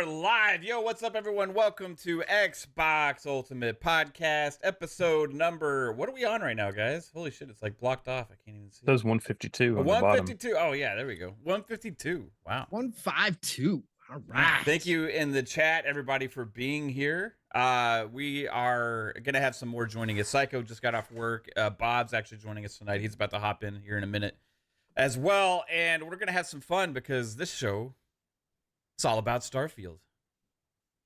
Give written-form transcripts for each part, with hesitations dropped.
are live. Yo, what's up, everyone? Welcome to Xbox Ultimate Podcast, episode number... What are we on right now, guys? Holy shit, it's like blocked off. I can't even see. That was 152 on the bottom. 152. Oh, yeah, there we go. 152. Wow. 152. All right. Thank you in the chat, everybody, for being here. We are going to have some more joining us. Psycho just got off work. Bob's actually joining us tonight. He's about to hop in here in a minute as well. And we're going to have some fun because this show... It's all about Starfield.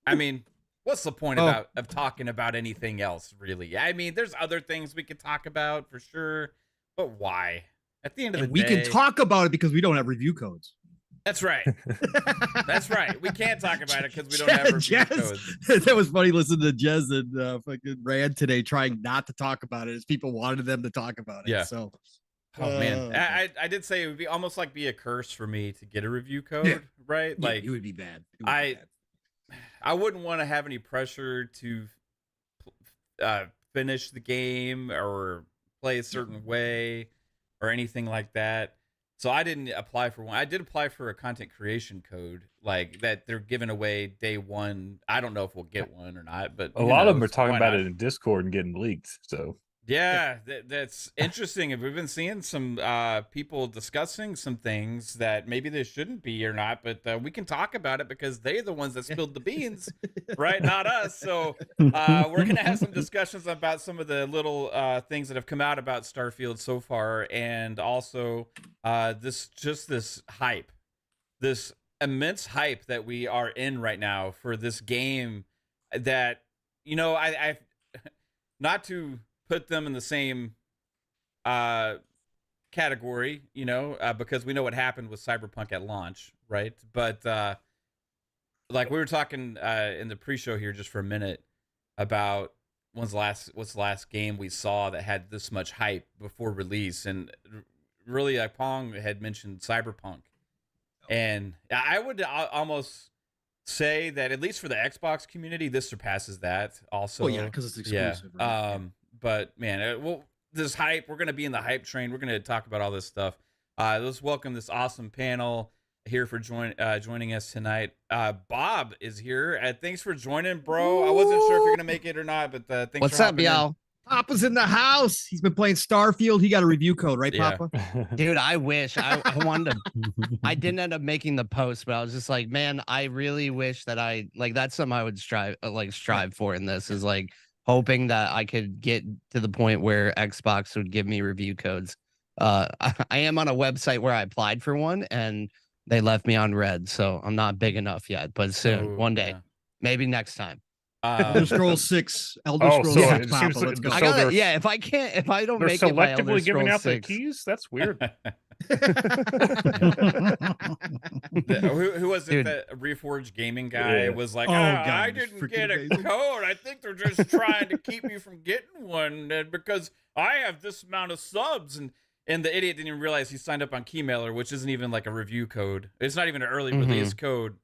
I mean, what's the point of talking about anything else, really? I mean, there's other things we could talk about for sure, but why? At the end of the day, we can talk about it because we don't have review codes. That's right. That's right. We can't talk about it because we don't have review codes. That was funny listening to Jez and fucking Rand today trying not to talk about it as people wanted them to talk about it. Yeah. So. Oh man, I did say it would be almost like be a curse for me to get a review code, right? Like it would be bad. I wouldn't want to have any pressure to finish the game or play a certain way or anything like that. So I didn't apply for one. I did apply for a content creation code, like that they're giving away day one. I don't know if we'll get one or not, but a lot of them are talking about it in Discord and getting leaked. So. Yeah, that's interesting. We've been seeing some people discussing some things that maybe they shouldn't be or not, but we can talk about it because they're the ones that spilled the beans, right? Not us. So we're going to have some discussions about some of the little things that have come out about Starfield so far, and also this hype, this immense hype that we are in right now for this game that, you know, I not to put them in the same category, you know, because we know what happened with Cyberpunk at launch, right? But like we were talking in the pre-show here just for a minute about what's the last game we saw that had this much hype before release, and really, Pong had mentioned Cyberpunk, and I would almost say that at least for the Xbox community, this surpasses that. Also, yeah, because it's exclusive. Yeah. Right? But man, this hype, we're going to be in the hype train. We're going to talk about all this stuff. Let's welcome this awesome panel here for joining us tonight. Bob is here. Thanks for joining, bro. I wasn't sure if you're going to make it or not, but thanks What's for up, y'all? Papa's in the house. He's been playing Starfield. He got a review code, right, Yeah. Papa? Dude, I wish I wanted to. I didn't end up making the post, but I was just like, man, I really wish that that's something I would strive for in this, is like hoping that I could get to the point where Xbox would give me review codes. I am on a website where I applied for one and they left me on red, so I'm not big enough yet, but soon, one day, maybe next time. Elder Scrolls 6. Elder Scrolls 6. Papa, let's go. I gotta, if I don't make it by Elder selectively giving out 6. the keys. That's weird. Who was it? Dude. That Reforged Gaming guy was like, God, I didn't get a amazing. code. I think they're just trying to keep me from getting one because I have this amount of subs. And the idiot didn't even realize he signed up on Keymailer, which isn't even like a review code. It's not even an early release code.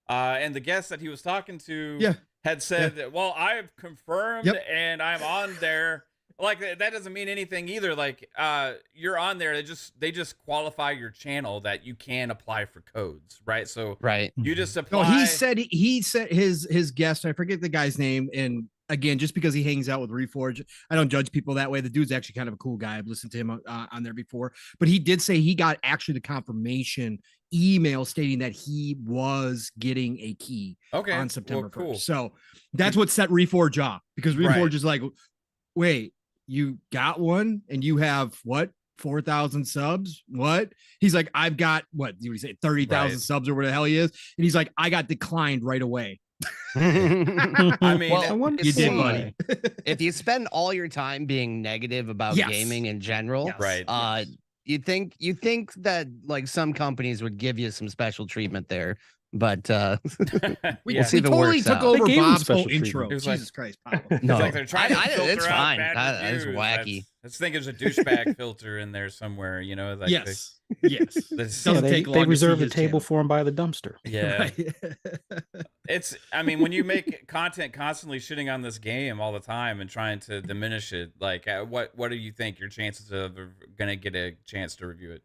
And the guest that he was talking to had said that, well, I've confirmed and I'm on there. Like that doesn't mean anything either. Like you're on there. They just qualify your channel that you can apply for codes, right? So you just apply. No, he said his guest, I forget the guy's name, and again, just because he hangs out with Reforge, I don't judge people that way. The dude's actually kind of a cool guy. I've listened to him on there before, but he did say he got actually the confirmation email stating that he was getting a key on September 1st. So that's what set Reforge off, because Reforge is like, wait, you got one and you have what? 4,000 subs? What? He's like, I've got what? You say 30,000 subs or whatever the hell he is. And he's like, I got declined right away. I mean, well, you did, buddy. If you spend all your time being negative about gaming in general, you think that like some companies would give you some special treatment there, but we see if it totally works took out. over They gave him Bob's special whole intro. treatment. Jesus Christ, Papa. No, it's like they're trying to filter it's out fine. bad That is reviews. wacky. I think there's a douchebag filter in there somewhere, you know? Like yes. They reserve a table for him by the dumpster. Yeah. It's, I mean, when you make content constantly shitting on this game all the time and trying to diminish it, like, what do you think your chances of going to get a chance to review it?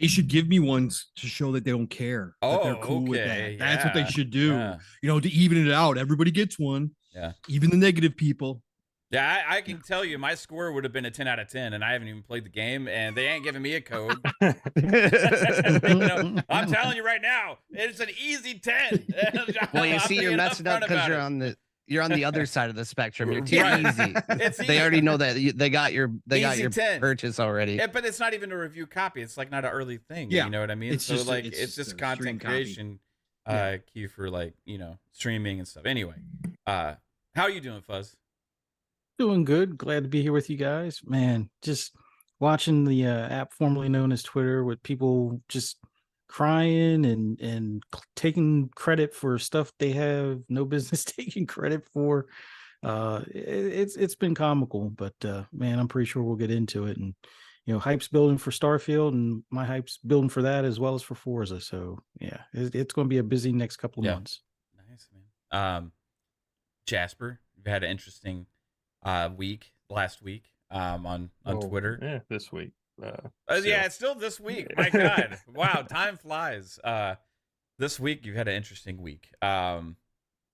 They should give me ones to show that they don't care. That they're cool with that. That's what they should do. Yeah. You know, to even it out. Everybody gets one. Yeah. Even the negative people. Yeah, I can tell you my score would have been a 10 out of 10, and I haven't even played the game, and they ain't giving me a code. You know, I'm telling you right now, it's an easy 10. Well, you see, you're messing up because you're on the other side of the spectrum. You're too easy. They already know that they got your purchase already. Yeah, but it's not even a review copy. It's like not an early thing. Yeah. You know what I mean? It's so just, like it's just content creation key for like, you know, streaming and stuff. Anyway, how are you doing, Fuzz? Doing good. Glad to be here with you guys. Man, just watching the app formerly known as Twitter with people just crying and taking credit for stuff they have no business taking credit for. It's been comical, but man, I'm pretty sure we'll get into it. And you know, hype's building for Starfield, and my hype's building for that as well as for Forza. So yeah, it's going to be a busy next couple of months. Nice, man. Jasper, you've had an interesting last week on Twitter. Yeah, this week. Yeah, it's still this week. My God, wow, time flies. This week you've had an interesting week. And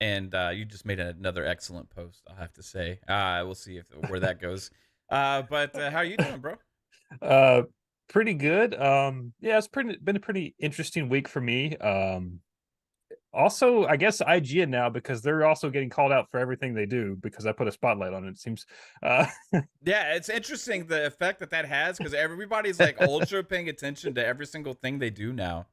you just made another excellent post, I'll have to say. We'll see where that goes. But how are you doing, bro? Pretty good. Yeah, it's been a pretty interesting week for me. Also, I guess IGN now, because they're also getting called out for everything they do because I put a spotlight on it. It seems. Yeah, it's interesting the effect that has, because everybody's like ultra paying attention to every single thing they do now.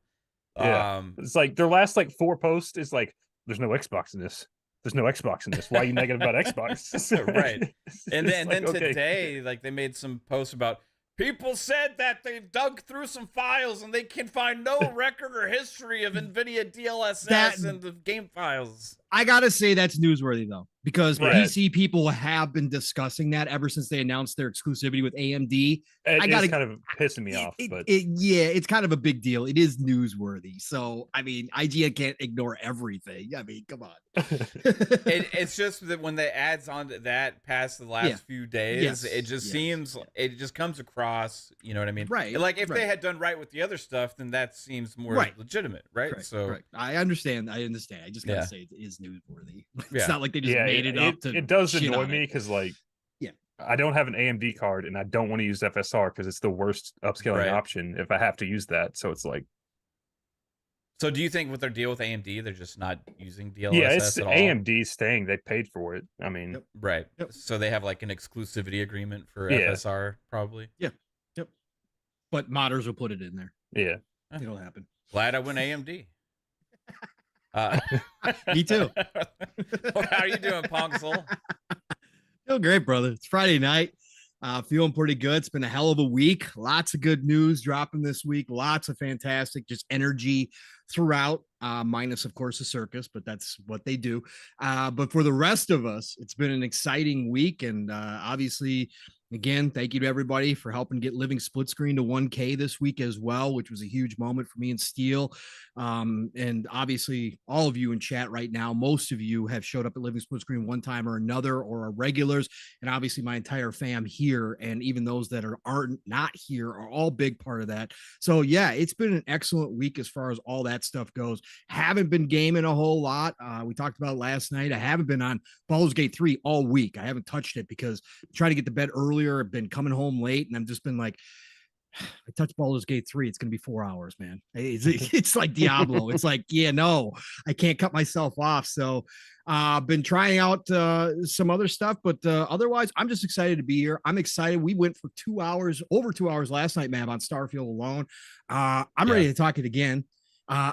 Yeah, it's like their last like 4 posts is like, "There's no Xbox in this. There's no Xbox in this. Why are you negative about Xbox?" Right. And then okay. Today, like they made some posts about. People said that they dug through some files and they can find no record or history of NVIDIA DLSS and the game files. I gotta say that's newsworthy though, because Right. PC people have been discussing that ever since they announced their exclusivity with AMD. It's kind of pissing me off, but yeah, it's kind of a big deal. It is newsworthy. So I mean, IGN can't ignore everything. I mean, come on. It's just that when they adds on to that past the last few days, it just seems it just comes across. You know what I mean? Right. Like if they had done right with the other stuff, then that seems more legitimate, right? So I understand. I just gotta say it is newsworthy. It's not like they just made it up. It does annoy me because like I don't have an AMD card and I don't want to use FSR because it's the worst upscaling option if I have to use that. So it's like. So do you think with their deal with AMD, they're just not using DLSS it's at all? AMD staying. They paid for it. I mean, right. So they have like an exclusivity agreement for FSR, probably. Yep. But modders will put it in there. Yeah, it'll happen. Glad I went AMD. Me too. How are you doing, Pong Soul? Feeling great, brother. It's Friday night. Feeling pretty good. It's been a hell of a week. Lots of good news dropping this week. Lots of fantastic, just energy throughout, minus, of course, the circus, but that's what they do. But for the rest of us, it's been an exciting week. And obviously, again, thank you to everybody for helping get Living Split Screen to 1K this week as well, which was a huge moment for me and Steel. And obviously, all of you in chat right now, most of you have showed up at Living Split Screen one time or another, or are regulars. And obviously, my entire fam here, and even those that aren't not here, are all big part of that. So yeah, it's been an excellent week as far as all that stuff goes. Haven't been gaming a whole lot. We talked about it last night. I haven't been on Baldur's Gate 3 all week. I haven't touched it because I'm trying to get to bed earlier. I've been coming home late, and I've just been like, I touched Baldur's Gate 3. It's going to be 4 hours, man. It's like Diablo. It's like, no, I can't cut myself off. So I've been trying out some other stuff, but otherwise, I'm just excited to be here. I'm excited. We went for 2 hours, over 2 hours last night, man, on Starfield alone. I'm ready to talk it again.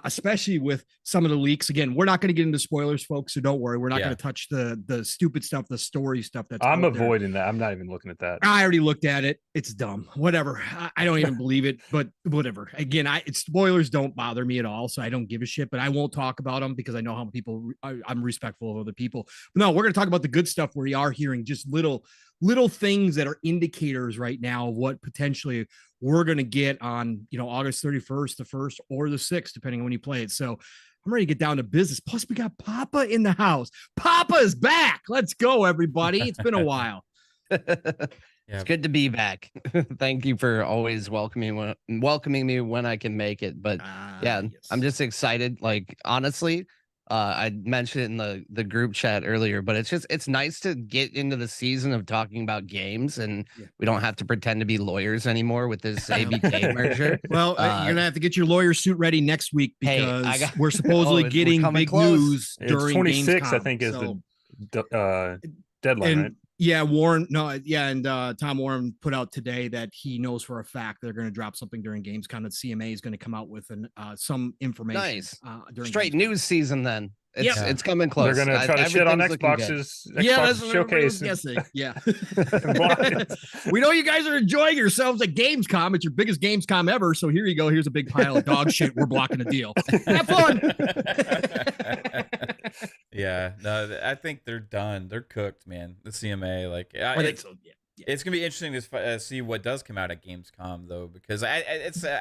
Especially with some of the leaks. Again, we're not going to get into spoilers, folks, so don't worry. We're not going to touch the stupid stuff, the story stuff. I'm avoiding that. I'm not even looking at that. I already looked at it. It's dumb. Whatever. I don't even believe it, but whatever. Again, spoilers don't bother me at all, so I don't give a shit, but I won't talk about them because I know how I'm respectful of other people. But no, we're going to talk about the good stuff where we are hearing just little things that are indicators right now of what potentially we're going to get on, August 31st, the 1st, or the 6th, depending on when you play it. So I'm ready to get down to business. Plus, we got Papa in the house. Papa is back. Let's go, everybody. It's been a while. It's good to be back. Thank you for always welcoming me when I can make it. But yeah, yes. I'm just excited. Like honestly, I mentioned it in the group chat earlier, but it's nice to get into the season of talking about games, and we don't have to pretend to be lawyers anymore with this ABK merger. Well, you're gonna have to get your lawyer suit ready next week because we're supposedly getting big news during 26, Gamescom, I think, is the deadline, right? Yeah, and Tom Warren put out today that he knows for a fact they're going to drop something during Gamescom. That CMA is going to come out with some information. Nice, during straight Gamescom. News season. Then it's coming close. They're going to try to shit on Xbox's showcase. Guessing. Yeah, we know you guys are enjoying yourselves at Gamescom. It's your biggest Gamescom ever. So here you go. Here's a big pile of dog shit. We're blocking a deal. Have fun. Yeah, no, I think they're done. They're cooked, man. The CMA, like, I think so. Yeah. It's gonna be interesting to see what does come out at Gamescom, though, because I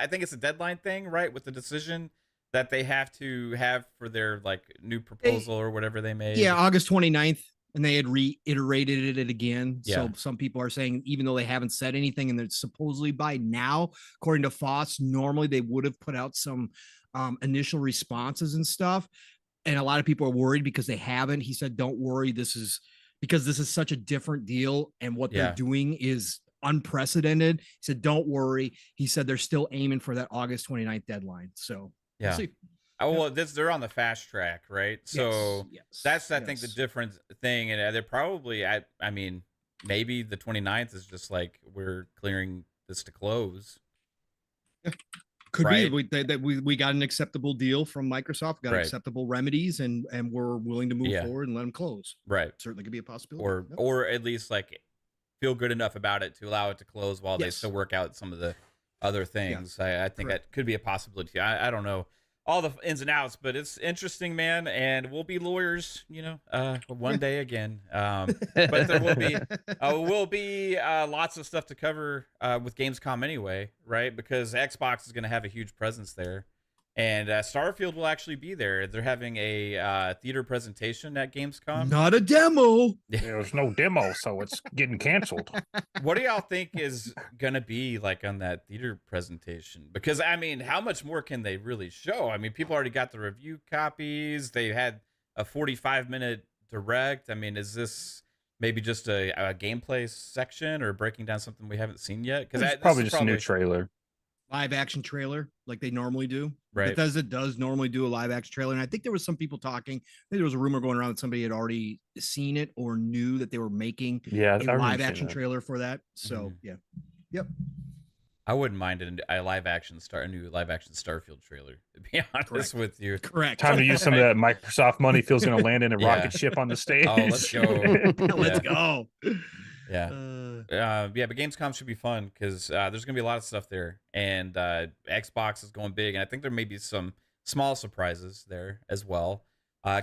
think it's a deadline thing, right? With the decision that they have to have for their like new proposal or whatever they made. Yeah, August 29th, and they had reiterated it again. Yeah. So some people are saying, even though they haven't said anything, and they're supposedly by now, according to Foss, normally they would have put out some initial responses and stuff. And a lot of people are worried because they haven't. He said, don't worry. This is such a different deal. And what they're doing is unprecedented. He said, don't worry. He said, they're still aiming for that August 29th deadline. So yeah. We'll see. Well, they're on the fast track, right? So that's, I think, the different thing. And they're probably, I mean, maybe the 29th is just like, we're clearing this to close. Yeah. Could be we got an acceptable deal from Microsoft, got acceptable remedies, and we're willing to move forward and let them close. Right, certainly could be a possibility. Or at least like feel good enough about it to allow it to close while they still work out some of the other things. I think that could be a possibility. I don't know all the ins and outs, but it's interesting, man. And we'll be lawyers, one day again. But there will be lots of stuff to cover with Gamescom anyway, right? Because Xbox is going to have a huge presence there, and Starfield will actually be there. They're having a theater presentation at Gamescom. Not a demo. There's no demo, so it's getting canceled. What do y'all think is going to be like on that theater presentation? Because, I mean, how much more can they really show? I mean, people already got the review copies. They had a 45-minute direct. I mean, is this maybe just a gameplay section or breaking down something we haven't seen yet? Because it's probably just a new trailer. Live action trailer like they normally do. Right. Bethesda does normally do a live action trailer. And I think there was some people talking. I think there was a rumor going around that somebody had already seen it or knew that they were making a live action trailer for that. So Yep. I wouldn't mind a new live action Starfield trailer, to be honest with you. Correct. Time to use some of that Microsoft money. Feels going to land in a rocket ship on the stage. Oh, let's go. Let's go. Yeah. But Gamescom should be fun because there's gonna be a lot of stuff there, and Xbox is going big, and I think there may be some small surprises there as well.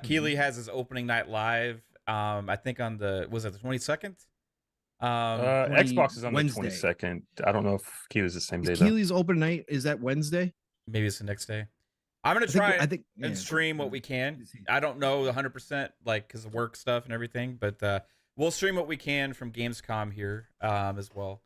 Keighley has his opening night live. I think on the 22nd. Xbox is on Wednesday. The 22nd. I don't know if Keighley's the same day. Keighley's open night is that Wednesday? Maybe it's the next day. I'm gonna try and stream what we can. I don't know 100% like because of work stuff and everything, but we'll stream what we can from Gamescom here as well.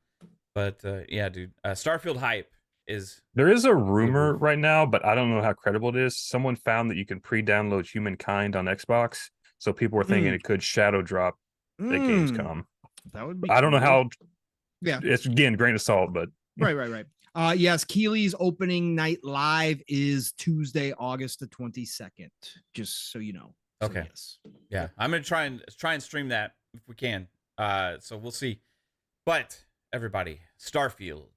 But yeah, dude, Starfield hype is. There is a rumor right now, but I don't know how credible it is. Someone found that you can pre-download Humankind on Xbox, so people were thinking it could shadow drop at Gamescom. That would be. I don't know how. Yeah, it's again grain of salt, but right. Yes, Keighley's opening night live is Tuesday, August the 22nd. Just so you know. Okay. So, yes. Yeah, I'm gonna try and stream that if we can. So we'll see. But everybody, Starfield,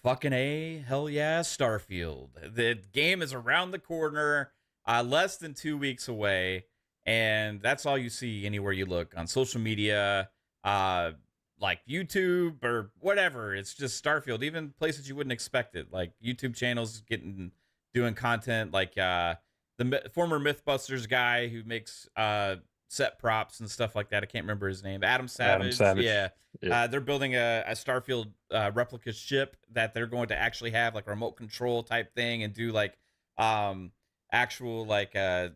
fucking A, hell yeah, Starfield. The game is around the corner, less than 2 weeks away, and that's all you see anywhere you look on social media, like YouTube or whatever. It's just Starfield, even places you wouldn't expect it, like YouTube channels doing content, like the former Mythbusters guy who makes set props and stuff like that. I can't remember his name. Adam Savage. Yeah. They're building a Starfield replica ship that they're going to actually have like a remote control type thing and do like actual like a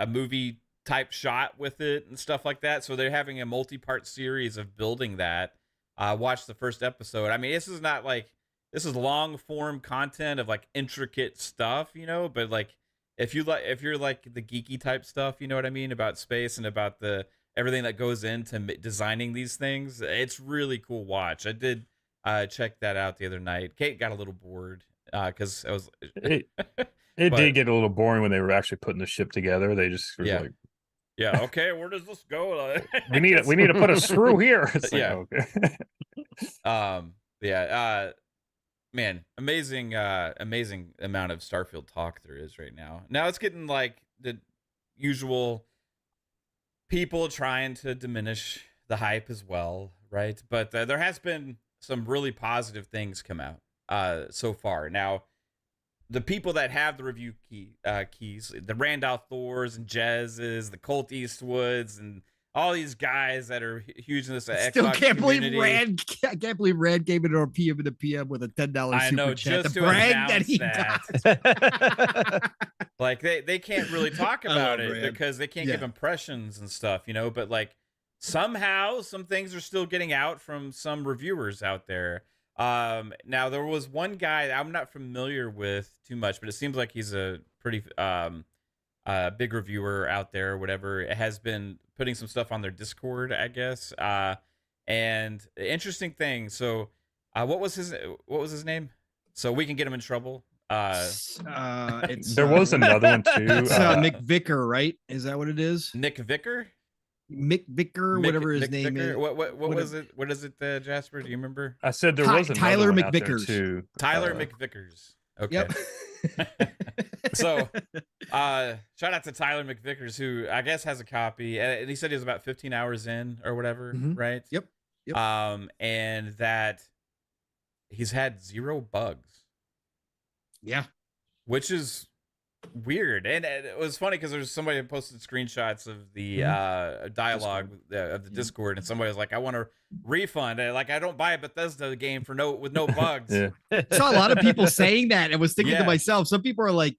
movie type shot with it and stuff like that. So they're having a multi-part series of building that. Watch the first episode. I mean, this is not like, this is long form content of like intricate stuff, you know, but like if you're like the geeky type stuff, you know what I mean, about space and about the everything that goes into designing these things, it's really cool watch. I did check that out the other night. Kate got a little bored because I was It did get a little boring when they were actually putting the ship together. They just were like, yeah, okay, where does this go? we need to put a screw here. It's like, yeah. Okay. Man, amazing amount of Starfield talk there is right now. Now it's getting like the usual people trying to diminish the hype as well, right? But there has been some really positive things come out so far. Now, the people that have the review keys, the Randolph Thors and Jezzes, the Colt Eastwoods, and all these guys that are huge in this Still Xbox can't community. I can't believe Rand gave it our PM in the PM with a $10 I know, super chat. just The to brag that he got. Like they can't really talk about it Rand. because they can't give impressions and stuff, you know, but like somehow some things are still getting out from some reviewers out there. Now there was one guy I'm not familiar with too much, but it seems like he's a pretty big reviewer out there or whatever. It has been putting some stuff on their Discord, I guess. And interesting thing. So, what was his name? So we can get him in trouble. There was another one too. It's Mick Vicker, right? Is that what it is? Nick Vicker? Mick Vicker, whatever his name is. What was it? What is it, Jasper? Do you remember? I said there was another Tyler one out there McVickers. too. Tyler McVickers. Okay. Yep. So, shout out to Tyler McVickers, who I guess has a copy, and he said he was about 15 hours in or whatever, right? Yep. And that he's had 0 bugs. Yeah. Which is weird, and it was funny because there's somebody that posted screenshots of the dialogue of the Discord, and somebody was like, "I want a refund. Like, I don't buy a Bethesda game with no bugs." I saw a lot of people saying that, and was thinking to myself, some people are like,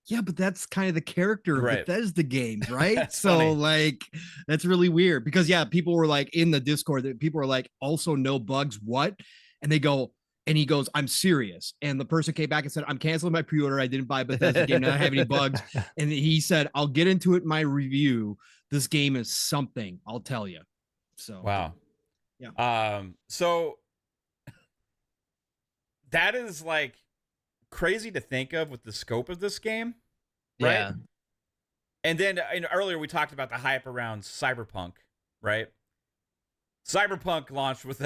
"Yeah, but that's kind of the character of Bethesda games, right?" So funny. like, that's really weird because people were like in the Discord that people were like, "Also no bugs, what?" And they go. And he goes, "I'm serious." And the person came back and said, "I'm canceling my pre-order. I didn't buy a Bethesda game. I don't have any bugs." And he said, "I'll get into it in my review. This game is something. I'll tell you." So wow. Yeah. So that is like crazy to think of with the scope of this game, right? Yeah. And then earlier we talked about the hype around Cyberpunk, right? Cyberpunk launched with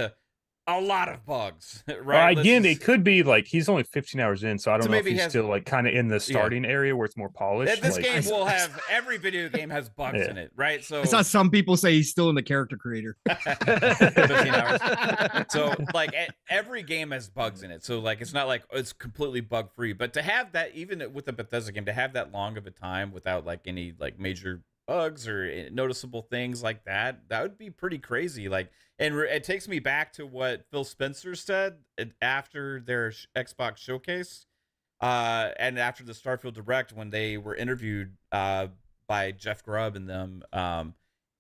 a lot of bugs, right? Well, again, it could be like he's only 15 hours in, so I don't know if he's still like kind of in the starting area where it's more polished. This like, game will have every video game has bugs in it, right? So I saw some people say he's still in the character creator. 15 hours. So like every game has bugs in it. So like it's not like it's completely bug free, but to have that, even with a Bethesda game, to have that long of a time without like any like major bugs or noticeable things like that would be pretty crazy. Like, and it takes me back to what Phil Spencer said after their Xbox showcase, and after the Starfield Direct when they were interviewed by Jeff Grubb and them,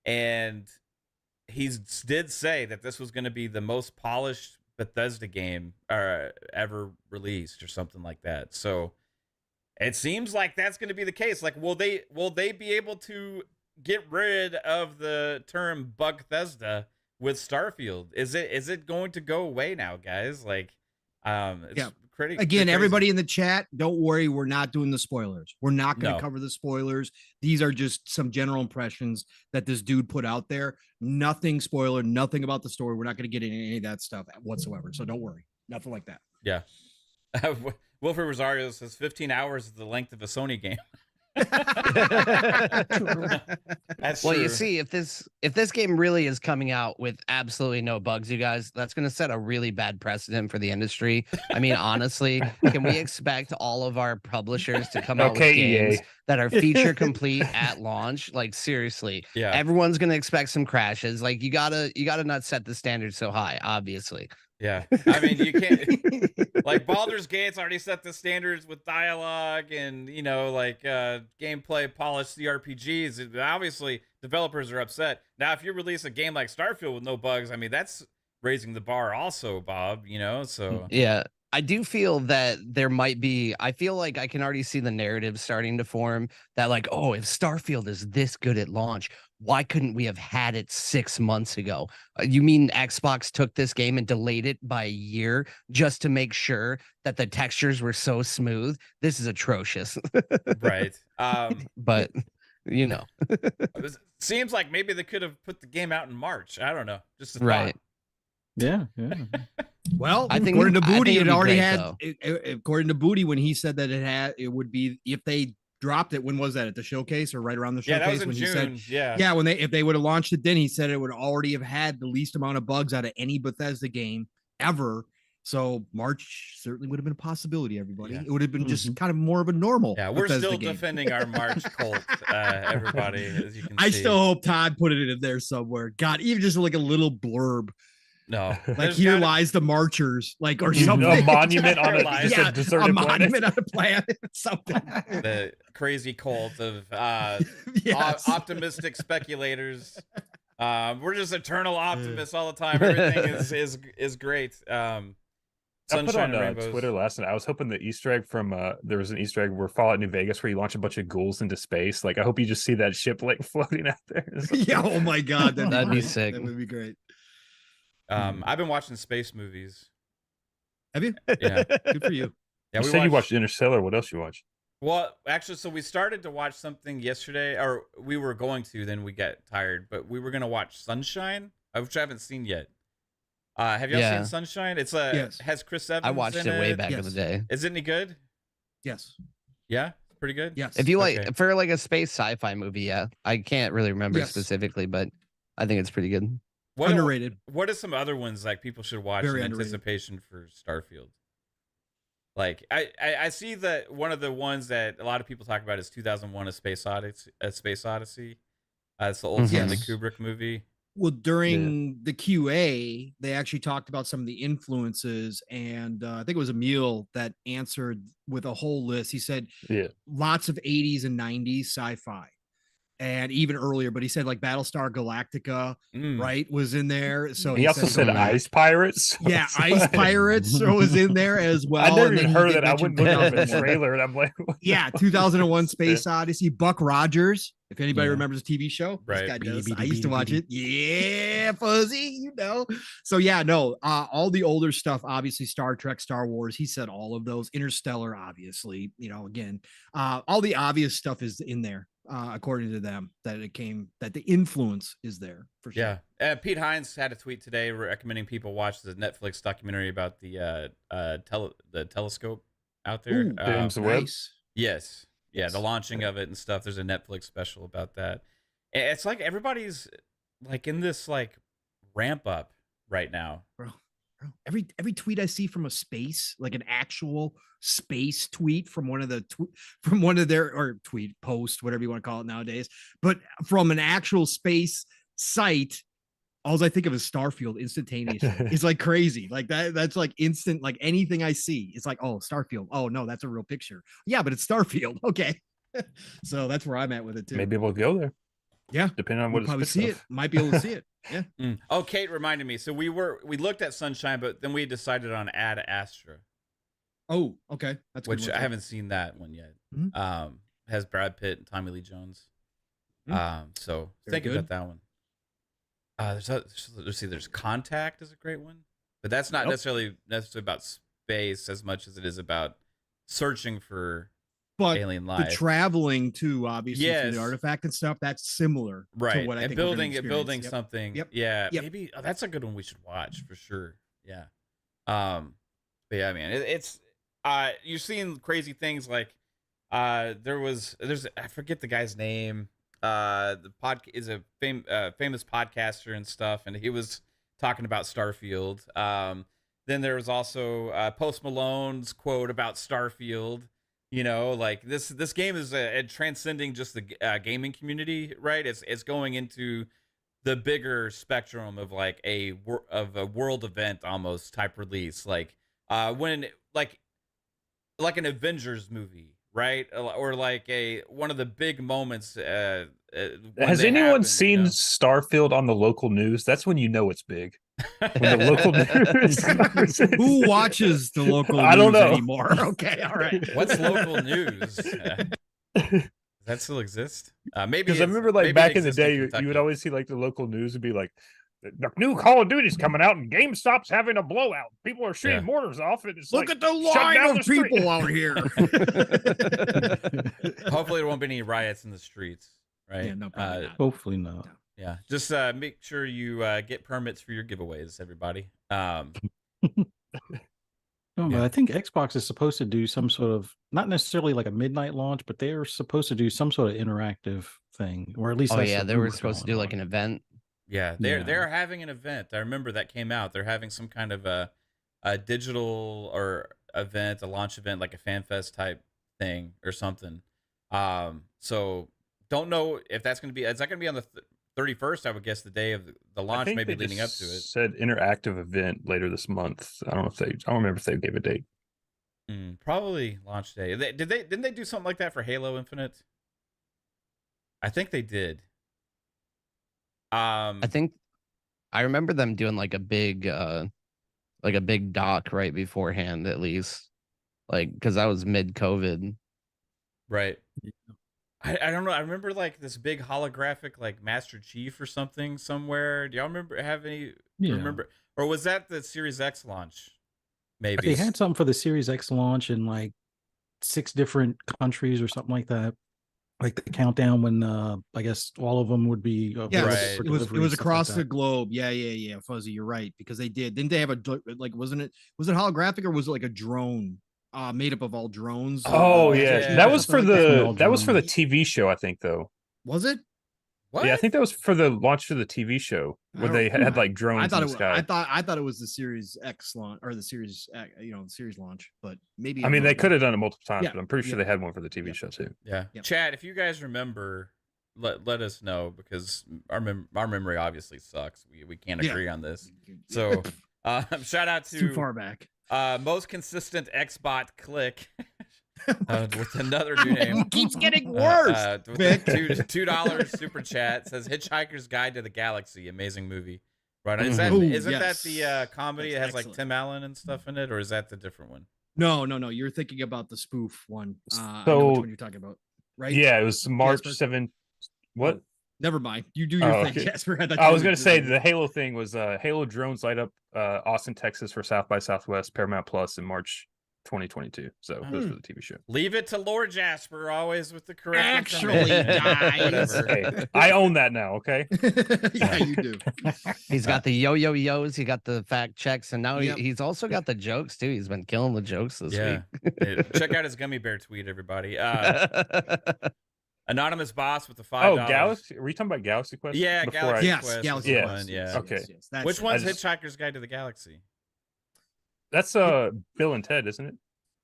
and he did say that this was going to be the most polished Bethesda game ever released or something like that. So it seems like that's going to be the case. Like, will they be able to get rid of the term Bugthesda with Starfield? Is it going to go away now, guys? Like, it's pretty. Again, everybody in the chat, don't worry, we're not doing the spoilers. We're not going to cover the spoilers. These are just some general impressions that this dude put out there. Nothing spoiler, nothing about the story. We're not going to get into any of that stuff whatsoever. So don't worry, nothing like that. Yeah. Wilfred Rosario says 15 hours is the length of a Sony game. That's well, true. you see, if this game really is coming out with absolutely no bugs, you guys, that's going to set a really bad precedent for the industry. I mean, honestly, can we expect all of our publishers to come out with games that are feature complete at launch? Like, seriously, everyone's going to expect some crashes. Like, you gotta not set the standard so high, obviously. Yeah, I mean, you can't like Baldur's Gate's already set the standards with dialogue and like gameplay, polished CRPGs. Obviously, developers are upset now. If you release a game like Starfield with no bugs, I mean that's raising the bar, also, Bob. So Yeah. I do feel that there might be, I feel like I can already see the narrative starting to form that, like, oh, if Starfield is this good at launch, why couldn't we have had it 6 months ago? You mean Xbox took this game and delayed it by a year just to make sure that the textures were so smooth? This is atrocious. right. But, It seems like maybe they could have put the game out in March. I don't know. Just a right. thought. Yeah. Well, I think- according to I think Booty, it'd it be already great, had. though. According to Booty, when he said that it would be if they dropped it. When was that, at the showcase or right around the Yeah, showcase? that was in when June. He said, yeah. when if they would have launched it, then he said it would already have had the least amount of bugs out of any Bethesda game ever. So March certainly would have been a possibility. Everybody, Yeah. it would have been just kind of more of a normal. Yeah, we're Bethesda still game. defending our March cult, everybody, as you can see. I still hope Todd put it in there somewhere. God, even just like a little blurb. No, Like, here lies the marchers, like, or something. A monument on Just a deserted a planet. monument on a planet, something. the crazy cult of Yes. optimistic speculators. We're just eternal optimists all the time. Everything is great. I put Sunshine on and rainbows. Twitter last night. I was hoping the Easter egg from there was an Easter egg where Fallout New Vegas where you launch a bunch of ghouls into space. Like, I hope you just see that ship like floating out there. Yeah. Oh my God, That'd be great. sick. That would be great. I've been watching space movies. Have you? Yeah, Good for you. yeah. You said you watched Interstellar. What else you watched? Well, actually, so we started to watch something yesterday, or we were going to. Then we got tired, but we were gonna watch Sunshine, which I haven't seen yet. Have y'all Yeah. seen Sunshine? It's Yes. has Chris Evans. I watched in it way back in Yes. the day. Is it any good? Yes. Yeah, pretty good. Yes. If you like, Okay. for like a space sci-fi movie, yeah. I can't really remember Yes. specifically, but I think it's pretty good. What Underrated. What are some other ones like people should watch Very in underrated. anticipation for Starfield? Like I see that one of the ones that a lot of people talk about is 2001: A Space Odyssey. It's the old Stanley Yes. Kubrick movie. Well, during the QA, they actually talked about some of the influences, and I think it was Emil that answered with a whole list. He said, Yeah. lots of 80s and 90s sci-fi, and even earlier. But he said like Battlestar Galactica, Mm. right, was in there. So He also said go back. Ice Pirates. Yeah, Ice Pirates was in there as well. I never and then even he heard did that. I mention wouldn't look at the 2001. trailer, and I'm like, what the Yeah, 2001 Space Odyssey. Buck Rogers, if anybody Yeah. remembers the TV show, Right. this guy Beady, does. beady, I used to beady, watch beady. it. Yeah, Fuzzy, So yeah, no, all the older stuff, obviously Star Trek, Star Wars. He said all of those. Interstellar, obviously. Again, all the obvious stuff is in there, according to them. That the influence is there for sure. Yeah. Pete Hines had a tweet today recommending people watch the Netflix documentary about the telescope out there. Ooh, James Webb? nice. Yes. Yeah, Yes. the launching of it and stuff. There's a Netflix special about that. It's like everybody's like in this like ramp up right now. Bro, every tweet I see from a space, like an actual space tweet from one of their or tweet post, whatever you want to call it nowadays, but from an actual space site, all I think of is Starfield instantaneously. It's like crazy. Like that's like instant, like anything I see, it's like, oh, Starfield. Oh no, that's a real picture. Yeah, but it's Starfield. Okay. So that's where I'm at with it too. Maybe we'll go there. Yeah. Depending on We'll what probably it's see it. Might be able to see it. Yeah. Mm. Oh, Kate reminded me. So we looked at Sunshine, but then we decided on Ad Astra, Oh, okay. That's a good which one, I too. haven't seen that one yet. Mhm. Has Brad Pitt and Tommy Lee Jones. So Very think good. about that one. There's Contact is a great one, but that's not necessarily about space as much as it is about searching for But alien the life. traveling too, obviously, through Yes. the artifact and stuff, that's similar Right, to what I and think we're gonna building experience. Yep. something. Yep. Yeah, Yep. maybe that's a good one we should watch for sure. Yeah. But yeah, man, it's you're seeing crazy things like there's I forget the guy's name. The is a famous podcaster and stuff, and he was talking about Starfield. Then there was also Post Malone's quote about Starfield. Like this game is transcending just the gaming community, right? It's going into the bigger spectrum of like a world event almost type release, like when like an Avengers movie, right? Or like one of the big moments. Has anyone seen Starfield on the local news? That's when you know it's big. When the local news Who watches the local news I don't know anymore? Okay, all right. What's local news? Does that still exist? Maybe, because I remember like back in the day, you would always see like the local news would be like, the new Call of Duty's coming out and GameStop's having a blowout. People are shooting mortars off it. It's Look like, at the line of people out here. Hopefully there won't be any riots in the streets, right? Yeah, no, probably not. Hopefully not. Yeah, just make sure you get permits for your giveaways, everybody. No, but I think Xbox is supposed to do some sort of, not necessarily like a midnight launch, but they're supposed to do some sort of interactive thing, or at least they were supposed to do like an event. Yeah, they're having an event. I remember that came out. They're having some kind of a digital or event, a launch event, like a fan fest type thing or something. So don't know if that's going to be. Is that going to be on the 31st? I would guess the day of the launch, maybe leading up to it. Said interactive event later this month. I don't remember if they gave a date. Probably launch day. Didn't they do something like that for Halo Infinite? I think they did. I think I remember them doing like a big doc right beforehand, at least, like because that was mid-COVID. Right. I don't know. I remember like this big holographic like Master Chief or something somewhere. Do y'all have any remember? Or was that the Series X launch? Maybe they had something for the Series X launch in like 6 different countries or something like that. Like the countdown when I guess all of them would be right. It was across the globe. Yeah, Fuzzy, you're right, because they didn't they have a like was it holographic or was it like a drone made up of all drones? Oh yeah. That was for the TV show, I think, though. Was it? What? Yeah, I think that was for the launch for the TV show where they had like drones in the sky. I thought it was the Series X launch or the Series the series launch, but maybe I mean they could have done it multiple times, Yeah. but I'm pretty sure they had one for the TV show too. Yeah. Chat, if you guys remember, let us know, because our memory obviously sucks. We can't agree on this. So shout out to too far back. Most consistent Xbot Click. With another new name. It keeps getting worse. With $2 super chat says Hitchhiker's Guide to the Galaxy, amazing movie. Right? Isn't that the comedy? It has like Tim Allen and stuff in it, or is that the different one? No. You're thinking about the spoof one. I know which one you're talking about, right? Yeah, it was March 7th. What? Never mind. You do your thing, okay. Jasper. I was going to say the Halo thing was Halo drones light up Austin, Texas for South by Southwest Paramount Plus in March 2022. So it was for the TV show. Leave it to Lord Jasper, always with the correct Actually, guys. Hey, I own that now, okay? Yeah, you do. He's got the yo-yo-yos, he got the fact checks, and now he's also got the jokes too. He's been killing the jokes this week. Hey, check out his gummy bear tweet, everybody. Anonymous Boss with the $5. Oh, Galaxy? Are we talking about Galaxy Quest? Yeah, Galaxy Quest. Galaxy Quest. Yeah. Okay. Yes. Which one's Hitchhiker's Guide to the Galaxy? That's Bill and Ted, isn't it?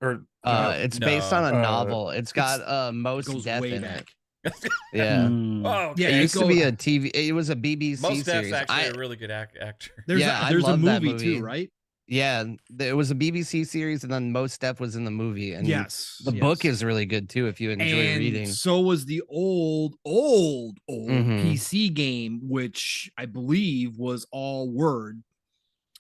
Or it's based on a novel. It's got most death in back. it. Yeah. Oh, yeah. It used to be a TV. It was a BBC Most series. Def's actually a really good actor. There's a movie too, right? Yeah, it was a BBC series, and then Most Def was in the movie. And the book is really good too if you enjoy reading. So was the old PC game, which I believe was all word.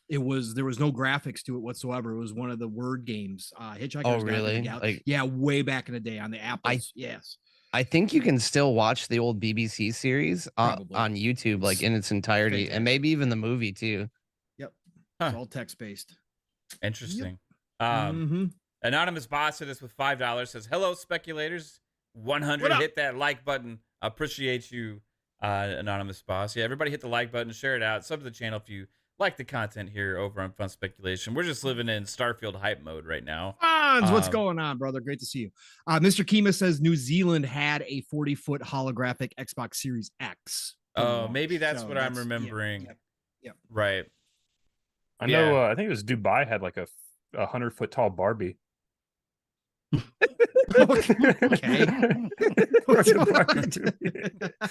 There was no graphics to it whatsoever. It was one of the word games. Hitchhiker's Oh, really? Yeah, way back in the day on the Apples. Yes. I think you can still watch the old BBC series on YouTube, like in its entirety, and maybe even the movie too. Yep. Huh. It's all text based. Interesting. Yep. Anonymous Boss hit us with $5. Says, "Hello, speculators. 100. Hit that like button. Appreciate you, Anonymous Boss. Yeah, everybody hit the like button, share it out, sub to the channel if you like the content here over on Fun Speculation. We're just living in Starfield hype mode right now. What's going on, brother? Great to see you. Mr. Kima says New Zealand had a 40-foot holographic Xbox Series X. Oh, maybe that's what I'm remembering. Yep. Right. I know. I think it was Dubai had like a 100-foot tall Barbie. Okay. What's going on?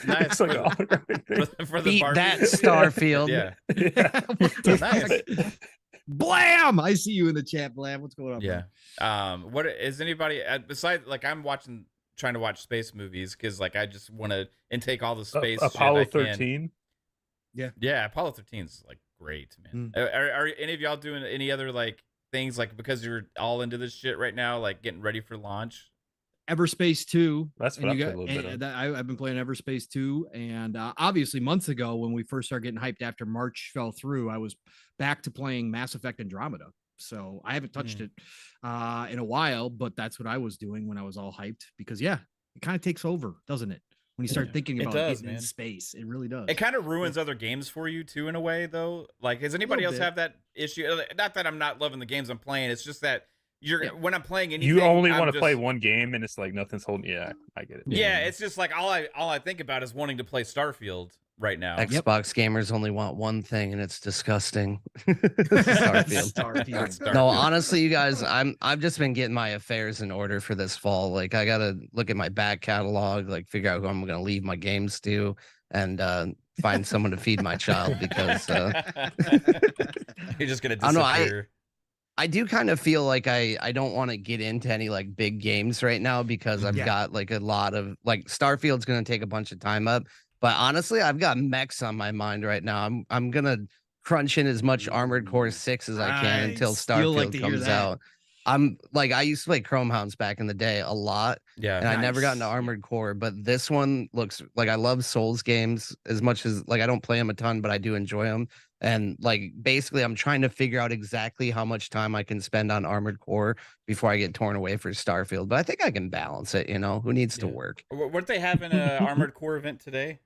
Nice. It's like a holographic thing. For the Beat Barbie. that, Starfield. Yeah. Yeah. What the Nice. fuck? Blam! I see you in the chat, Blam. What's going on? Yeah. bro? What is anybody besides like I'm trying to watch space movies because like I just want to intake all the space. shit Apollo I can. 13. Yeah, Apollo 13 is like great, man. Are any of y'all doing any other like things like because you're all into this shit right now, like getting ready for launch? Everspace 2. That's what and I you played a little bit of. I've been playing Everspace 2. And obviously, months ago, when we first started getting hyped after March fell through, I was back to playing Mass Effect Andromeda. So I haven't touched it in a while, but that's what I was doing when I was all hyped because, yeah, it kind of takes over, doesn't it? When you start thinking about does, getting in man. space, it really does. It kind of ruins other games for you too, in a way, though. Like, does anybody else bit. have that issue? Not that I'm not loving the games I'm playing. It's just that when I'm playing anything, You only I'm want to just- play one game, and it's like nothing's holding. Yeah, I get it. Yeah, it's just like all I think about is wanting to play Starfield right now. Xbox gamers only want one thing, and it's disgusting. Starfield. Starfield. No, honestly, you guys, I've just been getting my affairs in order for this fall. Like, I gotta look at my back catalog, like figure out who I'm gonna leave my games to, and find someone to feed my child because You're just gonna I know, disappear. I do kind of feel like I don't want to get into any like big games right now because I've got like a lot of like Starfield's gonna take a bunch of time up. But honestly, I've got mechs on my mind right now. I'm gonna crunch in as much Armored Core 6 as I can until Starfield comes out. I'm like, I used to play Chrome Hounds back in the day a lot. Yeah. And I never got into Armored Core, but this one looks like I love Souls games as much as like I don't play them a ton, but I do enjoy them. And like basically, I'm trying to figure out exactly how much time I can spend on Armored Core before I get torn away for Starfield. But I think I can balance it. You know, who needs to work? Weren't they having an Armored Core event today?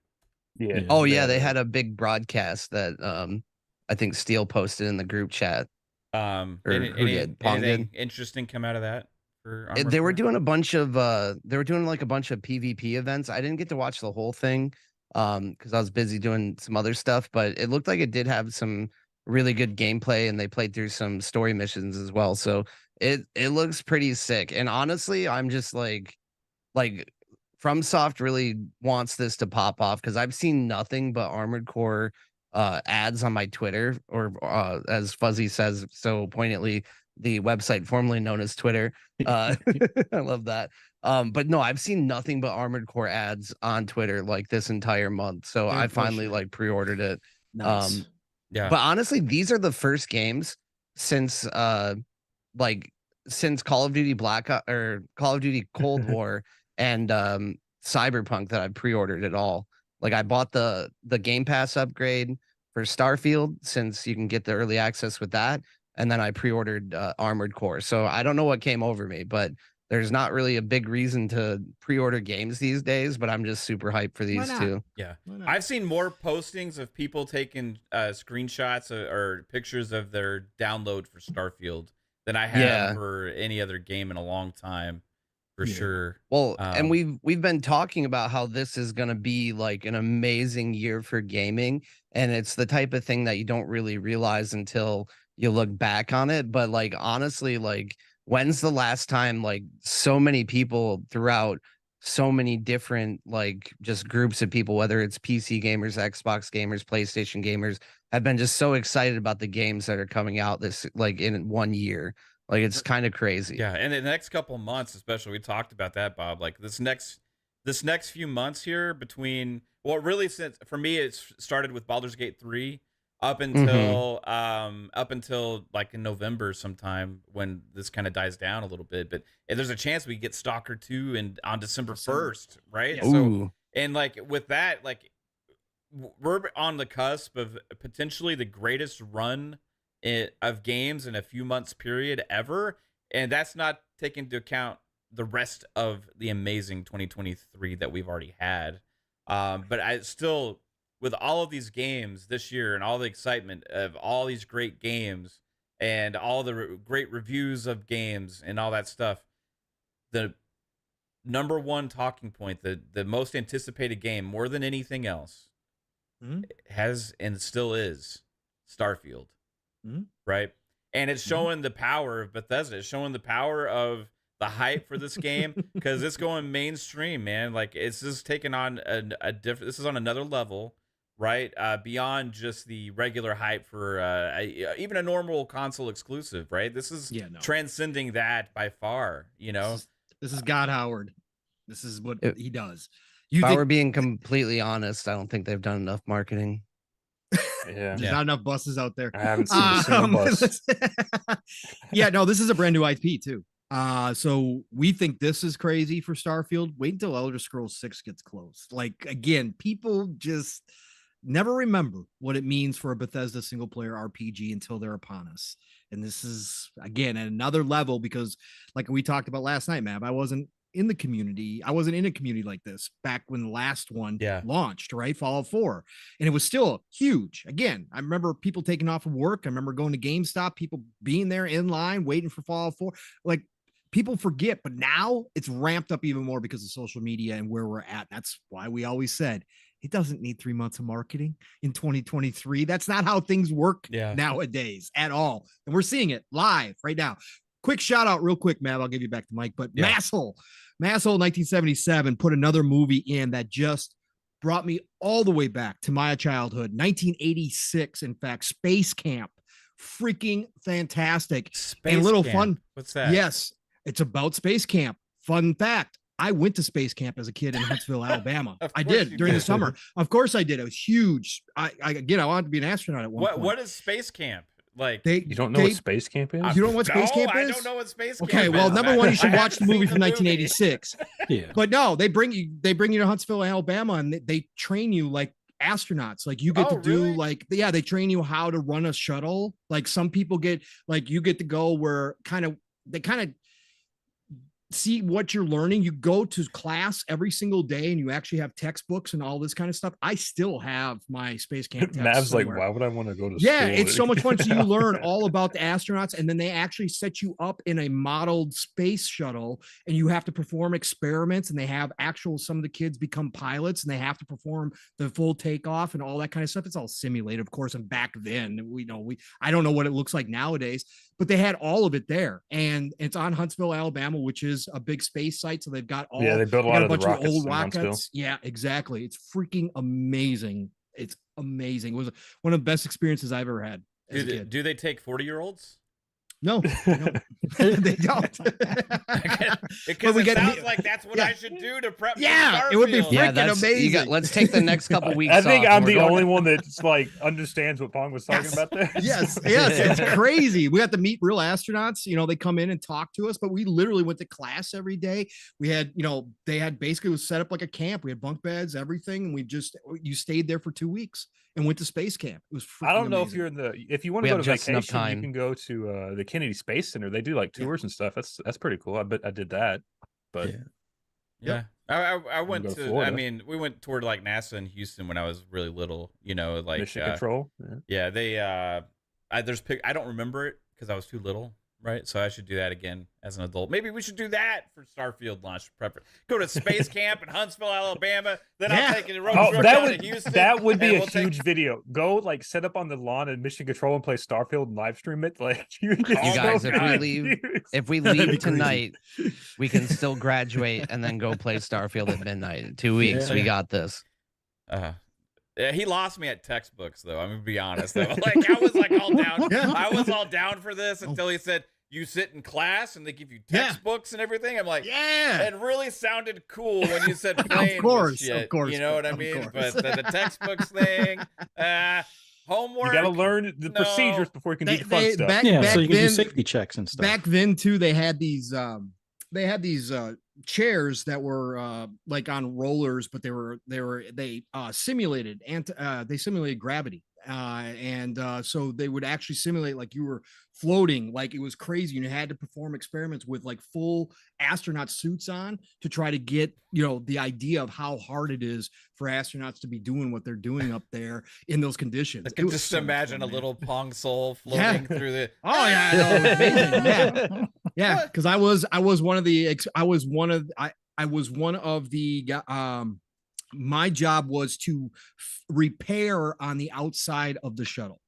Yeah. Oh yeah, they had a big broadcast that I think Steele posted in the group chat. Or who did? Pong Anything did? interesting come out of that? For Armored They were Core? doing a bunch of they were doing like a bunch of PvP events. I didn't get to watch the whole thing because I was busy doing some other stuff, but it looked like it did have some really good gameplay and they played through some story missions as well. So it looks pretty sick. And honestly, I'm just like FromSoft really wants this to pop off because I've seen nothing but Armored Core ads on my Twitter, or as Fuzzy says so poignantly, the website formerly known as Twitter. I love that. But no, I've seen nothing but Armored Core ads on Twitter like this entire month. So I finally like pre-ordered it. Nice. Yeah. But honestly, these are the first games since since Call of Duty Call of Duty Cold War and Cyberpunk that I've pre-ordered it all. Like I bought the Game Pass upgrade for Starfield since you can get the early access with that, and then I pre-ordered Armored Core. So I don't know what came over me, but there's not really a big reason to pre-order games these days. But I'm just super hyped for these two. Yeah, I've seen more postings of people taking screenshots or pictures of their download for Starfield than I have for any other game in a long time. For sure. Well, and we've been talking about how this is going to be like an amazing year for gaming, and it's the type of thing that you don't really realize until you look back on it. But like honestly, like when's the last time like so many people throughout so many different like just groups of people, whether it's PC gamers, Xbox gamers, PlayStation gamers, have been just so excited about the games that are coming out this like in 1 year. Like it's kind of crazy. Yeah, and in the next couple of months, especially, we talked about that, Bob. Like this next few months here between really since for me it started with Baldur's Gate 3 up until like in November sometime when this kind of dies down a little bit. But there's a chance we get Stalker 2 and on December 1st, right? Yeah. So and like with that, like we're on the cusp of potentially the greatest run of games in a few months period ever, and that's not taking into account the rest of the amazing 2023 that we've already had. But I still, with all of these games this year and all the excitement of all these great games and all the great reviews of games and all that stuff, the number one talking point, the most anticipated game more than anything else has and still is Starfield. Right. And it's showing the power of Bethesda. It's showing the power of the hype for this game because it's going mainstream, man. Like it's just taking on a different. This is on another level, right? Beyond just the regular hype for even a normal console exclusive, right? This is transcending that by far. You know, this is God Howard. This is what he does. If I were being completely honest, I don't think they've done enough marketing. There's not enough buses out there. I haven't seen a single bus. Yeah, no, this is a brand new IP too. So we think this is crazy for Starfield. Wait until Elder Scrolls 6 gets close. Like again, people just never remember what it means for a Bethesda single player RPG until they're upon us. And this is again at another level because, like we talked about last night, Mav, I wasn't in the community. I wasn't in a community like this back when the last one launched, right? Fallout 4. And it was still huge. Again, I remember people taking off of work. I remember going to GameStop, people being there in line, waiting for Fallout 4. Like people forget, but now it's ramped up even more because of social media and where we're at. That's why we always said it doesn't need 3 months of marketing in 2023. That's not how things work nowadays at all. And we're seeing it live right now. Quick shout out real quick, Mav. I'll give you back the mic, but Masshole 1977 put another movie in that just brought me all the way back to my childhood. 1986, in fact, Space Camp. Freaking fantastic. Space and a little Camp. fun. What's that? Yes, it's about Space Camp. Fun fact. I went to Space Camp as a kid in Huntsville, Alabama. I did during the summer. Of course I did. It was huge. I wanted to be an astronaut at one point. What is Space Camp? Like you don't know what Space Camp is? You don't know what Space Camp is? I don't know what Space Camp is. Okay, well, number one, you should watch the movie from the 1986. Yeah. But no, they bring you to Huntsville, Alabama, and they train you like astronauts. Like you get to do they train you how to run a shuttle. Like some people get you get to go where they kind of see what you're learning. You go to class every single day and you actually have textbooks and all this kind of stuff. I still have my Space Camp. Mav's somewhere. like, why would I want to go to school? school? It's so much fun. So you learn all about the astronauts, and then they actually set you up in a modeled space shuttle, and you have to perform experiments, and they have some of the kids become pilots, and they have to perform the full takeoff and all that kind of stuff. It's all simulated, of course. And back then, I don't know what it looks like nowadays, but they had all of it there, and it's on Huntsville, Alabama, which is a big space site. So they've got they built a lot of the rockets. Old rockets. Yeah, exactly. It's freaking amazing. It's amazing. It was one of the best experiences I've ever had. Do they take 40-year-olds? No, they don't. Because it sounds like that's what I should do to prep. Yeah, it would be freaking amazing. Let's take the next couple weeks. I think I'm the only one that's understands what Pong was talking about there. Yes, it's crazy. We got to meet real astronauts. They come in and talk to us, but we literally went to class every day. We had, they had basically was set up like a camp. We had bunk beds, everything, and you stayed there for 2 weeks and went to space camp. It was freaking I don't know amazing. if you want to go to vacation, you can go to the Kennedy Space Center. They do like tours and stuff. That's pretty cool. I bet I did that. But I went to I mean, we went toward like NASA in Houston when I was really little, like Mission Control. Yeah, they I don't remember it because I was too little. Right, so I should do that again as an adult. Maybe we should do that for Starfield launch prep. Go to space camp in Huntsville, Alabama. Then I'll take it to Houston. That would be a huge video. Go set up on the lawn in Mission Control and play Starfield and live stream it. You guys, if we leave tonight, we can still graduate and then go play Starfield at midnight. In 2 weeks, we got this. Yeah, he lost me at textbooks, though. I'm gonna be honest. Though. I was all down. I was all down for this until he said, "You sit in class and they give you textbooks and everything." I'm like, "Yeah." It really sounded cool when you said "plain." Of course. You know what I mean? But the textbooks thing, homework. You got to learn the procedures before you can do the fun stuff. Back so you can do safety checks and stuff. Back then, too, they had these. Chairs that were on rollers, but they simulated gravity. So they would actually simulate like you were floating, like it was crazy. And you had to perform experiments with full astronaut suits on to try to get, the idea of how hard it is for astronauts to be doing what they're doing up there in those conditions. I can just imagine a little Pong soul floating through the. Oh yeah, no, it was amazing. Yeah, because I was one of the my job was to repair on the outside of the shuttle.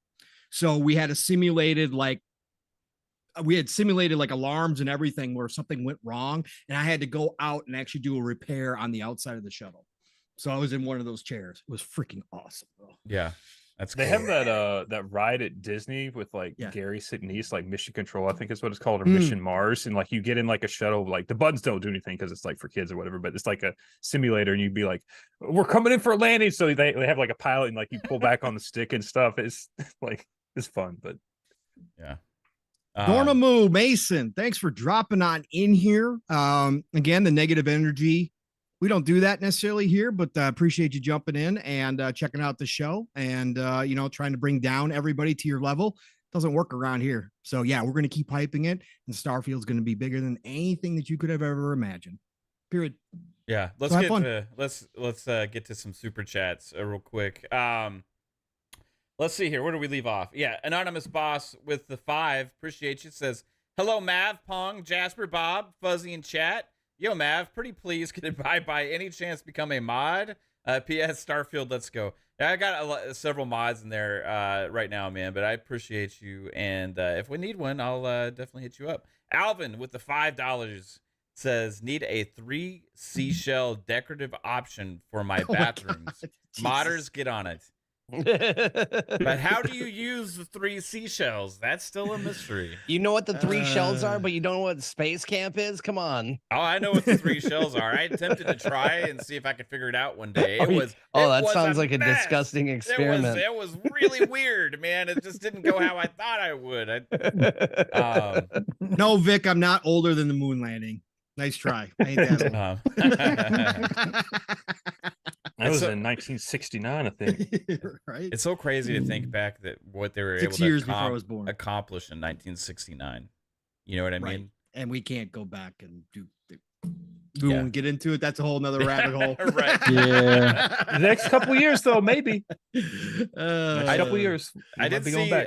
So we had a simulated we had simulated like alarms and everything where something went wrong, and I had to go out and actually do a repair on the outside of the shuttle. So I was in one of those chairs. It was freaking awesome, bro. Yeah, that's They cool. have that ride at Disney with like Gary Sinise, like Mission Control, I think is what it's called, or Mm. Mission Mars, and like you get in like a shuttle, like the buttons don't do anything because it's like for kids or whatever, but it's like a simulator, and you'd be like, "We're coming in for a landing," so they have like a pilot, and like you pull back on the stick and stuff. It's like it's fun, but yeah. Dormammu Mason, thanks for dropping on in here. Again, the negative energy. We don't do that necessarily here, but appreciate you jumping in and checking out the show and, trying to bring down everybody to your level. Doesn't work around here. So, yeah, we're going to keep hyping it. And Starfield's going to be bigger than anything that you could have ever imagined. Period. Yeah. Let's get to some super chats real quick. Let's see here. Where do we leave off? Yeah. Anonymous Boss with the 5. Appreciate you. Says, hello, Mav, Pong, Jasper, Bob, Fuzzy, and chat. Yo, Mav, pretty please could I by any chance become a mod? P.S. Starfield, let's go. Yeah, I got several mods in there right now, man, but I appreciate you. And if we need one, I'll definitely hit you up. Alvin with the $5 says, need a 3 seashell decorative option for my bathrooms. Modders, get on it. But how do you use the 3 seashells? That's still a mystery. You know what the 3 shells are, but you don't know what space camp is? Come on. Oh, I know what the 3 shells are. I attempted to try and see if I could figure it out one day. That sounds like a disgusting experiment. It was really weird, man. It just didn't go how I thought I would. No, Vic, I'm not older than the moon landing. Nice try. I ain't that old. That was in 1969, I think. Right? It's so crazy to think back that what they were 6 able years to before I was born. accomplish in 1969. You know what I mean? And we can't go back and we won't get into it. That's a whole nother rabbit hole. Right. Yeah. The next couple years, though, maybe. Next couple years. I did see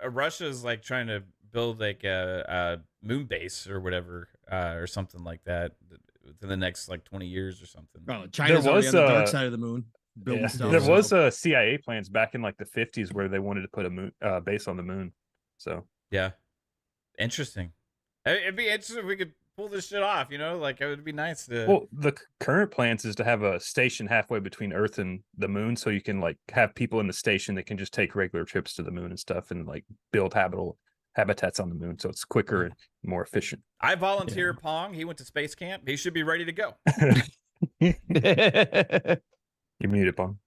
Russia's like trying to build like a moon base or whatever, or something like that within the next like 20 years or something. Oh, China's already on the dark side of the moon. Building stuff. There was CIA plans back in like the 50s where they wanted to put a moon base on the moon. So yeah, interesting. It'd be interesting if we could pull this shit off. Like it would be nice to. Well, the current plans is to have a station halfway between Earth and the moon, so you can like have people in the station that can just take regular trips to the moon and stuff, and like build habitats on the moon, so it's quicker and more efficient. I volunteer Pong. He went to space camp. He should be ready to go. You muted, Pong.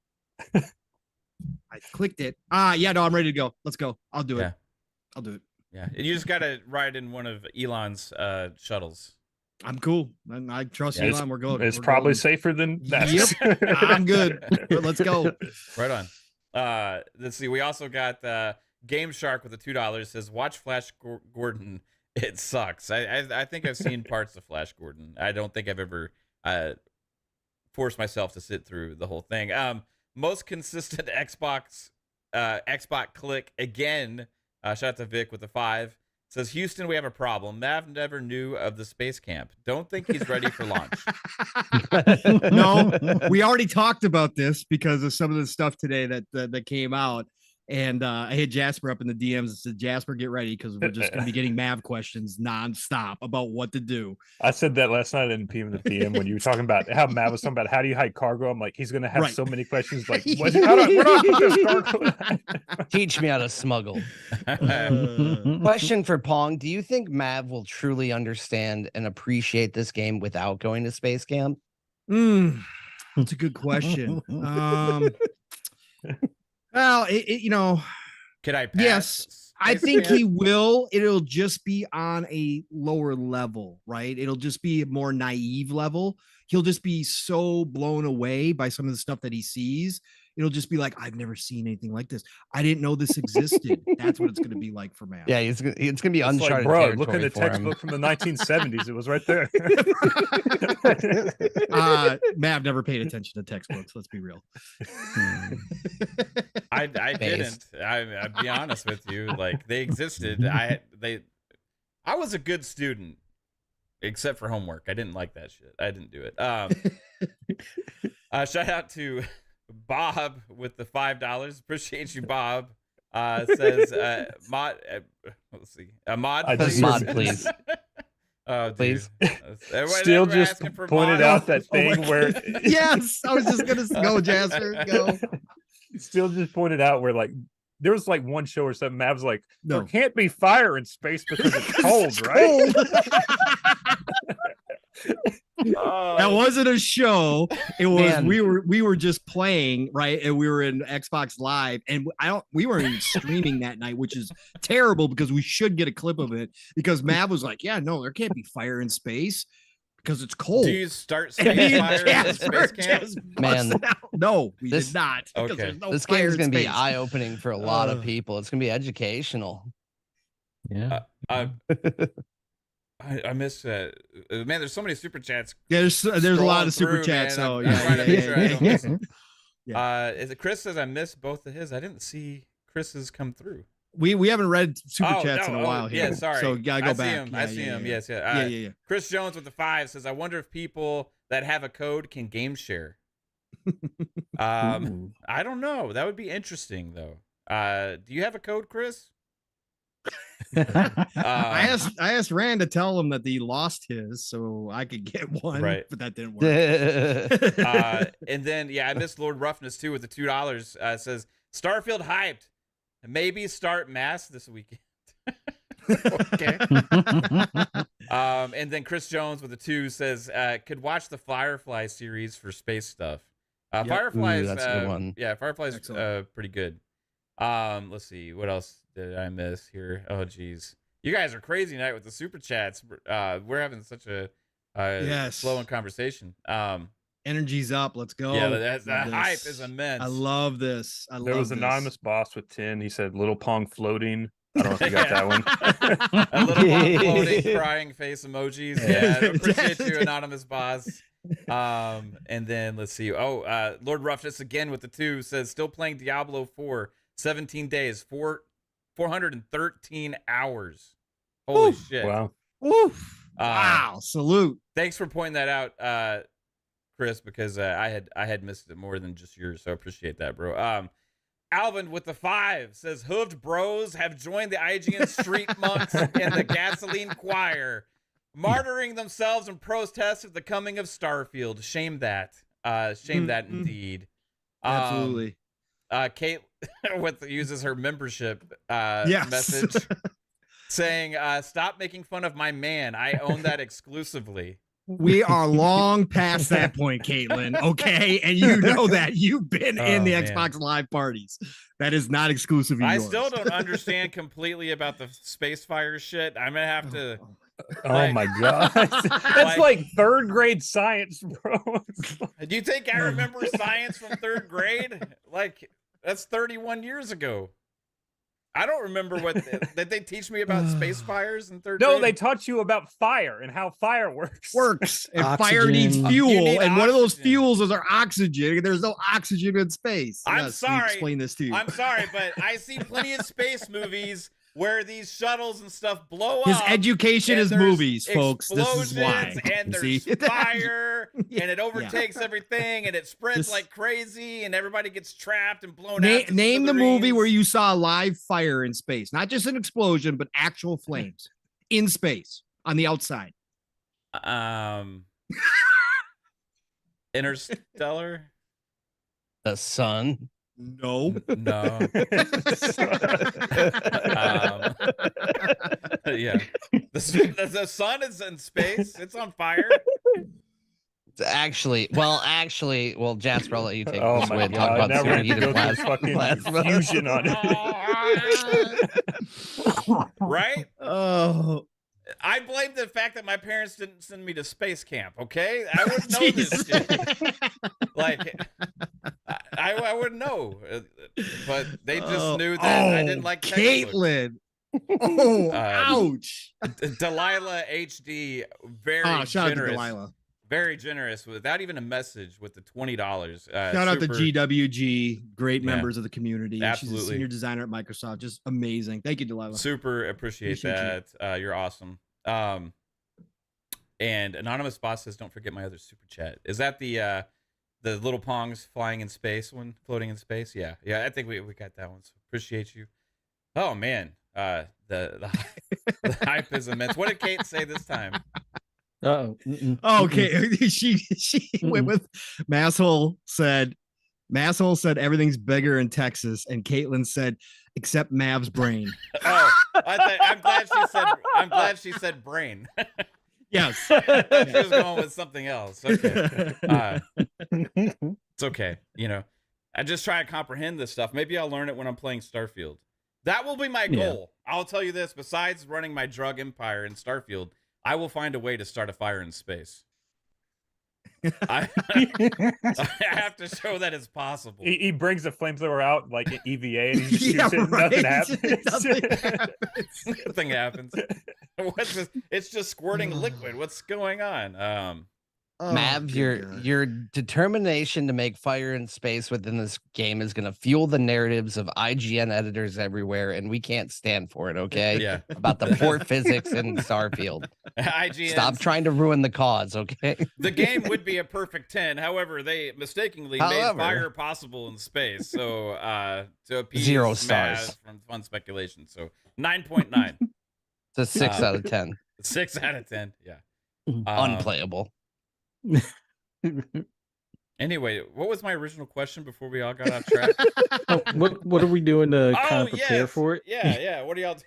I clicked it. Yeah, no, I'm ready to go. Let's go. I'll do it. I'll do it. Yeah, you just got to ride in one of Elon's shuttles. I'm cool. I trust Elon. We're going. It's probably safer than that. Yep, I'm good. Let's go. Right on. Let's see. We also got Game Shark with the $2 says, watch Flash Gordon. It sucks. I think I've seen parts of Flash Gordon. I don't think I've ever forced myself to sit through the whole thing. Most consistent Xbox click again. Shout out to Vic with the 5. Says, Houston, we have a problem. Mav never knew of the space camp. Don't think he's ready for launch. No, we already talked about this because of some of the stuff today that came out. And I hit Jasper up in the DMs and said, Jasper, get ready because we're just going to be getting Mav questions nonstop about what to do. I said that last night in the PM when you were talking about how Mav was talking about how do you hide cargo. I'm like, he's going to have so many questions. Like, we're not put this cargo. Teach me how to smuggle. Question for Pong. Do you think Mav will truly understand and appreciate this game without going to space camp? That's a good question. Well, could I pass? Yes, I think he will. It'll just be on a lower level, right? It'll just be a more naive level. He'll just be so blown away by some of the stuff that he sees. It'll just be like, I've never seen anything like this. I didn't know this existed. That's what it's going to to be like for Mav. Yeah, it's going to be uncharted. Like, bro, look at the textbook from the 1970s. It was right there. Mav never paid attention to textbooks. Let's be real. I didn't. I'll be honest with you. Like, they existed. I was a good student, except for homework. I didn't like that shit. I didn't do it. Shout out to Bob with the $5. Appreciate you, Bob. says mod. Let's see, a mod. I Please. just Mod, please. Oh, dude. Please. Still We're just asking for pointed mods. out that Oh my thing where Yes, I was just gonna go, Jasper. Go. Still just pointed out where like there was like one show or something. Matt was like, No. there can't be fire in space because it's cold, It's right? cold. Oh, That wasn't a show. It was Man. we were just playing, right? And we were in Xbox Live, and we weren't even streaming that night, which is terrible because we should get a clip of it. Because Matt was like, "Yeah, no, there can't be fire in space because it's cold." Do you start And me space and fires in Jasper space camp? just Man, busted out. No, we this- did not. because Okay. there's no This fire game's in gonna be space. eye-opening for a lot of people. It's gonna be educational. Yeah. I miss man. There's so many super chats. Yeah, there's a lot scrolling of super through, chats. man. So I'm yeah, trying to make sure I don't miss yeah. them. Yeah. Is it Chris says I missed both of his? I didn't see Chris's come through. We haven't read super Oh, chats no, in a while here. Yeah, sorry. So gotta go I back. See him. I see him. Yes, yeah. Yeah. Chris Jones with the 5 says, I wonder if people that have a code can game share. Ooh. I don't know. That would be interesting though. Do you have a code, Chris? I asked Rand to tell him that he lost his so I could get one, Right. but that didn't work. And then I missed Lord Roughness too with the $2. Says Starfield hyped. Maybe start mass this weekend. Okay. And then Chris Jones with the 2 says could watch the Firefly series for space stuff. Yep. Firefly's Ooh, that's a good one. Yeah, Firefly's Excellent. pretty good. Let's see, what else did I miss here? Oh geez, you guys are crazy tonight with the super chats. We're having such a Yes. flowing conversation. Energy's up. Let's go. Yeah, Love the hype this. is immense. I love this. There was this. anonymous boss with 10. He said little pong floating. I don't know if you got that one. A little more floating crying face emojis. Yeah, appreciate you, anonymous boss. And then let's see. Lord Roughness again with the 2 says still playing Diablo 4, 17 days, 413 hours. Holy shit. Wow. Woof. Wow. Salute. Thanks for pointing that out, Chris, because I had missed it more than just yours, so I appreciate that, bro. Alvin with the 5 says hooved bros have joined the IGN street monks and the gasoline choir, martyring themselves in protest of the coming of Starfield. Shame that. Shame that indeed. Absolutely. Kate uses her membership Yes. message saying, stop making fun of my man. I own that exclusively. We are long past that point, Caitlin. Okay. And you know that you've been in the man. Xbox Live parties. That is not exclusively I yours. still don't understand completely about the space fire shit. I'm gonna have to. Oh my god. That's like 3rd grade science, bro. Do you think I remember science from 3rd grade? Like that's 31 years ago. I don't remember what did they teach me about space fires in 3rd grade? No, they taught you about fire and how fire works. And fire needs Oxygen. fuel, You need and one of those oxygen. fuels is our oxygen. And there's no oxygen in space. I'm we sorry. explain this to you. I'm sorry, but I see plenty of space movies where these shuttles and stuff blow His up. education and is there's movies, folks. This is why. explosions, and See? there's fire, Yeah. and it overtakes everything, and it spreads This- like crazy, and everybody gets trapped and blown out. to Name the movie where smithereens. you saw live fire in space, not just an explosion, but actual flames in space on the outside. Interstellar. The sun. No. No. Yeah. The sun is in space. It's on fire. Actually, well, Jasper, I'll let you take Oh this my away and talk god. about Now we're gonna superheated go through plasma. fucking plasma. fusion on it. Right? Oh, I blame the fact that my parents didn't send me to space camp. Okay, I would know this jeez. shit. Like, I would know, but they just knew that I didn't like textbooks. Caitlin. Oh, Um, ouch. Delilah HD, very Shout out to generous, Delilah. very generous without even a message with the $20. Shout out to GWG, great Yeah. members of the community. She's a Absolutely. senior designer at Microsoft. Just amazing. Thank you, Delilah. Super appreciate Appreciate that. You're awesome. And Anonymous Boss says, don't forget my other super chat. Is that the little pongs flying in space one, floating in space? Yeah. I think we got that one. So appreciate you. Oh man, the hype is immense. What did Kate say this time? Oh, Oh, okay. She went with Masshole said everything's bigger in Texas, and Caitlin said except Mav's brain. Oh, I'm glad she said brain. Yes. I thought she was going with something else. Okay. It's okay. I just try to comprehend this stuff. Maybe I'll learn it when I'm playing Starfield. That will be my goal. I'll tell you this. Besides running my drug empire in Starfield, I will find a way to start a fire in space. I have to show that it's possible. He brings a flamethrower out like an EVA and he just shoots it. Nothing happens. Nothing happens. What's this? It's just squirting liquid. What's going on? Mav, your determination to make fire in space within this game is going to fuel the narratives of IGN editors everywhere, and we can't stand for it, okay? Yeah. About the poor physics in Starfield. IGN. Stop trying to ruin the cause, okay? The game would be a perfect 10. However, they mistakenly made fire possible in space. So to appease 0 stars Mav from fun speculation. So 9.9. It's a 6 out of 10. 6 out of 10. Yeah. Unplayable. Anyway, what was my original question before we all got off track? What are we doing to kind of prepare for it? Yeah. What are y'all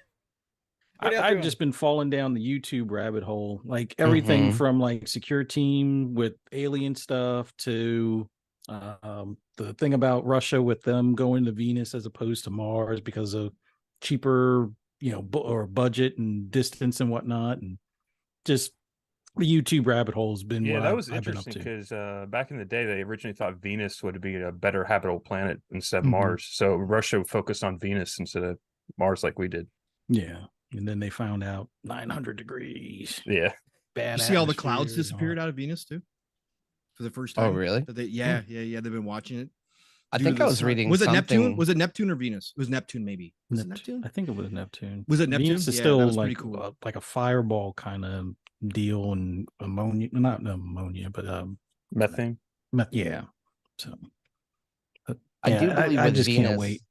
doing? I've just been falling down the YouTube rabbit hole, like everything from like Secure Team with alien stuff to the thing about Russia with them going to Venus as opposed to Mars because of cheaper, or budget and distance and whatnot, and just the YouTube rabbit hole has been that was interesting because back in the day they originally thought Venus would be a better habitable planet instead of Mars, so Russia focused on Venus instead of Mars like we did. Yeah, and then they found out 900 degrees. Yeah, bad. You see all the clouds disappeared out of Venus too for the first time. Oh really? Yeah. They've been watching it. I think I was reading. Was it Neptune? Was it Neptune or Venus? It was Neptune, maybe. Was it Neptune? I think it was Neptune. Was it Neptune? Venus is still like cool. Like a fireball kind of deal, and ammonia, not ammonia, but methane. Yeah. So I do believe I just Venus, can't wait.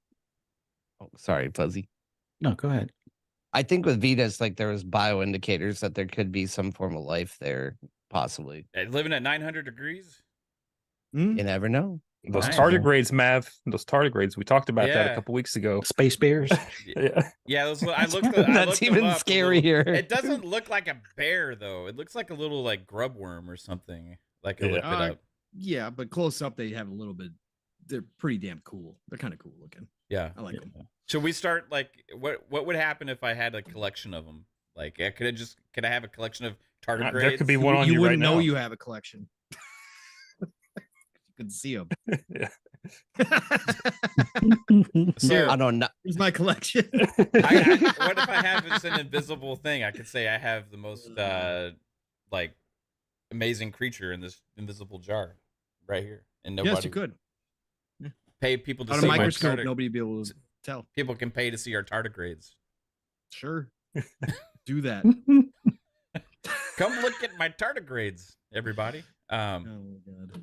Oh, sorry, Fuzzy. No, go ahead. I think with Venus, like there was bioindicators that there could be some form of life there, possibly. Living at 900 degrees? You never know. Those tardigrades, Mav. Those tardigrades. We talked about that a couple weeks ago. Space bears. Yeah. I looked. That's even scarier. It doesn't look like a bear though. It looks like a little like grub worm or something. Like I looked it up. Yeah, but close up they have a little bit. They're pretty damn cool. They're kind of cool looking. Yeah, I like them. Should we start like what would happen if I had a collection of them? Like could I have a collection of tardigrades? There could be one on you right now. You wouldn't know you have a collection. You can see them. So I don't know. Here's my collection. What if I have this an invisible thing? I could say I have the most like amazing creature in this invisible jar right here, and nobody. Yes, you could pay people to on see a microscope. my Nobody would be able to tell. People can pay to see our tardigrades. Sure, do that. Come look at my tardigrades, everybody. Oh my god!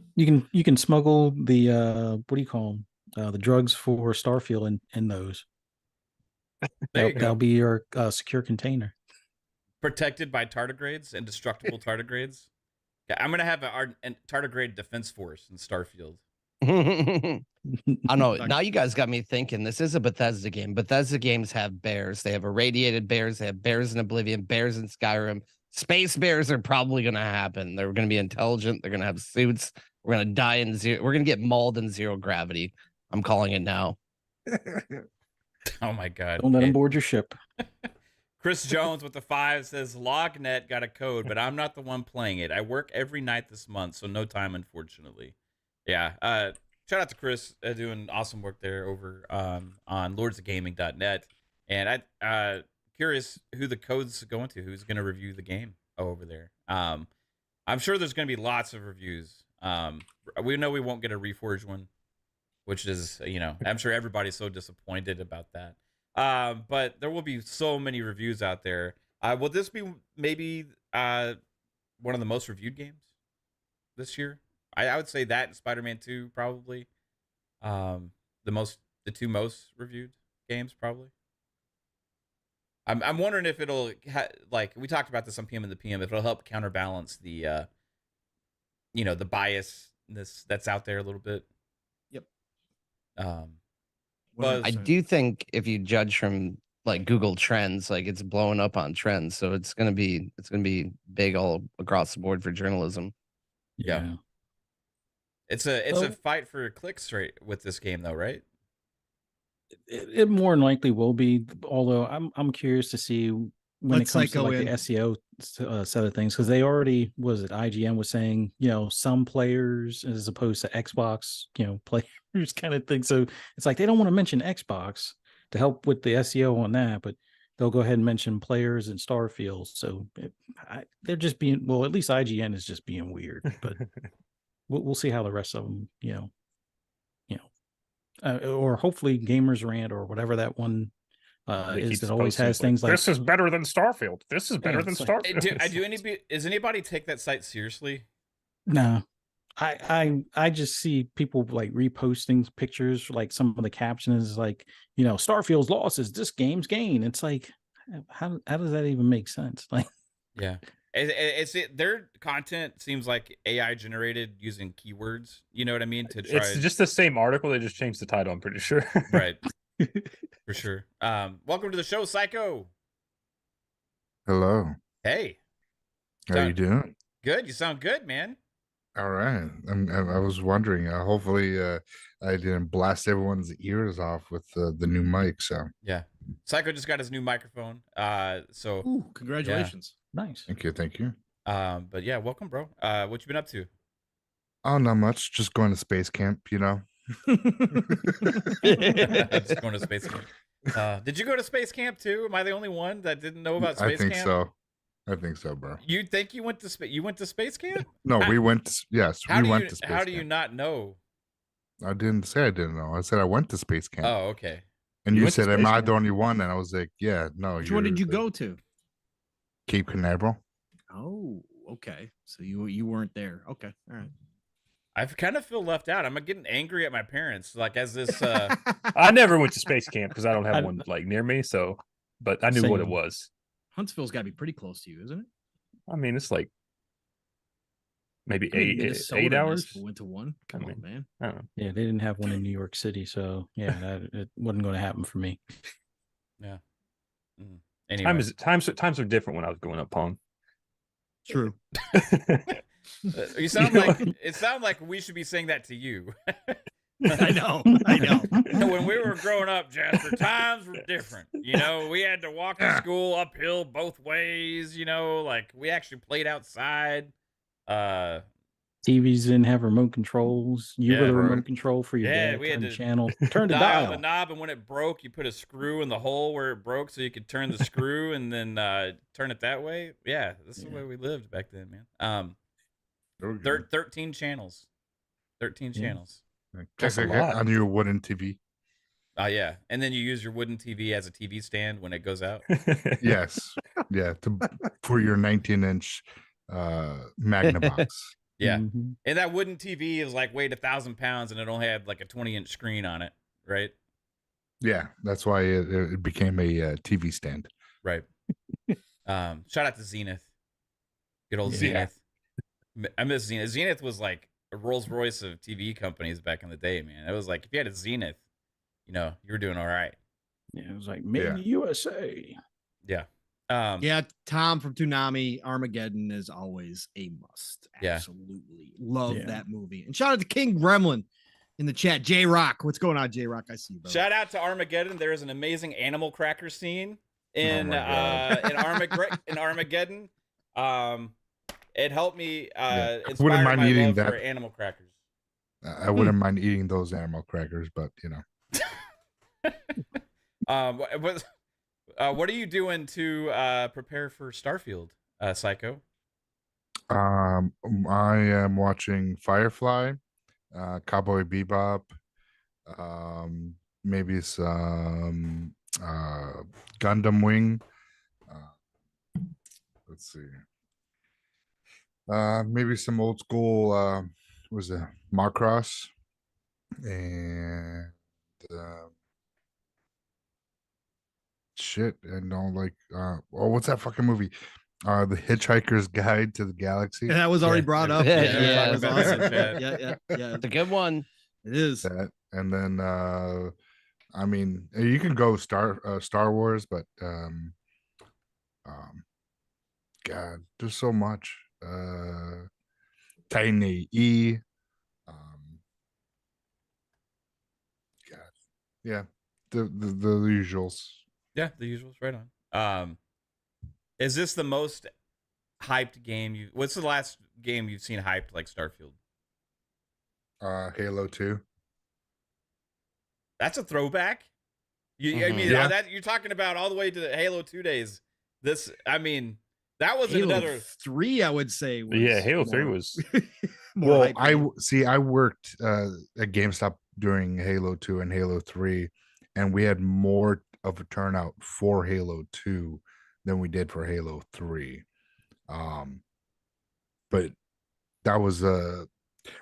You can smuggle the what do you call them? The drugs for Starfield in those. That'll be your secure container. Protected by tardigrades, indestructible tardigrades. Yeah, I'm gonna have a tardigrade defense force in Starfield. I know. Now you guys got me thinking. This is a Bethesda game. Bethesda games have bears. They have irradiated bears. They have bears in Oblivion, bears in Skyrim. Space bears are probably going to happen. They're going to be intelligent. They're going to have suits. We're going to die in zero. We're going to get mauled in zero gravity. I'm calling it now. Oh my god! Don't let them board your ship. Chris Jones with the 5 says LogNet got a code, but I'm not the one playing it. I work every night this month, so no time, unfortunately. Yeah. Shout out to Chris doing awesome work there over on lordsofgaming.net. And I curious who the code's going to, who's going to review the game over there. I'm sure there's going to be lots of reviews. We know we won't get a Reforged one, which is, I'm sure everybody's so disappointed about that. But there will be so many reviews out there. Will this be maybe one of the most reviewed games this year? I would say that and Spider-Man 2 probably. The 2 most reviewed games probably. I'm wondering if it'll like we talked about this on PM and the PM, if it'll help counterbalance the the biasness that's out there a little bit. Yep. Buzz, I do think if you judge from like Google Trends, like it's blowing up on trends, so it's gonna be big all across the board for journalism. Yeah. It's a fight for clicks rate with this game though, right? It more than likely will be, although I'm curious to see when it comes to like the SEO side of things, because they already IGN was saying some players as opposed to Xbox players kind of thing. So it's like they don't want to mention Xbox to help with the SEO on that, but they'll go ahead and mention players in Starfield. So they're just being, well, at least IGN is just being weird, but we'll see how the rest of them or hopefully Gamers Rant or whatever that one is that always has things like this is better than Starfield. This is better than Starfield. Does anybody take that site seriously? No. I just see people like reposting pictures, like some of the captions like, Starfield's loss is this game's gain. It's like, how does that even make sense? Like, yeah. Their content seems like AI generated using keywords. You know what I mean? It's just the same article. They just changed the title. I'm pretty sure. Right. For sure. Welcome to the show, Psycho. Hello. Hey. How you doing? Good. You sound good, man. All right. I was wondering. Hopefully, I didn't blast everyone's ears off with the new mic. So yeah, Psycho just got his new microphone. So congratulations. Yeah. Nice. Thank you. But yeah, welcome, bro. What you been up to? Oh, not much. Just going to space camp. Just going to space camp. Did you go to space camp too? Am I the only one that didn't know about space camp? I think so, bro. You think you went to space? You went to space camp? No, we went. Yes, we went to space camp. How do you not know? I didn't say I didn't know. I said I went to space camp. Oh, okay. And you said, "Am I the only one?" And I was like, "Yeah, no." Which one did you go to? Cape Canaveral. Oh, okay. So you weren't there. Okay, all right. I kind of feel left out. I'm getting angry at my parents. Like as this, I never went to space camp because I don't have one like near me. So, but I knew what it was. Huntsville's got to be pretty close to you, isn't it? I mean, it's like maybe 8 hours. Went to one. Come on, man. I don't know. Yeah, they didn't have one in New York City, so yeah, it wasn't going to happen for me. Yeah. Anyway. Times are different when I was growing up, Pong. True. You sound like we should be saying that to you. I know. When we were growing up, Jasper, times were different. We had to walk to school uphill both ways. Like we actually played outside. TVs didn't have remote controls. You were the remote control for your dad. We had to channel, turn the dial. The knob, and when it broke, you put a screw in the hole where it broke, so you could turn the screw and then turn it that way. Yeah, that's the way we lived back then, man. 13 channels. 13 channels. That's a lot. On your wooden TV. Oh yeah, and then you use your wooden TV as a TV stand when it goes out. Yes, yeah, for your 19-inch Magnavox. Yeah, and that wooden TV is like weighed 1,000 pounds, and it only had like a 20-inch screen on it, right? Yeah, that's why it became a TV stand. Right. Shout out to Zenith. Good old Zenith. I miss Zenith. Zenith was like a Rolls Royce of TV companies back in the day, man. It was like if you had a Zenith, you were doing all right. Yeah, it was like made in the USA. Yeah. Tom from Toonami, Armageddon is always a must. Absolutely love that movie. And shout out to King Gremlin in the chat. J Rock, what's going on, J Rock? I see you, brother. Shout out to Armageddon. There is an amazing animal cracker scene in Armageddon. It helped me inspire my love for animal crackers. I wouldn't mind eating those animal crackers, but what are you doing to prepare for Starfield, Psycho? I am watching Firefly, Cowboy Bebop, maybe some Gundam Wing. Let's see. Maybe some old school was it Macross, and shit. And know, like, what's that fucking movie? The Hitchhiker's Guide to the Galaxy. And that was already brought up. Yeah, that yeah. was Talking about awesome. that in Yeah, chat. yeah. It's a good one. It is. That, and then I mean, you can go Star Wars, but God, there's so much. Tiny E. God, yeah, the usuals. Yeah, the usuals, right on. Is this the most hyped game you? What's the last game you've seen hyped like Starfield? Halo 2. That's a throwback. I mean, Yeah. that you're talking about all the way to the Halo 2 days. This, I mean, that was Halo another. 3, I would say. Was Yeah, Halo 3 more- was more Well, hype. I worked at GameStop during Halo 2 and Halo 3, and we had more of a turnout for Halo 2 than we did for Halo 3. But that was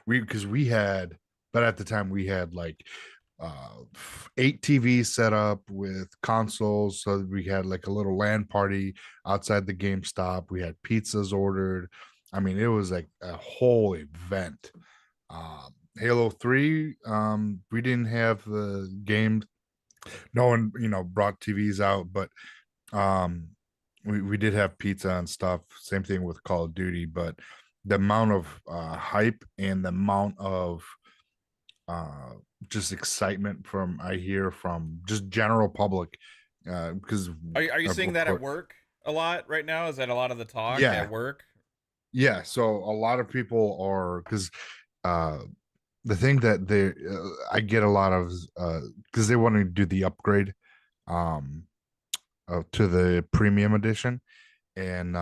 we had, but at the time we had like 8 TVs set up with consoles, so we had like a little LAN party outside the GameStop. We had pizzas ordered. I mean, it was like a whole event. Halo 3, we didn't have the game. No one, brought TVs out, but we did have pizza and stuff. Same thing with Call of Duty, but the amount of hype and the amount of just excitement I hear from just general public, because Are you of seeing that at course- work a lot right now? Is that a lot of the talk Yeah. at work? Yeah, so a lot of people are, because the thing that I get a lot of, because they want to do the upgrade to the premium edition, and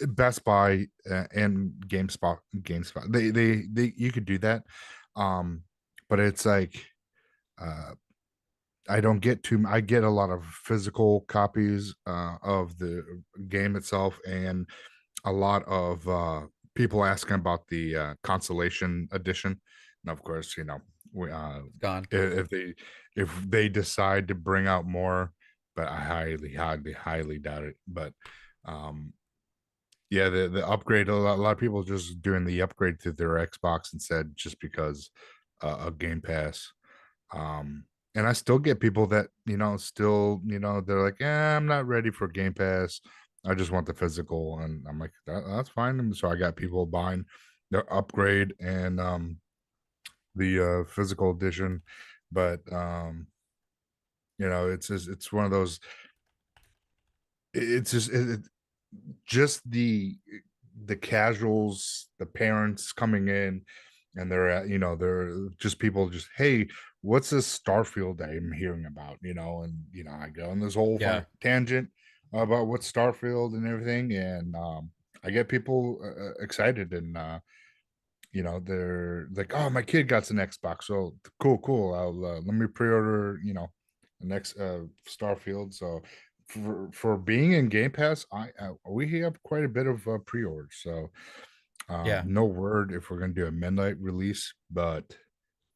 Best Buy and GameSpot, they you could do that, but it's like I don't get I get a lot of physical copies of the game itself, and a lot of people asking about the consolation edition. And of course, we It's gone. if they decide to bring out more, but I highly doubt it. But yeah, the upgrade, a lot of people just doing the upgrade to their Xbox instead, just because of Game Pass. And I still get people that they're like, I'm not ready for Game Pass, I just want the physical. And I'm like, that's fine. And so I got people buying the upgrade and the physical edition. But it's one of those, it's just the casuals, the parents coming in, and they're just people just, hey, what's this Starfield that I'm hearing about, and I go on this whole tangent about what's Starfield and everything, and I get people excited, and they're like, oh, my kid got an Xbox, so cool, I'll let me pre-order the next Starfield. So for being in Game Pass, we have quite a bit of pre-orders. So no word if we're gonna do a midnight release, but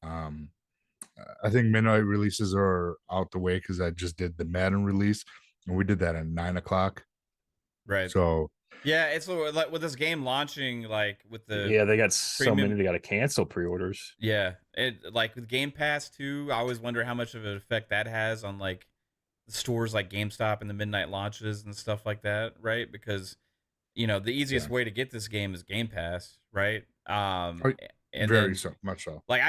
I think midnight releases are out the way, because I just did the Madden release, and we did that at 9:00. Right. So yeah, it's like with this game launching, like with the they got so premium- many they got to cancel pre-orders. Yeah, it like with Game Pass too. I always wonder how much of an effect that has on like the stores like GameStop and the midnight launches and stuff like that, right? Because the easiest way to get this game is Game Pass, right? And very then, much so. like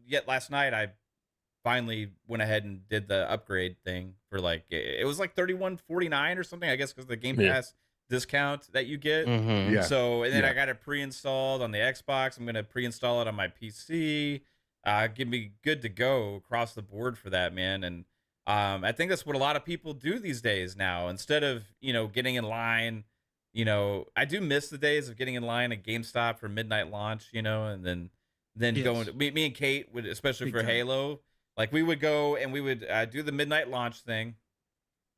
yet last night I finally went ahead and did the upgrade thing for like it was like $31.49 or something, I guess, because the Game Pass discount that you get. Yeah. So and then I got it pre-installed on the Xbox. I'm gonna pre-install it on my PC. Give me good to go across the board for that, man. And I think that's what a lot of people do these days now. Instead of getting in line, I do miss the days of getting in line at GameStop for midnight launch, and then going to me and Kate would, especially Big for time. Halo, like we would go and we would do the midnight launch thing,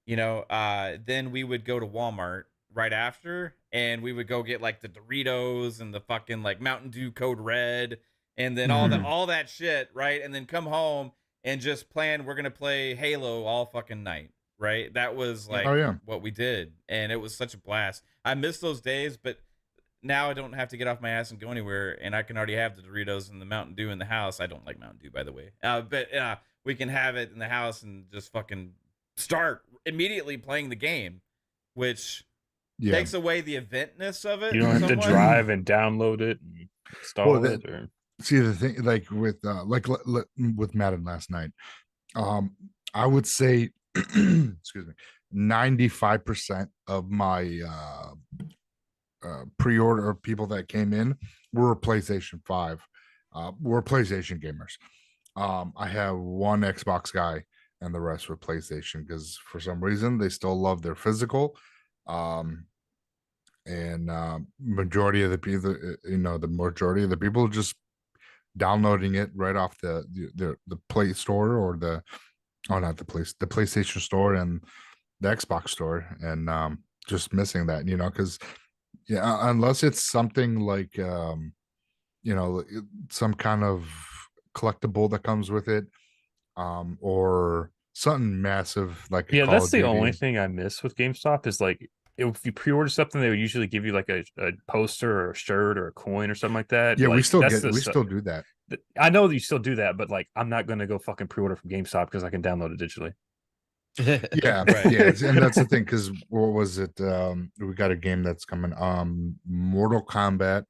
then we would go to Walmart right after, and we would go get like the Doritos and the fucking like Mountain Dew Code Red, and then all that shit, right? And then come home and just planned we're gonna play Halo all fucking night. Right? That was like what we did, and it was such a blast. I miss those days, but now I don't have to get off my ass and go anywhere, and I can already have the Doritos and the Mountain Dew in the house. I don't like Mountain Dew, by the way, but we can have it in the house and just fucking start immediately playing the game, which takes away the eventness of it. You don't have to drive and download it and install it. Or... See, the thing, like with with Madden last night, I would say, excuse me, 95% of my pre-order people that came in were PlayStation 5, were PlayStation gamers. I have one Xbox guy, and the rest were PlayStation because for some reason they still love their physical. And majority of the people, the majority of the people just downloading it right off the Play Store or the PlayStation Store and the Xbox Store, and just missing that, because unless it's something like some kind of collectible that comes with it, or something massive like that's the only thing I miss with GameStop is like if you pre-order something, they would usually give you like a poster or a shirt or a coin or something like that. Yeah, like, we still do that. I know that you still do that, but like I'm not going to go fucking pre-order from GameStop because I can download it digitally. Yeah, right. Yeah, and that's the thing, because what was it? We got a game that's coming. Mortal Kombat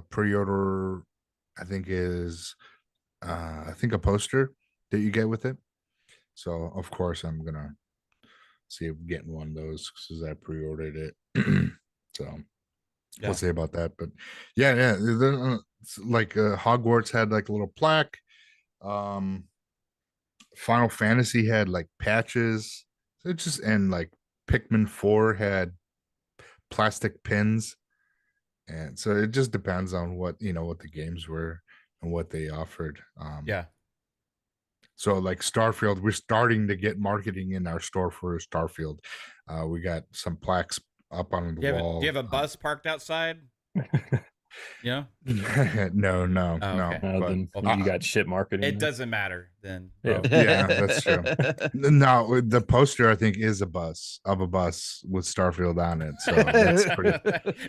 pre-order, I think is a poster that you get with it. So of course I'm gonna see if I'm getting one of those because I pre-ordered it. So we'll see about that. But yeah, like Hogwarts had like a little plaque. Final Fantasy had like patches. It just, and like Pikmin 4 had plastic pins. And so it just depends on what the games were and what they offered. So like Starfield, we're starting to get marketing in our store for Starfield. We got some plaques up on the wall. Do you have a bus parked outside? Yeah. No. Then you got shit marketing. It doesn't matter then. Yeah, that's true. No, the poster I think is a bus with Starfield on it. So that's pretty.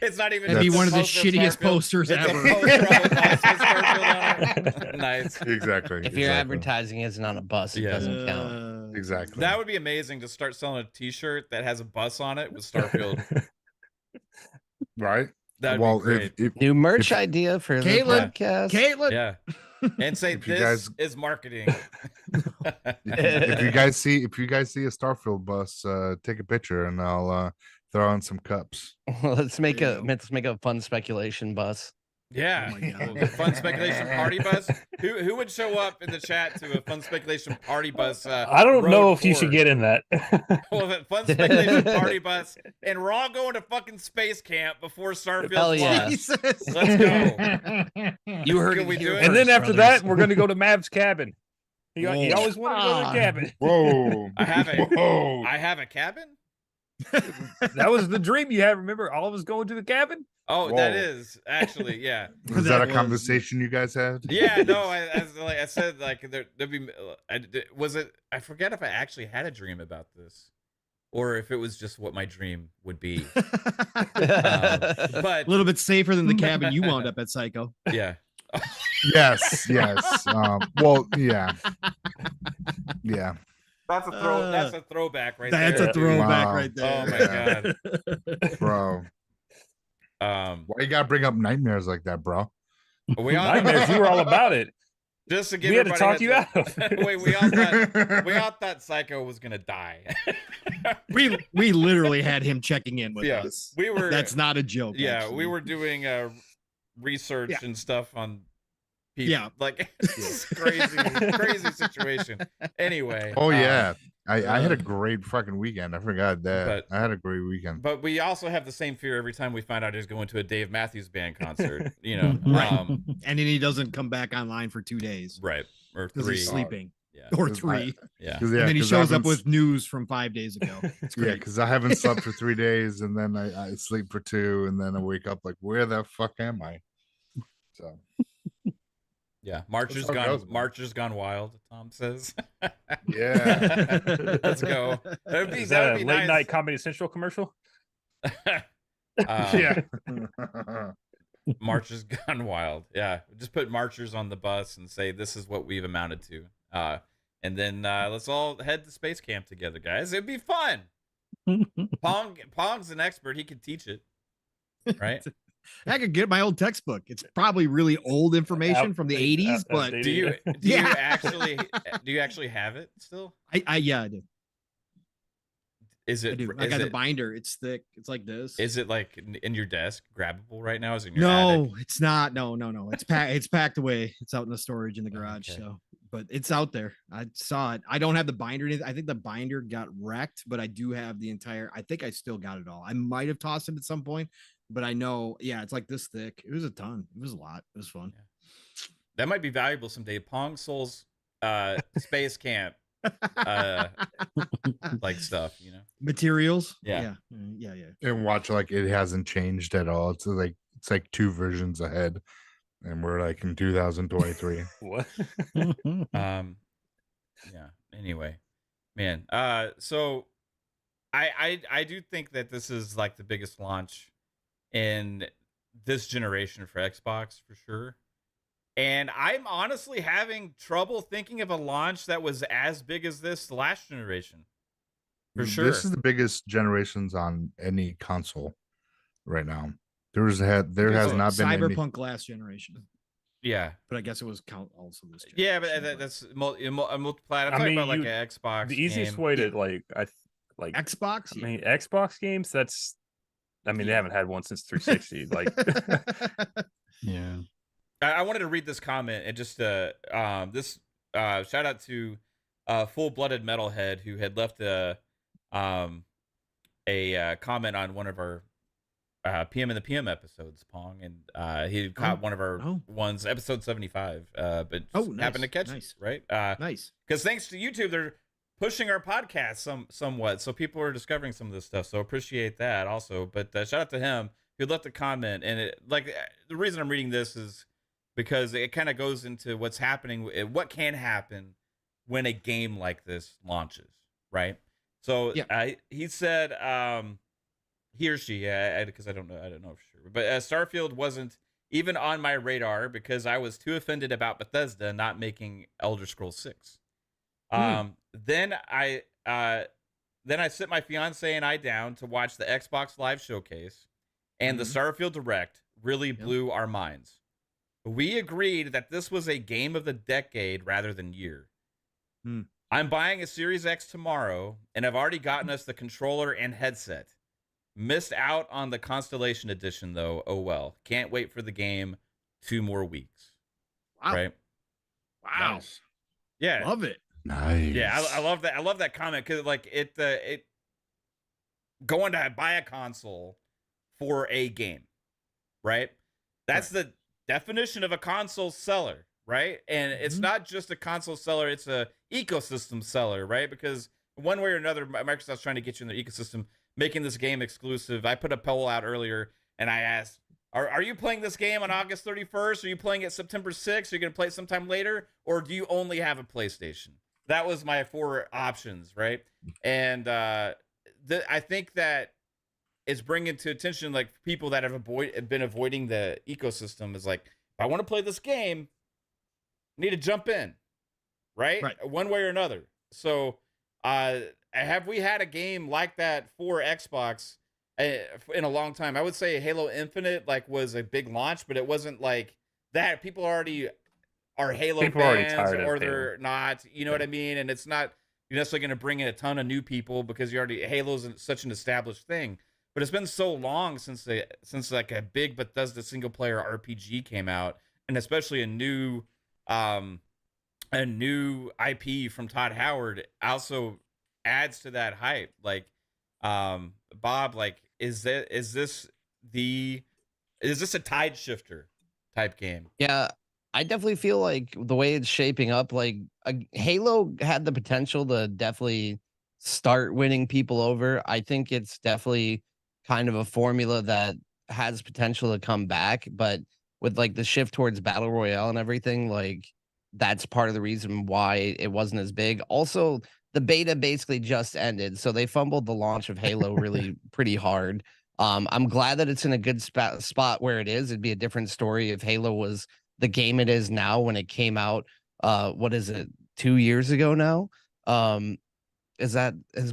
It's not even. That'd be one of the shittiest posters ever. Nice. Exactly. If your advertising isn't on a bus, it doesn't count. Exactly. That would be amazing to start selling a T-shirt that has a bus on it with Starfield. Right. That'd be great. New merch idea for the podcast. Caitlin. Yeah. And say this is marketing. If you guys see a Starfield bus, take a picture and I'll throw in some cups. Let's make a fun speculation bus. Yeah. Oh fun speculation party bus. Who would show up in the chat to a fun speculation party bus? I don't know if you should get in that. Well, fun speculation party bus, and we're all going to fucking space camp before Starfield. Hell yeah. Let's go. You heard Can we do it? And then after that, we're going to go to Mav's cabin. He always wanted to go to the cabin. Whoa. I have a cabin? That was the dream you had. Remember, all of us going to the cabin? Oh, whoa. That is actually, yeah. Was that a conversation you guys had? Yeah, no. I said like there'd be. Was it? I forget if I actually had a dream about this, or if it was just what my dream would be. But a little bit safer than the cabin you wound up at, Psycho. Yeah. Yes. Well, yeah. That's a throwback right there. That's a throwback Wow. right there. Oh my god, bro. Why you gotta bring up nightmares like that, bro? We all Nightmares, you were all about it. Just to give we had to talk you out. Wait, we all thought Psycho was gonna die. we literally had him checking in with us. We were. That's not a joke. Yeah, actually. we were doing research and stuff on people. Yeah, like it's crazy situation. Anyway. Oh yeah. I had a great fucking weekend. I forgot that. I had a great weekend. But we also have the same fear every time we find out he's going to a Dave Matthews Band concert. Right. And then he doesn't come back online for 2 days. Right. Or 3. He's sleeping. Yeah. Or 3. Yeah. And then he shows up with news from 5 days ago. It's great. Yeah, because I haven't slept for 3 days, and then I sleep for 2, and then I wake up like, where the fuck am I? So Yeah, That's how it goes, man. Marcher's gone wild. Tom says. Yeah. Let's go. Is That that would a be late nice. night Comedy Central commercial? Yeah. Marcher's gone wild. Yeah, just put Marchers on the bus and say this is what we've amounted to. And then let's all head to space camp together, guys. It'd be fun. Pong's an expert. He could teach it, right? I could get my old textbook. It's probably really old information from the 80s, but Do you Yeah. actually have it still? I do. Is I it? do. I is got the it- binder. It's thick. It's like this. Is it like in your desk, grabbable right now? Is it in your No, attic? it's not. No. It's packed. It's packed away. It's out in the storage in the garage. Okay. So, but it's out there. I saw it. I don't have the binder. I think the binder got wrecked, but I do have the entire. I think I still got it all. I might have tossed it at some point, but I know. Yeah, it's like this thick. It was a ton. It was a lot. It was fun. That might be valuable someday. Pong Souls space camp like stuff, you know. Materials. Yeah. Yeah. And watch, like, it hasn't changed at all. It's like 2 versions ahead, and we're like in 2023. What? Yeah. Anyway, man. So I do think that this is like the biggest launch in this generation for Xbox for sure. And I'm honestly having trouble thinking of a launch that was as big as this last generation. For sure. This is the biggest generations on any console right now. There has not been any. Cyberpunk last generation, Yeah. but I guess it was count also this. Yeah, but generation, that's multi-plat. I'm I talking mean, about like you- an Xbox. The easiest game. way to like Xbox. I mean, Xbox games. They haven't had one since 360. Like, Yeah. I wanted to read this comment and just shout out to Full-Blooded Metalhead who had left a comment on one of our PM in the PM episodes, Pong, and he caught one of our ones, episode 75, but happened to catch it, right? Nice. Because thanks to YouTube, they're pushing our podcast somewhat, so people are discovering some of this stuff. So appreciate that also. But shout out to him who left a comment, and the reason I'm reading this is because it kind of goes into what's happening, what can happen when a game like this launches, right? So he said, he or she, because I don't know for sure, but Starfield wasn't even on my radar because I was too offended about Bethesda not making Elder Scrolls 6. Then I sit my fiance and I down to watch the Xbox Live Showcase, and the Starfield Direct really blew our minds. We agreed that this was a game of the decade rather than year. I'm buying a Series X tomorrow, and I've already gotten us the controller and headset. Missed out on the Constellation Edition, though. Oh well. Can't wait for the game. 2 more weeks. Wow. Right? Wow. Nice. Yeah. Love it. Nice. Yeah, I love that. I love that comment because like it going to buy a console for a game, right? That's the definition of a console seller, right? And it's not just a console seller; it's a ecosystem seller, right? Because one way or another, Microsoft's trying to get you in their ecosystem, making this game exclusive. I put a poll out earlier, and I asked, Are you playing this game on August 31st? Are you playing it September 6th? Are you going to play it sometime later? Or do you only have a PlayStation? That was my 4 options, right? And I think that it's bringing to attention like people that have been avoiding the ecosystem is like, if I want to play this game, I need to jump in, right? One way or another. So have we had a game like that for Xbox in a long time? I would say Halo Infinite was a big launch, but it wasn't like that. People already are Halo fans, or they're not. You know what I mean? And it's not necessarily going to bring in a ton of new people because Halo's such an established thing. But it's been so long since like a big Bethesda single player RPG came out, and especially a new IP from Todd Howard also adds to that hype. Like, Bob, like, is this a tide shifter type game? Yeah, I definitely feel like the way it's shaping up, like Halo had the potential to definitely start winning people over. I think it's definitely kind of a formula that has potential to come back, but with like the shift towards battle royale and everything, like that's part of the reason why it wasn't as big. Also, the beta basically just ended, so they fumbled the launch of Halo really pretty hard. I'm glad that it's in a good spot where it is. It'd be a different story if Halo was the game it is now when it came out. What is it, 2 years ago now? Is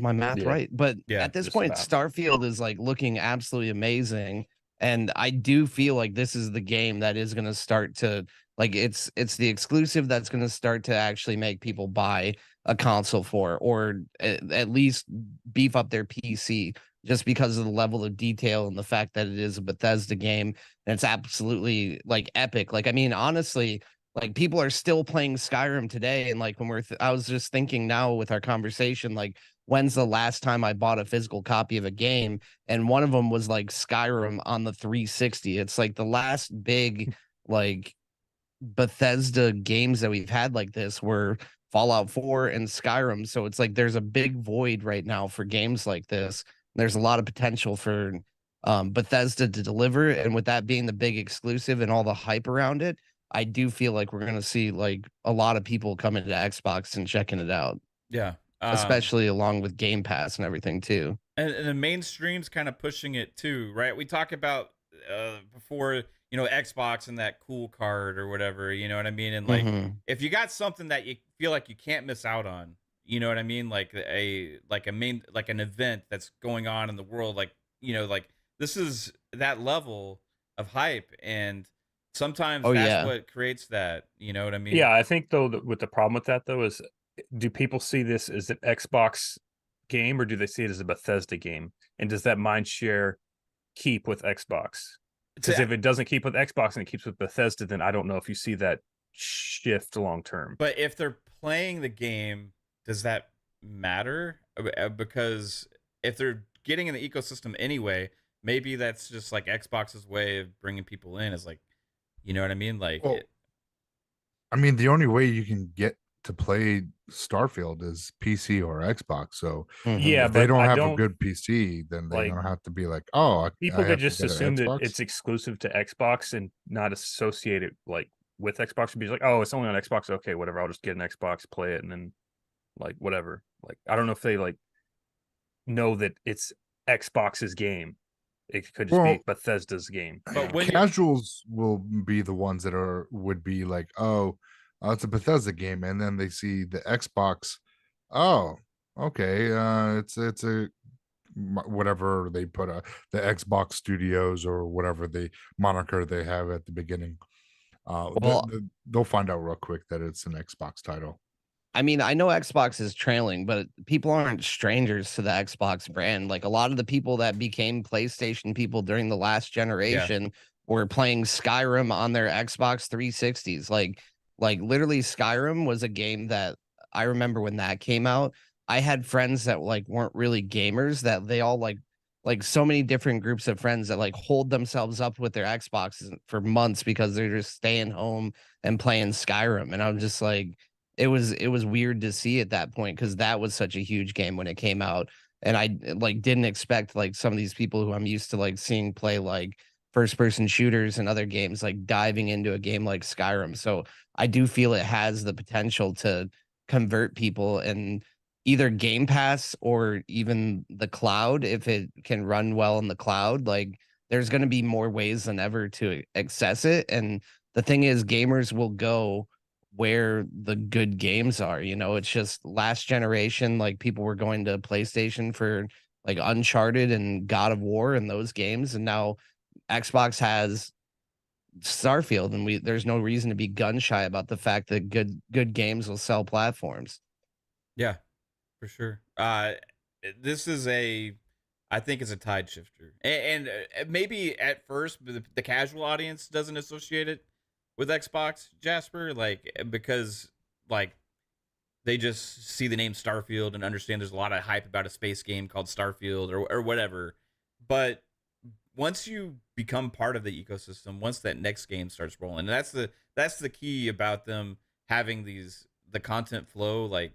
my math Yeah. right? But Yeah, at this just point, about. Starfield is like looking absolutely amazing. And I do feel like this is the game that is going to start to like it's the exclusive that's going to start to actually make people buy a console for, or at least beef up their PC, just because of the level of detail and the fact that it is a Bethesda game and it's absolutely like epic. Like, I mean, honestly, like people are still playing Skyrim today. And like when I was just thinking now with our conversation, like when's the last time I bought a physical copy of a game? And one of them was like Skyrim on the 360. It's like the last big like Bethesda games that we've had like this were Fallout 4 and Skyrim. So it's like there's a big void right now for games like this. There's a lot of potential for Bethesda to deliver. And with that being the big exclusive and all the hype around it, I do feel like we're going to see like a lot of people coming to Xbox and checking it out, Yeah. especially along with Game Pass and everything too. And the mainstream's kind of pushing it too, right? We talk about before, Xbox and that cool card or whatever, you know what I mean? And like, if you got something that you feel like you can't miss out on, you know what I mean? Like an event that's going on in the world, like, like this is that level of hype, and sometimes that's what creates that, you know what I mean? Yeah, I think though that with the problem with that though is, do people see this as an Xbox game or do they see it as a Bethesda game? And does that mind share keep with Xbox? Because if it doesn't keep with Xbox and it keeps with Bethesda, then I don't know if you see that shift long term. But if they're playing the game, does that matter? Because if they're getting in the ecosystem anyway, maybe that's just like Xbox's way of bringing people in. Is like, you know what I mean? Like, Well, I mean, the only way you can get to play Starfield is PC or Xbox. So Yeah, if they but don't I have don't a good PC, then they like don't have to be like, oh, people I could have to just get an assume that Xbox. it's exclusive to Xbox and not associated like with Xbox. Be like, oh, it's only on Xbox. Okay, whatever. I'll just get an Xbox, play it, and then like whatever. Like I don't know if they like know that it's Xbox's game. It could just be Bethesda's game. But when casuals will be the ones that would be like, oh, it's a Bethesda game, and then they see the Xbox. Oh, okay. It's a whatever they put the Xbox Studios or whatever the moniker they have at the beginning. They'll find out real quick that it's an Xbox title. I mean, I know Xbox is trailing, but people aren't strangers to the Xbox brand. Like a lot of the people that became PlayStation people during the last generation were playing Skyrim on their Xbox 360s. Like literally Skyrim was a game that I remember when that came out. I had friends that like weren't really gamers, that they all like so many different groups of friends that like hold themselves up with their Xboxes for months because they're just staying home and playing Skyrim. And I'm just like, it was weird to see at that point because that was such a huge game when it came out. And I like didn't expect like some of these people who I'm used to like seeing play like first person shooters and other games like diving into a game like Skyrim. So I do feel it has the potential to convert people, and either Game Pass or even the cloud, if it can run well in the cloud, like there's going to be more ways than ever to access it. And the thing is, gamers will go where the good games are. It's just last generation, like people were going to PlayStation for like Uncharted and God of War and those games, and now Xbox has Starfield, and there's no reason to be gun shy about the fact that good games will sell platforms. Yeah, for sure. This is I think it's a tide shifter, and maybe at first the casual audience doesn't associate it with Xbox, Jasper, like because like they just see the name Starfield and understand there's a lot of hype about a space game called Starfield or whatever. But once you become part of the ecosystem, once that next game starts rolling, and that's the key about them having the content flow. Like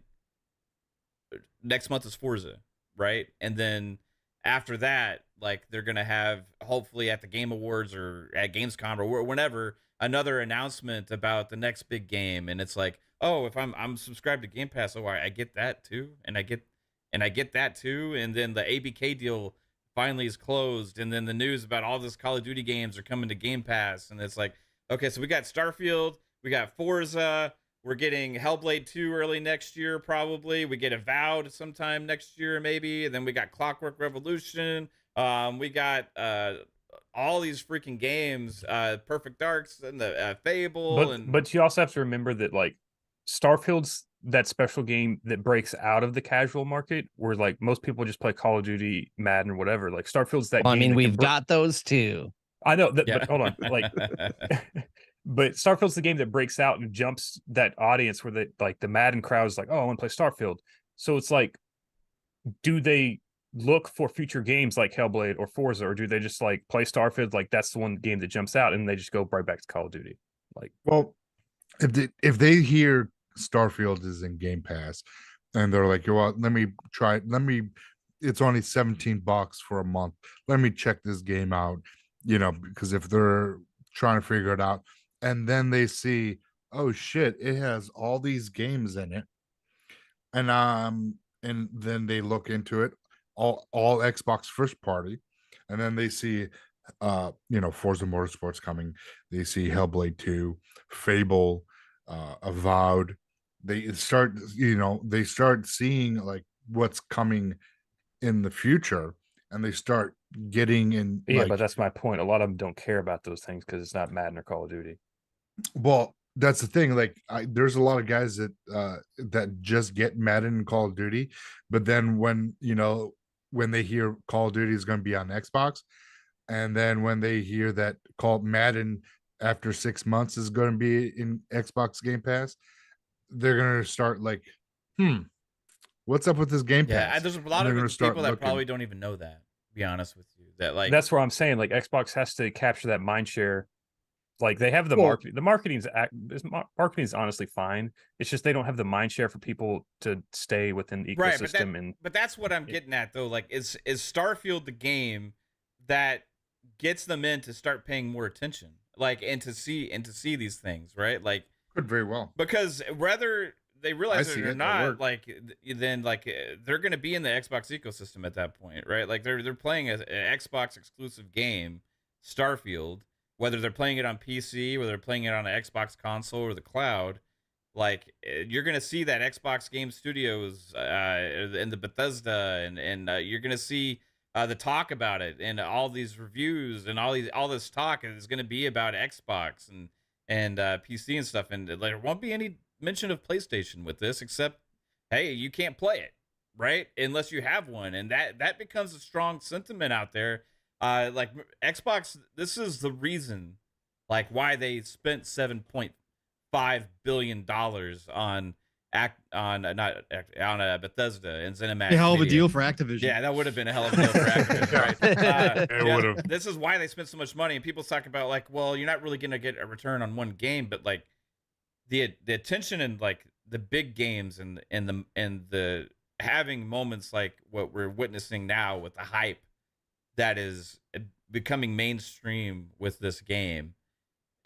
next month is Forza, right? And then after that, like they're gonna have hopefully at the Game Awards or at Gamescom or whenever another announcement about the next big game, and it's like, oh, if I'm subscribed to Game Pass, oh, I get that too, and I get that too, and then the ABK deal finally is closed, and then the news about all this Call of Duty games are coming to Game Pass, and it's like, okay, so we got Starfield, we got Forza, we're getting Hellblade 2 early next year, probably. We get Avowed sometime next year, maybe. And then we got Clockwork Revolution. We got all these freaking games, Perfect Darks and the Fable. But you also have to remember that like Starfield's that special game that breaks out of the casual market, where like most people just play Call of Duty, Madden, or whatever. Like Starfield's that. Well, I game mean, that we've got those too. I know that, but hold on, like. But Starfield's the game that breaks out and jumps that audience where the Madden crowd is like, oh, I want to play Starfield. So it's like, do they look for future games like Hellblade or Forza, or do they just like play Starfield? Like that's the one game that jumps out, and they just go right back to Call of Duty. Like, well, if they hear Starfield is in Game Pass, and they're like, well, let me try it. It's only $17 for a month. Let me check this game out. Because if they're trying to figure it out, and then they see, oh shit, it has all these games in it, and then they look into it, all Xbox first party, and then they see Forza Motorsports coming, they see Hellblade 2, Fable, Avowed. They start seeing like what's coming in the future, and they start getting in. Yeah, but that's my point. A lot of them don't care about those things because it's not Madden or Call of Duty. Well, that's the thing. Like, there's a lot of guys that just get Madden and Call of Duty, but then when they hear Call of Duty is going to be on Xbox, and then when they hear that Madden after 6 months is going to be in Xbox Game Pass, they're going to start like, what's up with this Game Pass? Yeah, there's a lot of people that probably don't even know that. To be honest with you, that like that's where I'm saying like Xbox has to capture that mind share. Like they have the marketing. The marketing's honestly fine. It's just they don't have the mind share for people to stay within the ecosystem. Right, but that's what I'm getting at though. Like, is Starfield the game that gets them in to start paying more attention, like, and to see these things, right? Like, could very well, because whether they realize it or not, like, then like they're going to be in the Xbox ecosystem at that point, right? Like they're playing an Xbox exclusive game, Starfield. Whether they're playing it on PC, whether they're playing it on an Xbox console or the cloud, like you're gonna see that Xbox Game Studios and the Bethesda, and you're gonna see the talk about it and all these reviews and all this talk is gonna be about Xbox and PC and stuff, and there won't be any mention of PlayStation with this, except hey, you can't play it, right, unless you have one, and that becomes a strong sentiment out there. Like Xbox, this is the reason, like, why they spent $7.5 billion on Bethesda and ZeniMax. A hell of a Media. deal for Activision. Yeah, that would have been a hell of a deal for Activision, right? It would have. This is why they spent so much money, and people talk about like, well, you're not really gonna get a return on one game, but like the attention and like the big games and the having moments like what we're witnessing now with the hype that is becoming mainstream with this game,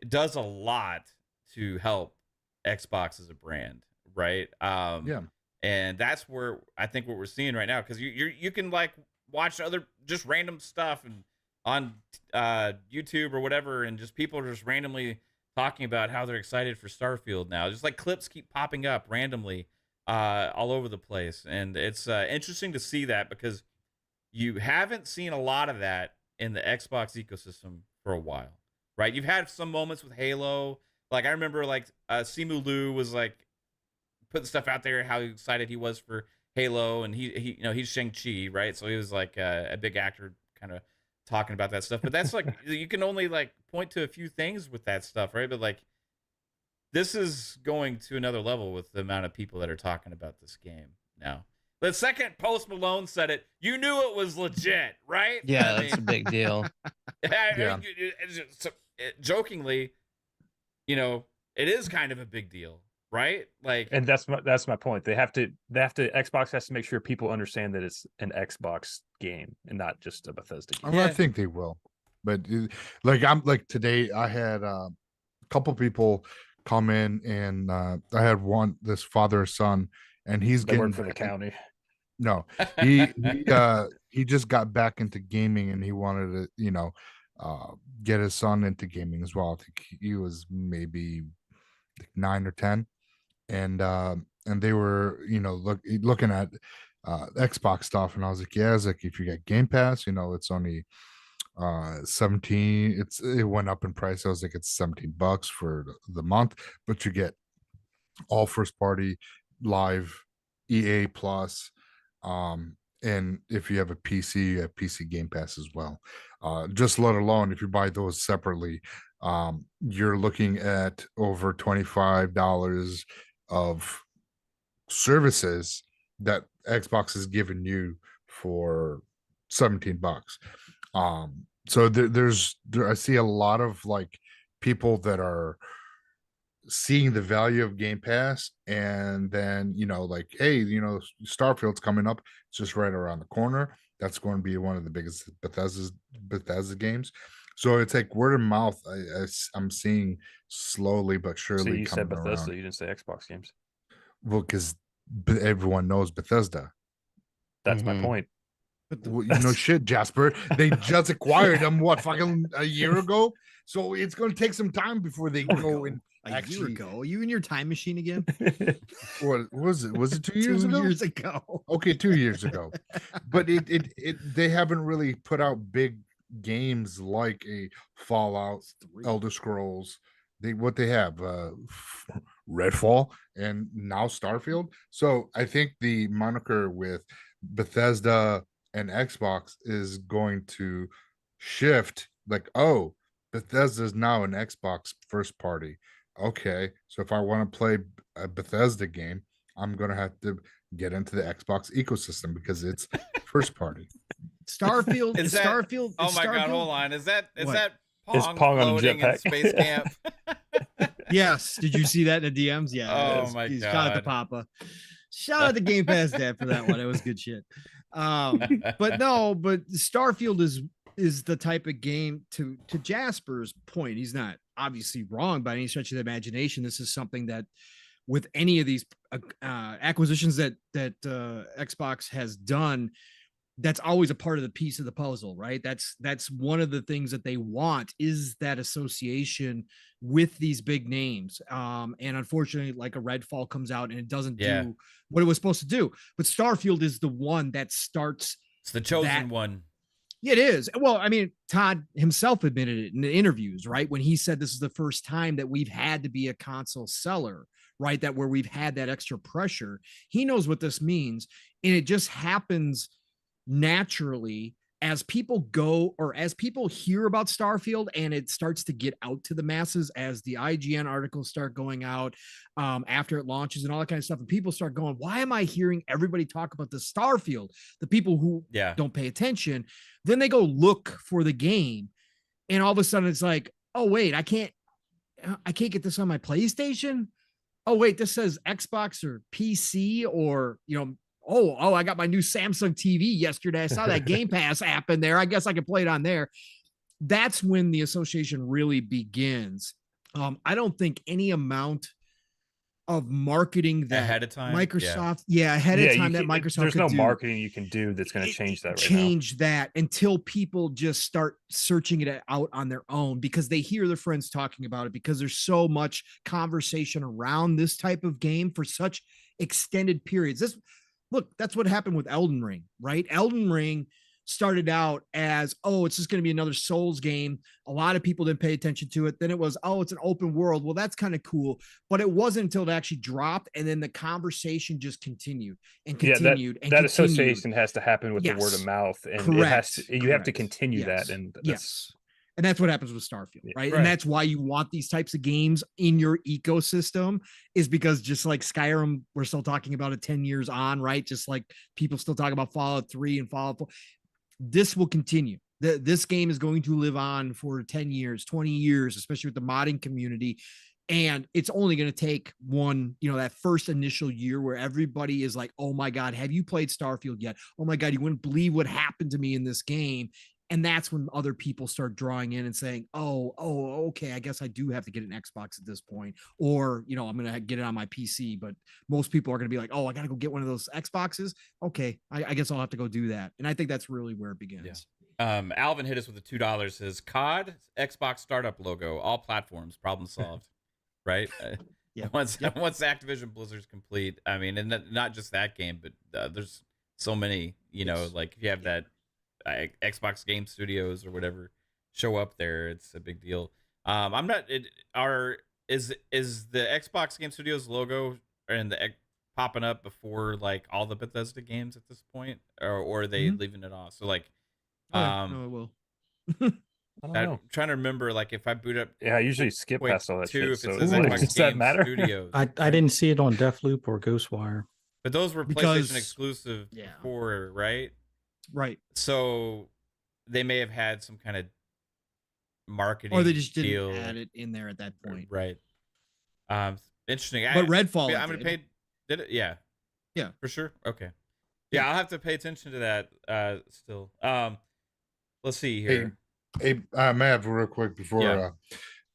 it does a lot to help Xbox as a brand, right? Yeah, and that's where I think what we're seeing right now, because you can like watch other just random stuff and on YouTube or whatever, and just people are just randomly talking about how they're excited for Starfield now. Just like clips keep popping up randomly all over the place, and it's interesting to see that because you haven't seen a lot of that in the Xbox ecosystem for a while, right? You've had some moments with Halo. Like I remember like Simu Liu was like putting stuff out there, how excited he was for Halo, and he he's Shang-Chi, right? So he was like a big actor kind of talking about that stuff. But that's like, you can only like point to a few things with that stuff, right? But like this is going to another level with the amount of people that are talking about this game now. The second Post Malone said it, you knew it was legit, right? Yeah, that's a big deal. Yeah. Jokingly, it is kind of a big deal, right? Like, And that's my point. Xbox has to make sure people understand that it's an Xbox game and not just a Bethesda game. I think they will, but like I'm like today, I had a couple people come in, and I had this father son, and he's They getting work for the county. No, he just got back into gaming, and he wanted to get his son into gaming as well. I think he was maybe like 9 or 10, and they were looking at Xbox stuff, and I was like, yeah, it's like if you get Game Pass, it's only 17. It went up in price. I was like, it's $17 for the month, but you get all first party live EA plus, and if you have a PC, you have PC Game Pass as well. Just let alone if you buy those separately, you're looking at over $25 of services that Xbox is giving you for $17. So I see a lot of like people that are seeing the value of Game Pass, and then like, hey, Starfield's coming up, it's just right around the corner. That's going to be one of the biggest Bethesda games. So it's like word of mouth. I'm seeing slowly but surely. So you said coming Bethesda, around. you didn't say Xbox games. Well, because everyone knows Bethesda. That's my point. But shit, Jasper. They just acquired them fucking a year ago. So it's going to take some time before they go and a year ago. Are you in your time machine again? What was it? Was it 2 years ago? 2 years ago. Okay, 2 years ago. But they haven't really put out big games like a Fallout, Elder Scrolls. What they have, Redfall, and now Starfield. So I think the moniker with Bethesda and Xbox is going to shift. Like, oh, Bethesda is now an Xbox first party. Okay, so if I want to play a Bethesda game, I'm going to have to get into the Xbox ecosystem because it's first party. Starfield Is that- Starfield. oh my God, Starfield? hold on. Is that It's Pong Pong on a floating in jetpack. space camp? Yes. Did you see that in the DMs? Yeah. Oh my Shout out to God. Papa. Shout out to Game Pass Dad for that one. It was good shit. But Starfield is the type of game, to Jasper's point. He's not obviously wrong by any stretch of the imagination. This is something that with any of these acquisitions that Xbox has done, that's always a part of the piece of the puzzle, right? That's one of the things that they want, is that association with these big names. And unfortunately, like a Redfall comes out and it doesn't do what it was supposed to do. But Starfield is the one that starts. It's the chosen one. It is. Well, I mean, Todd himself admitted it in the interviews, right? When he said this is the first time that we've had to be a console seller, right? That where we've had that extra pressure. He knows what this means. And it just happens naturally as people go, or as people hear about Starfield and it starts to get out to the masses, as the IGN articles start going out after it launches and all that kind of stuff. And people start going, why am I hearing everybody talk about the Starfield? The people who don't pay attention, then they go look for the game. And all of a sudden it's like, oh, wait, I can't get this on my PlayStation. Oh, wait, this says Xbox or PC, or, oh, I got my new Samsung TV yesterday. I saw that Game Pass app in there. I guess I can play it on there. That's when the association really begins. I don't think any amount of marketing that ahead of time, Microsoft, ahead of time that Microsoft, there's no do, marketing you can do that's going to change that. That until people just start searching it out on their own, because they hear their friends talking about it, because there's so much conversation around this type of game for such extended periods. Look, that's what happened with Elden Ring, right? Elden Ring started out as, oh, it's just going to be another Souls game. A lot of people didn't pay attention to it. Then it was, oh, it's an open world. Well, that's kind of cool. But it wasn't until it actually dropped, and then the conversation just continued and continued. That association has to happen with the word of mouth, and you have to continue that. And and that's what happens with Starfield, right? And that's why you want these types of games in your ecosystem, is because just like Skyrim, we're still talking about it 10 years on, right? Just like people still talk about Fallout 3 and Fallout 4. This will continue. This game is going to live on for 10 years, 20 years, especially with the modding community. And it's only going to take one, that first initial year where everybody is like, oh my God, have you played Starfield yet? Oh my God, you wouldn't believe what happened to me in this game. And that's when other people start drawing in and saying, oh, okay, I guess I do have to get an Xbox at this point. Or, I'm going to get it on my PC. But most people are going to be like, oh, I got to go get one of those Xboxes. Okay, I guess I'll have to go do that. And I think that's really where it begins. Yeah. Alvin hit us with the $2, says COD, Xbox startup logo, all platforms, problem solved. Right? Yeah. Once Activision Blizzard's complete, I mean, and not just that game, but there's so many, like if you have that Xbox Game Studios or whatever show up there, it's a big deal. I'm not. Is the Xbox Game Studios logo and the popping up before like all the Bethesda games at this point, or are they leaving it off? So like, no, it will. I'm trying to remember, like if I boot up, I usually skip past all that shit. If So it says Xbox does that Game matter? Studios, I didn't see it on Deathloop or Ghostwire. but those were Because- PlayStation exclusive Yeah. before, right? Right. So they may have had some kind of marketing, Or they just deal, didn't add it in there at that point. right? Interesting. But Redfall, I'm gonna pay. Did it? Yeah. Yeah. For sure. Okay. Yeah, I'll have to pay attention to that. Still. Let's see here. Hey, Mav, real quick before. Yeah.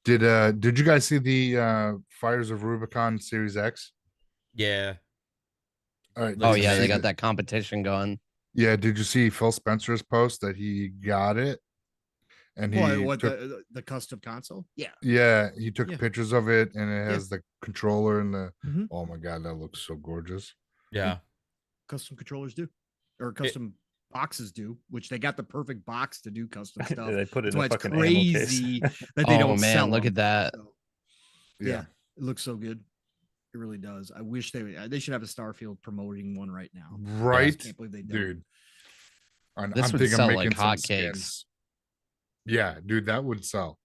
Did you guys see the Fires of Rubicon Series X? Yeah. All right. Oh did you yeah, see they got the- that competition going. Yeah, did you see Phil Spencer's post that he got it? And he What took, the custom console? Yeah. he took Yeah. pictures of it, and it has the controller and the. Mhm. Oh my God, that looks so gorgeous. Yeah. Custom controllers do, or custom boxes do, which they got the perfect box to do custom stuff. They put it That's in why a it's fucking ammo case. crazy that they Oh don't sell man, look them. at that. So, yeah, it looks so good. It really does. I wish they should have a Starfield promoting one right now. I Right, just can't believe they don't. dude. And This I'm would thinking sell of like making some hotcakes. skins. Yeah, dude, that would sell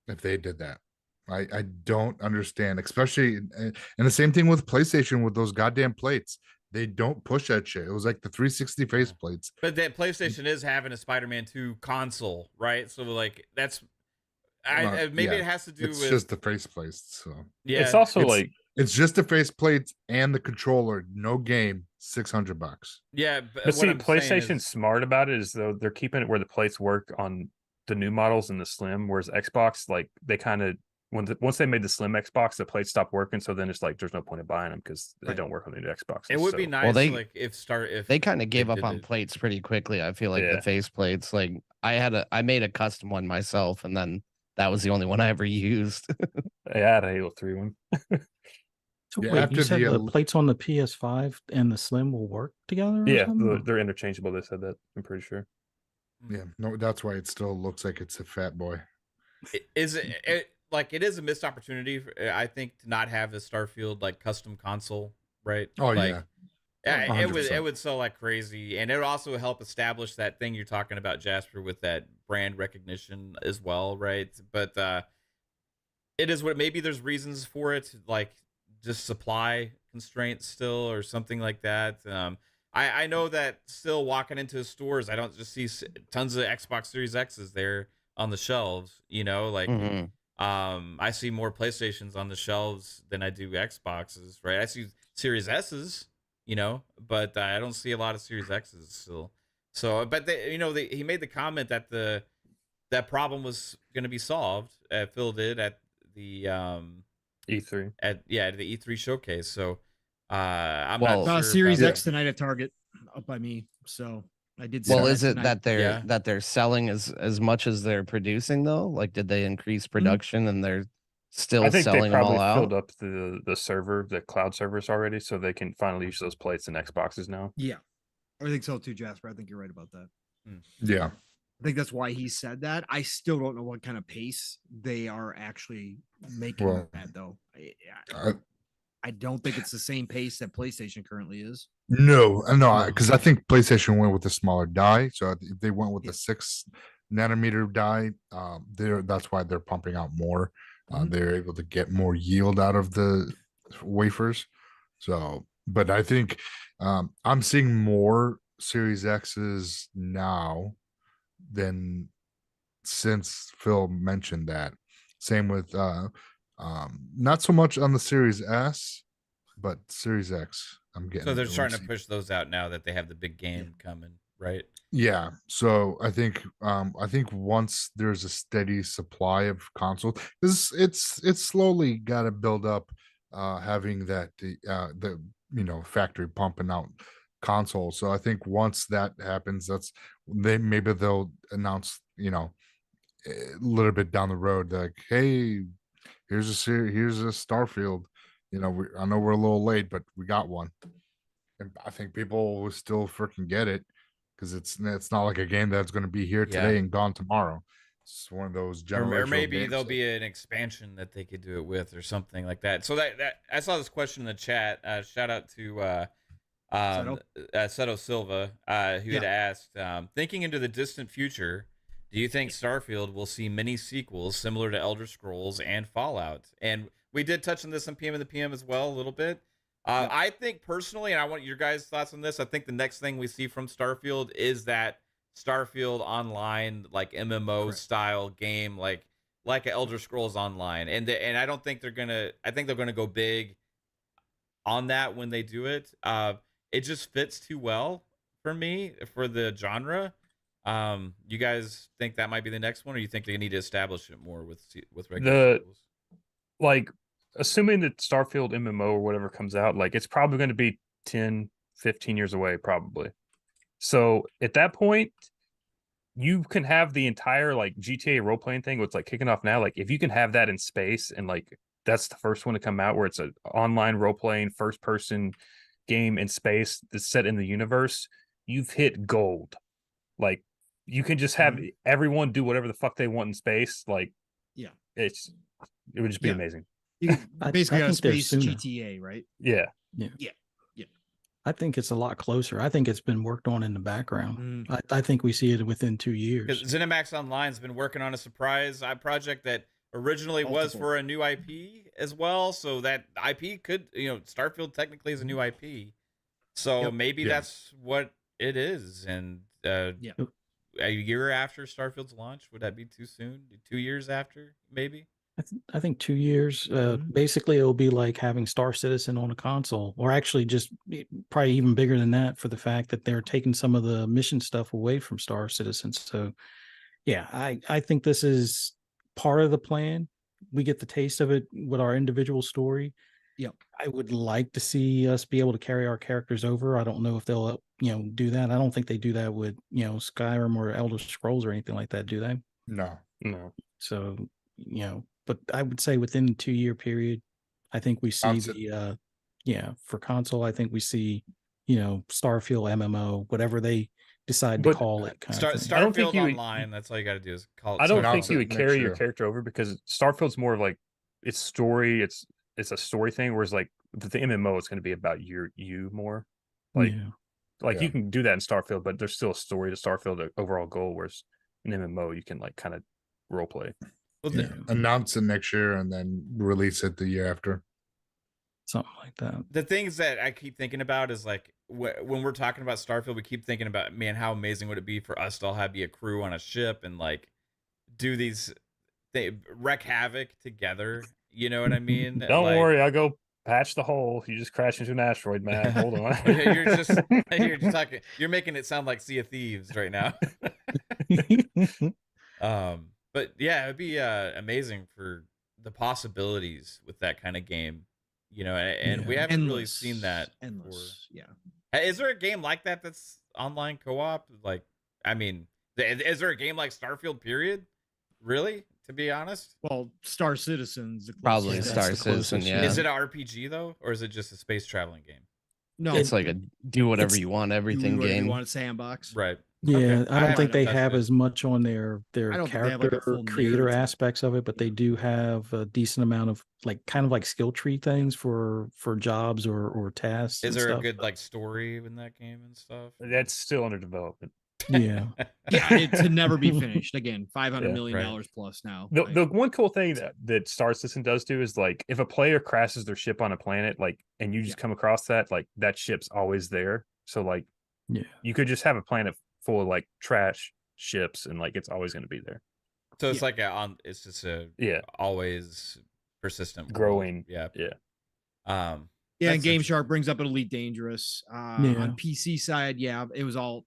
if they did that. I don't understand, especially and the same thing with PlayStation with those goddamn plates. They don't push that shit. It was like the 360 face plates. But that PlayStation is having a Spider-Man 2 console, right? So like that's. Maybe yeah, it has to do It's with just the face plates. So yeah. It's also It's- like it's just the face plates and the controller. No game, $600. yeah. But what see, I'm saying PlayStation's is- smart about it is though they're keeping it where the plates work on the new models and the Slim, whereas Xbox, like they kind of once they made the Slim Xbox, the plates stopped working. So then it's like there's no point in buying them because they Right. don't work on the new Xbox. It would be So- nice, they- like if They kind of gave up did on it. plates pretty quickly. I feel like Yeah. the face plates. Like I made a custom one myself, and then that was the only one I ever used. Yeah, I had a Halo 3 one. So Yeah, wait, after you said the, the plates on the PS5 and the Slim will work together? Or Yeah, something? they're interchangeable. They said that. I'm pretty sure. Yeah, no, that's why it still looks like it's a fat boy. Is it like it is a missed opportunity? I think to not have a Starfield like custom console, right? Oh, like, yeah. Yeah, it 100%. would sell like crazy, and it would also help establish that thing you're talking about, Jasper, with that brand recognition as well, right? But it is what maybe there's reasons for it, like just supply constraints still, or something like that. I know that still walking into stores, I don't just see tons of Xbox Series X's there on the shelves, like. Mhm. I see more PlayStations on the shelves than I do Xboxes, right? I see Series S's, but I don't see a lot of Series X's still. So, but he made the comment that that problem was going to be solved. Phil did at the E3. at the E3 showcase. So, I'm Well- not sure. Series about X tonight at Target up by me. So I did. Well, see is it tonight. that they're selling as much as they're producing though? Like, did they increase production and they're still I think they selling them probably all filled out? up the server, the cloud servers already, so they can finally use those plates in Xboxes now. Yeah, I think so too, Jasper. I think you're right about that. Yeah. I think that's why he said that. I still don't know what kind of pace they are actually making Well, that though. I- I don't think it's the same pace that PlayStation currently is. No, because I think PlayStation went with a smaller die. So if they went with Yeah. the 6 nanometer die, that's why they're pumping out more. Mhm. They're able to get more yield out of the wafers. So, but I think I'm seeing more Series X's now than since Phil mentioned that. Same with Not so much on the Series S, but Series X. I'm getting. So they're it. starting to push those out now that they have the big game coming, right? Yeah. So I think once there's a steady supply of consoles, because it's slowly got to build up, having that the factory pumping out consoles. So I think once that happens, maybe they'll announce, a little bit down the road, like, hey, here's a Starfield. I know we're a little late, but we got one. And I think people will still freaking get it, because it's not like a game that's going to be here today and gone tomorrow. It's one of those generational or maybe games there'll be an expansion that they could do it with, or something like that. So that I saw this question in the chat. Shout out to Seto Silva, who had asked, thinking into the distant future, do you think Starfield will see many sequels similar to Elder Scrolls and Fallout? And we did touch on this on PM and the PM as well a little bit. I think personally, and I want your guys' thoughts on this, I think the next thing we see from Starfield is that Starfield Online, like MMO style game, like Elder Scrolls Online. And I don't think I think they're gonna go big on that when they do it. It just fits too well for me, for the genre. You guys think that might be the next one, or you think they need to establish it more with regular sequels? Like, assuming that Starfield MMO or whatever comes out, like, it's probably going to be 10, 15 years away, probably. So at that point, you can have the entire like GTA role playing thing, what's like kicking off now. Like, if you can have that in space, and like that's the first one to come out where it's an online role playing first person game in space that's set in the universe, you've hit gold. Like, you can just have everyone do whatever the fuck they want in space. Like, it would just be amazing. You basically I have think space GTA, right? Yeah. I think it's a lot closer. I think it's been worked on in the background. I think we see it within 2 years. ZeniMax Online's been working on a surprise project that originally was for a new IP as well. So that IP could, Starfield technically is a new IP. So maybe that's what it is. And a year after Starfield's launch, would that be too soon? 2 years after, maybe? I think 2 years. Basically, it'll be like having Star Citizen on a console, or actually just probably even bigger than that, for the fact that they're taking some of the mission stuff away from Star Citizen. So, yeah, I think this is part of the plan. We get the taste of it with our individual story. I would like to see us be able to carry our characters over. I don't know if they'll do that. I don't think they do that with Skyrim or Elder Scrolls or anything like that, do they? No. So but I would say within the 2 year period, I think we see for console, I think we see Starfield MMO, whatever they decide to call it. Starfield Online. That's all you got to do is call it. I don't think you would carry your character over, because Starfield's more of like it's story. It's a story thing, whereas like the MMO is going to be about you more. Like you can do that in Starfield, but there's still a story to Starfield, the overall goal. Whereas in MMO, you can like kind of role play. Announce it next year and then release it the year after. Something like that. The things that I keep thinking about is like when we're talking about Starfield, we keep thinking about, man, how amazing would it be for us to all be a crew on a ship and like do these, wreak havoc together. You know what I mean? Don't worry, I'll go patch the hole. You just crashed into an asteroid, man. Hold on. you're talking. You're making it sound like Sea of Thieves right now. But yeah, it'd be amazing for the possibilities with that kind of game, and we haven't really seen that. Endless, Is there a game like that that's online co-op? Like, I mean, is there a game like Starfield? Period. Really, to be honest. Well, Star Citizen's probably Star Citizen. Yeah. Is it an RPG though, or is it just a space traveling game? No, it's like a do whatever you want, everything game. You want a sandbox, right? Yeah, okay. I don't think they have as much on their character creator aspects of it, but they do have a decent amount of like kind of like skill tree things for jobs or tasks. Is there a good like story in that game and stuff? That's still under development. Yeah, to never be finished. Again, $500 million plus now. The one cool thing that Star Citizen does do is like if a player crashes their ship on a planet, like, and you just come across that, like that ship's always there. So like, you could just have a planet full of like trash ships, and like it's always going to be there. So it's like it's just a always persistent world. Growing. Yeah. Yeah. Yeah, and That's Game interesting. Shark brings up an Elite Dangerous. Yeah. On PC side, yeah, it was all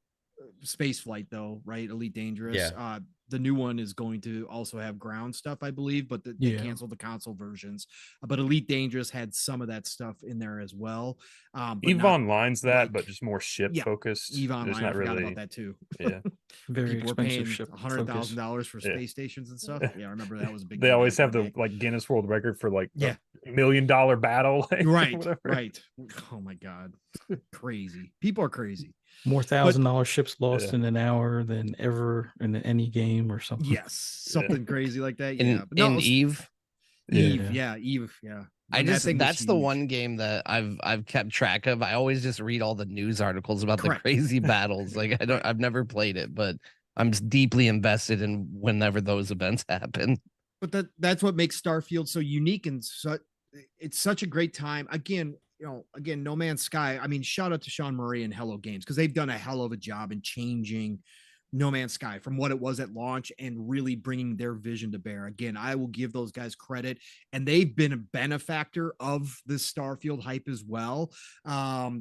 space flight though, right? Elite Dangerous. Yeah. The new one is going to also have ground stuff, I believe, but they Yeah. canceled the console versions. But Elite Dangerous had some of that stuff in there as well. But EVE not Online's that, like- but just more ship yeah, focused. EVE There's Online, I not forgot really. about that too. Yeah. Very People were paying expensive ship focus. $100,000 for Yeah. space stations and stuff. Yeah, I remember that was a big. They deal always back have in the day. like Guinness World Record for like Yeah. $1 million battle. Like, Right, whatever. right. Oh my god, crazy. People are crazy. More $1,000 ships lost Yeah. in an hour than ever in any game or something. Yes, something crazy like that. Yeah, In, but no, in it's- Eve, Eve, Yeah. Eve, yeah. I And that just thing was that's the huge. one game that I've kept track of. I always just read all the news articles about Correct. the crazy battles. Like I've never played it, but I'm just deeply invested in whenever those events happen. But that's what makes Starfield so unique and it's such a great time. Again, No Man's Sky. I mean, shout out to Sean Murray and Hello Games because they've done a hell of a job in changing No Man's Sky from what it was at launch and really bringing their vision to bear. Again, I will give those guys credit, and they've been a benefactor of this Starfield hype as well.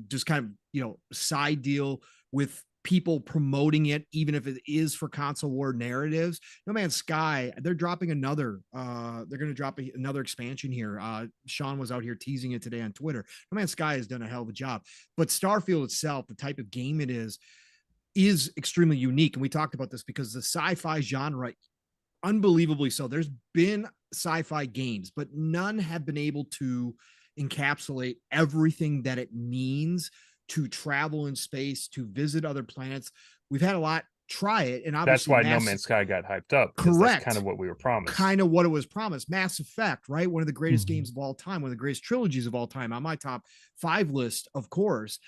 Just kind of side deal with people promoting it, even if it is for console war narratives. No Man's Sky, they're dropping another. They're going to drop another expansion here. Sean was out here teasing it today on Twitter. No Man's Sky has done a hell of a job, but Starfield itself, the type of game it is extremely unique. And we talked about this because the sci-fi genre, unbelievably so. There's been sci-fi games, but none have been able to encapsulate everything that it means to travel in space, to visit other planets. We've had a lot try it, and obviously that's why No Man's Sky got hyped up. Correct. That's kind of what we were promised. Kind of what it was promised. Mass Effect, right? One of the greatest Mhm. games of all time, one of the greatest trilogies of all time on my top 5 list, of course,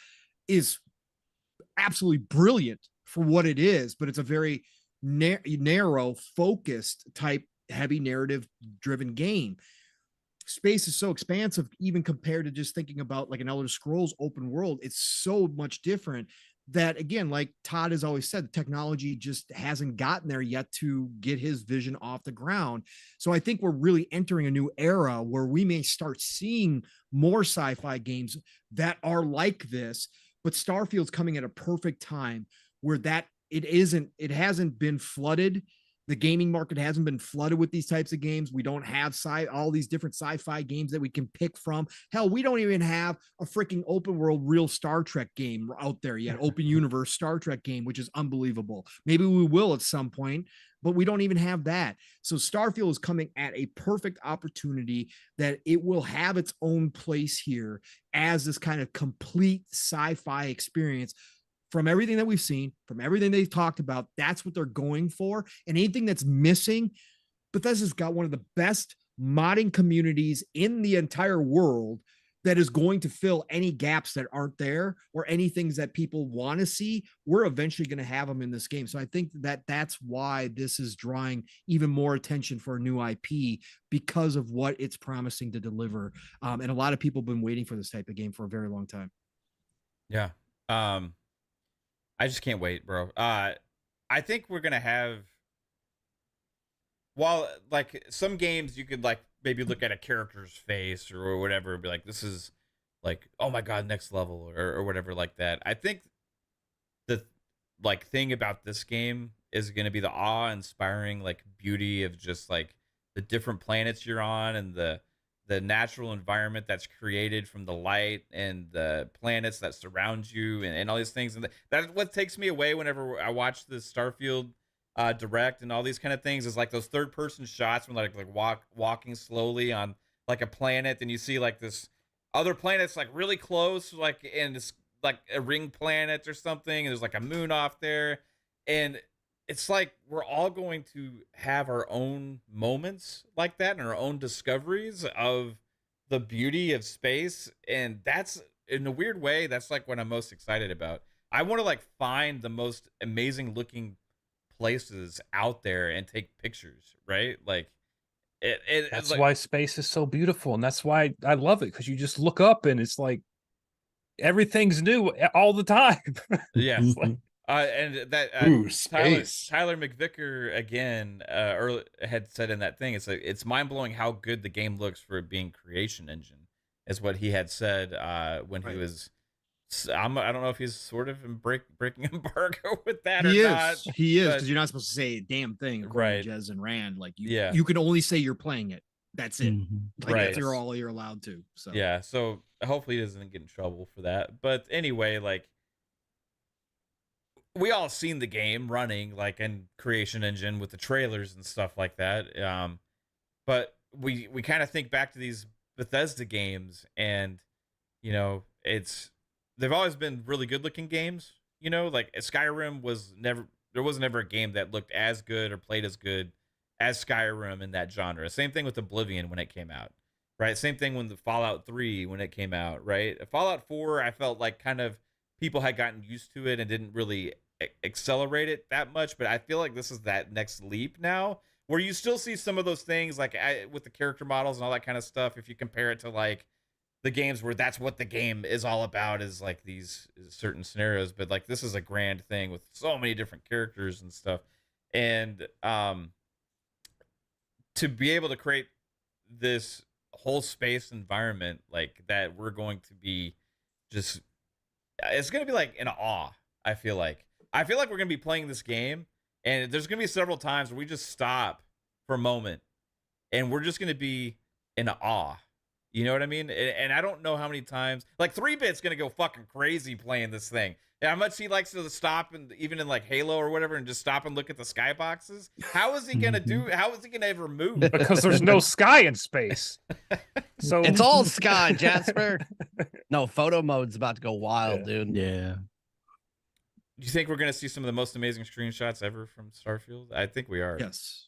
is absolutely brilliant for what it is, but it's a very narrow, focused type, heavy narrative driven game. Space is so expansive, even compared to just thinking about like an Elder Scrolls open world. It's so much different that, again, like Todd has always said, the technology just hasn't gotten there yet to get his vision off the ground. So I think we're really entering a new era where we may start seeing more sci-fi games that are like this, but Starfield's coming at a perfect time where it hasn't been flooded. The gaming market hasn't been flooded with these types of games. We don't have all these different sci-fi games that we can pick from. Hell, we don't even have a freaking open world real Star Trek game out there yet. Open universe Star Trek game, which is unbelievable. Maybe we will at some point, but we don't even have that. So Starfield is coming at a perfect opportunity that it will have its own place here as this kind of complete sci-fi experience. From everything that we've seen, from everything they've talked about, that's what they're going for. And anything that's missing, Bethesda's got one of the best modding communities in the entire world that is going to fill any gaps that aren't there or any things that people want to see. We're eventually going to have them in this game. So I think that that's why this is drawing even more attention for a new IP because of what it's promising to deliver. And a lot of people have been waiting for this type of game for a very long time. Yeah. I just can't wait, bro. I think we're gonna have, while like some games you could like maybe look at a character's face or whatever and be like, this is like, oh my god, next level or whatever like that. I think the like thing about this game is gonna be the awe-inspiring like beauty of just like the different planets you're on and the natural environment that's created from the light and the planets that surround you and all these things. And that's what takes me away whenever I watch the Starfield direct and all these kind of things is like those third person shots when like walking slowly on like a planet and you see like this other planet's like really close, like, and it's like a ring planet or something. And there's like a moon off there. And it's like we're all going to have our own moments like that and our own discoveries of the beauty of space. And that's, in a weird way, that's like what I'm most excited about. I want to like find the most amazing looking places out there and take pictures, right? Like That's like, why space is so beautiful, and that's why I love it, because you just look up and it's like everything's new all the time. yeah. It's like, And that Ooh, Tyler space. Tyler McVicker again early had said in that thing, it's like it's mind blowing how good the game looks for it being creation engine, is what he had said when he was. I don't know if he's sort of breaking embargo with that or not. He is, but- because you're not supposed to say a damn thing according Right. to Jez and Rand. Like Yeah. you can only say you're playing it. That's it. Mhm. Like Right. that's all you're allowed to. So Yeah, so hopefully he doesn't get in trouble for that. But anyway, like we all seen the game running like in creation engine with the trailers and stuff like that. But we kind of think back to these Bethesda games, and you know, they've always been really good looking games. You know, like Skyrim there was never a game that looked as good or played as good as Skyrim in that genre. Same thing with Oblivion when it came out, right? Same thing when the Fallout 3 when it came out, right? Fallout 4, I felt like kind of people had gotten used to it and didn't really accelerate it that much, but I feel like this is that next leap now where you still see some of those things like with the character models and all that kind of stuff. If you compare it to like the games where that's what the game is all about, is like these certain scenarios, but like this is a grand thing with so many different characters and stuff. And to be able to create this whole space environment like that, we're going to be just, it's going to be like in awe. I feel like we're going to be playing this game, and there's going to be several times where we just stop for a moment and we're just going to be in awe. You know what I mean? And I don't know how many times, like 3-Bit's going to go fucking crazy playing this thing. How much he likes to stop, and even in like Halo or whatever, and just stop and look at the skyboxes. How is he going to do? How is he going to ever move? Because there's no sky in space. So It's all sky, Jasper. No, photo mode's about to go wild, dude. Yeah. Do you think we're going to see some of the most amazing screenshots ever from Starfield? I think we are. Yes.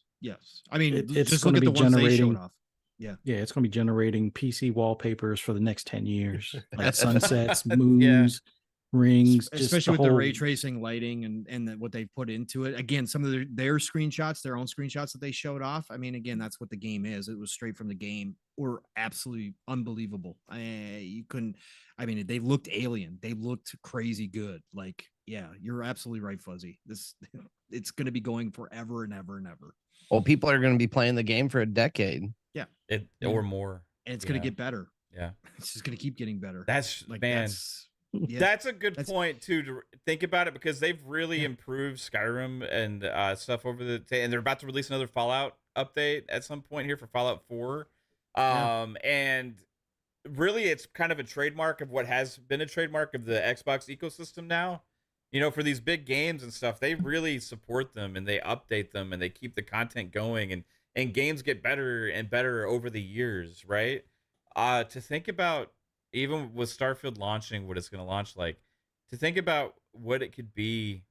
I mean, It's just gonna look at be the ones they generating- showed off. Yeah, it's going to be generating PC wallpapers for the next 10 years, like sunsets, moons, rings, just Especially with the whole- ray tracing lighting and what they've put into it. Again, some of their screenshots, their own screenshots that they showed off. I mean, again, that's what the game is. It was straight from the game, or absolutely unbelievable. You couldn't. I mean, they looked alien. They looked crazy good. Like, yeah, you're absolutely right, Fuzzy. It's going to be going forever and ever and ever. Well, people are going to be playing the game for a decade. Or more. And it's going to get better. Yeah. It's just going to keep getting better. That's Like, man. yeah. That's a good point too to think about it, because they've really improved Skyrim and stuff over and they're about to release another Fallout update at some point here for Fallout 4. And really it's kind of a trademark of what has been a trademark of the Xbox ecosystem now. You know, for these big games and stuff, they really support them and they update them and they keep the content going, and games get better and better over the years, right? To think about, even with Starfield launching, what it's going to launch like, to think about what it could be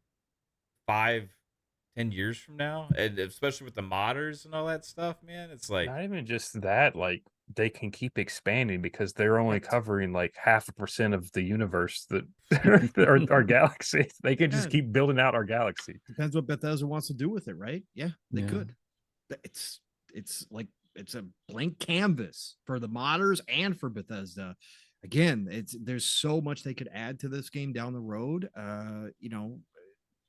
5-10 years from now, and especially with the modders and all that stuff, man, it's like not even just that, like they can keep expanding because they're only covering like 0.5% of the universe that our galaxy. They can just keep building out our galaxy. Depends what Bethesda wants to do with it, right? Yeah, they Yeah. could. It's like it's a blank canvas for the modders and for Bethesda. Again, there's so much they could add to this game down the road. You know,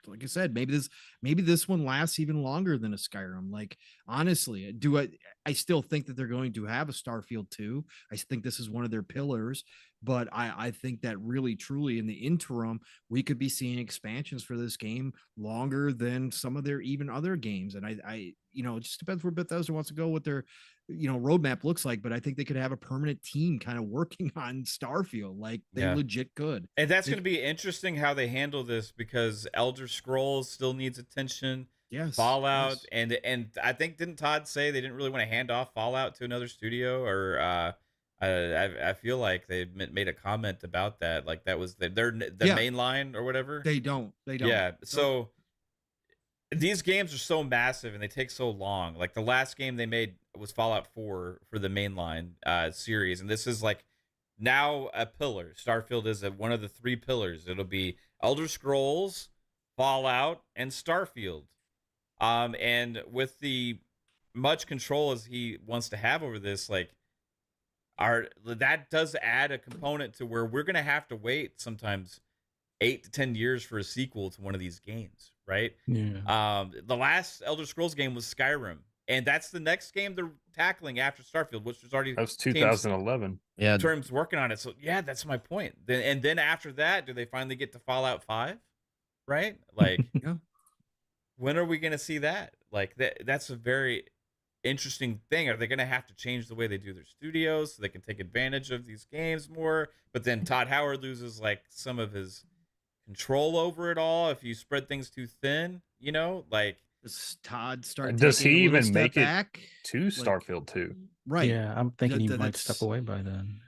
like I said, maybe this one lasts even longer than a Skyrim. Like, honestly, I still think that they're going to have a Starfield 2. I think this is one of their pillars, but I think that really truly in the interim, we could be seeing expansions for this game longer than some of their even other games. And I you know, it just depends where Bethesda wants to go, what their, you know, roadmap looks like, but I think they could have a permanent team kind of working on Starfield. Like, they legit could. And that's going to be interesting how they handle this, because Elder Scrolls still needs attention. Yes. Fallout, and I think, didn't Todd say they didn't really want to hand off Fallout to another studio? Or I feel like they made a comment about that, like that was their main line or whatever. They don't. Yeah. So these games are so massive and they take so long. Like the last game they made was Fallout 4 for the mainline series, and this is like now a pillar. Starfield is one of the 3 pillars. It'll be Elder Scrolls, Fallout, and Starfield. And with the much control as he wants to have over this, like that does add a component to where we're gonna have to wait sometimes 8 to 10 years for a sequel to one of these games, right? Yeah. The last Elder Scrolls game was Skyrim, and that's the next game they're tackling after Starfield, which was already That was 2011. Yeah, terms working on it. So yeah, that's my point. Then after that, do they finally get to Fallout 5? Right? Like, Yeah. when are we going to see that? Like that's a very interesting thing. Are they going to have to change the way they do their studios so they can take advantage of these games more? But then Todd Howard loses like some of his control over it all if you spread things too thin, you know? Like, Does Todd start? Does taking he a little even step make it back? to Like, Starfield 2? right. Yeah, I'm thinking he might That's- step away by then.